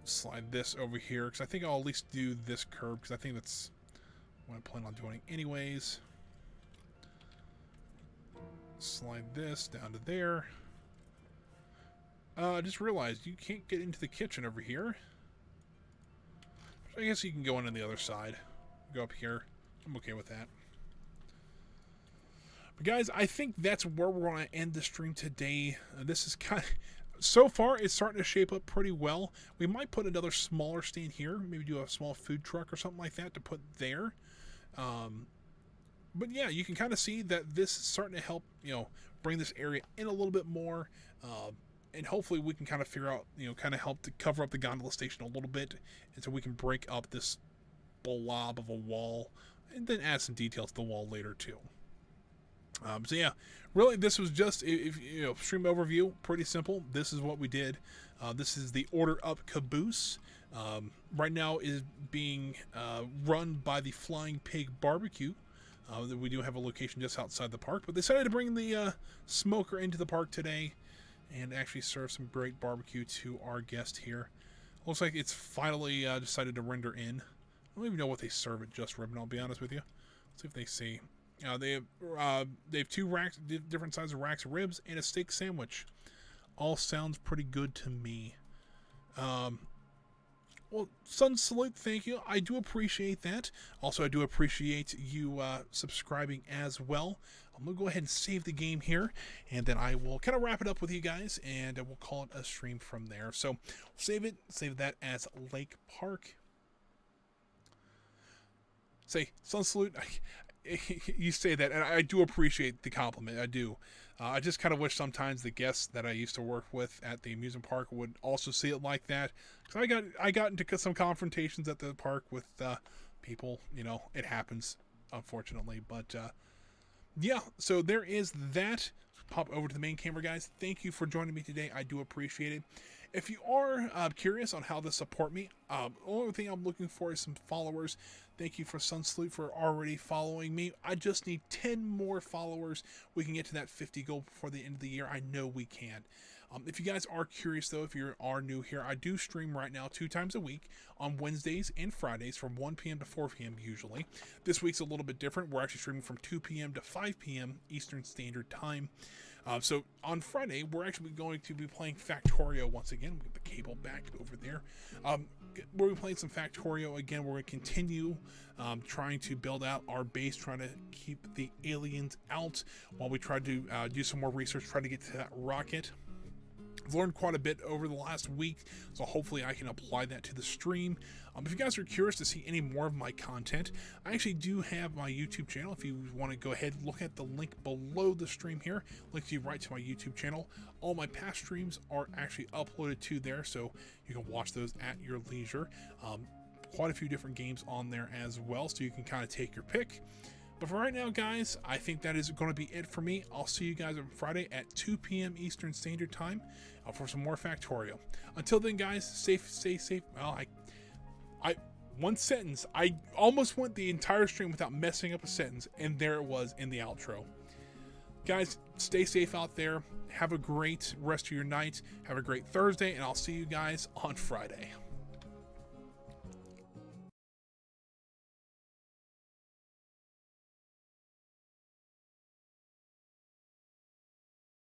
Slide this over here because I think I'll at least do this curb because I think that's what I plan on doing anyways. Slide this down to there. I just realized you can't get into the kitchen over here. I guess you can go in on the other side. Go up here. I'm okay with that. But guys, I think that's where we're going to end the stream today. This is kind of... So far, it's starting to shape up pretty well. We might put another smaller stand here. Maybe do a small food truck or something like that to put there. But yeah, you can kind of see that this is starting to help, bring this area in a little bit more. And hopefully we can kind of figure out, kind of help to cover up the gondola station a little bit. And so we can break up this blob of a wall and then add some details to the wall later too. So yeah, really this was just, stream overview, pretty simple. This is what we did. This is the Order Up caboose. Right now is being run by the Flying Pig Barbecue. We do have a location just outside the park, but they decided to bring the smoker into the park today and actually serve some great barbecue to our guest here. Looks like it's finally decided to render in. I don't even know what they serve at Just Ribbon, I'll be honest with you. Let's see if they see. They have 2 racks, different sizes of racks of ribs, and a steak sandwich. All sounds pretty good to me. Well, Sun Salute, thank you. I do appreciate that. Also, I do appreciate you subscribing as well. I'm going to go ahead and save the game here, and then I will kind of wrap it up with you guys, and we'll call it a stream from there. So, save that as Lake Park. Say, Sun Salute, you say that, and I do appreciate the compliment. I do. I just kind of wish sometimes the guests that I used to work with at the amusement park would also see it like that. Because I got into some confrontations at the park with people. It happens, unfortunately. But yeah, so there is that. Pop over to the main camera, guys. Thank you for joining me today. I do appreciate it. If you are curious on how to support me, the only thing I'm looking for is some followers. Thank you for Sun Salute for already following me. I just need 10 more followers. We can get to that 50 goal before the end of the year. I know we can. If you guys are curious, though, if you are new here, I do stream right now 2 times a week on Wednesdays and Fridays from 1 p.m. to 4 p.m. usually. This week's a little bit different. We're actually streaming from 2 p.m. to 5 p.m. Eastern Standard Time. So on Friday, we're actually going to be playing Factorio once again. We'll get the cable back over there. We're going to be playing some Factorio again. We're going to continue trying to build out our base, trying to keep the aliens out while we try to do some more research, try to get to that rocket. I've learned quite a bit over the last week, so hopefully I can apply that to the stream. If you guys are curious to see any more of my content, I actually do have my YouTube channel. If you want to go ahead and look at the link below the stream here, links you right to my YouTube channel. All my past streams are actually uploaded to there, so you can watch those at your leisure. Quite a few different games on there as well, so you can kind of take your pick. But for right now, guys, I think that is going to be it for me. I'll see you guys on Friday at 2 p.m. Eastern Standard Time for some more Factorio. Until then, guys, stay safe. Well, One sentence. I almost went the entire stream without messing up a sentence, and there it was in the outro. Guys, stay safe out there. Have a great rest of your night. Have a great Thursday, and I'll see you guys on Friday.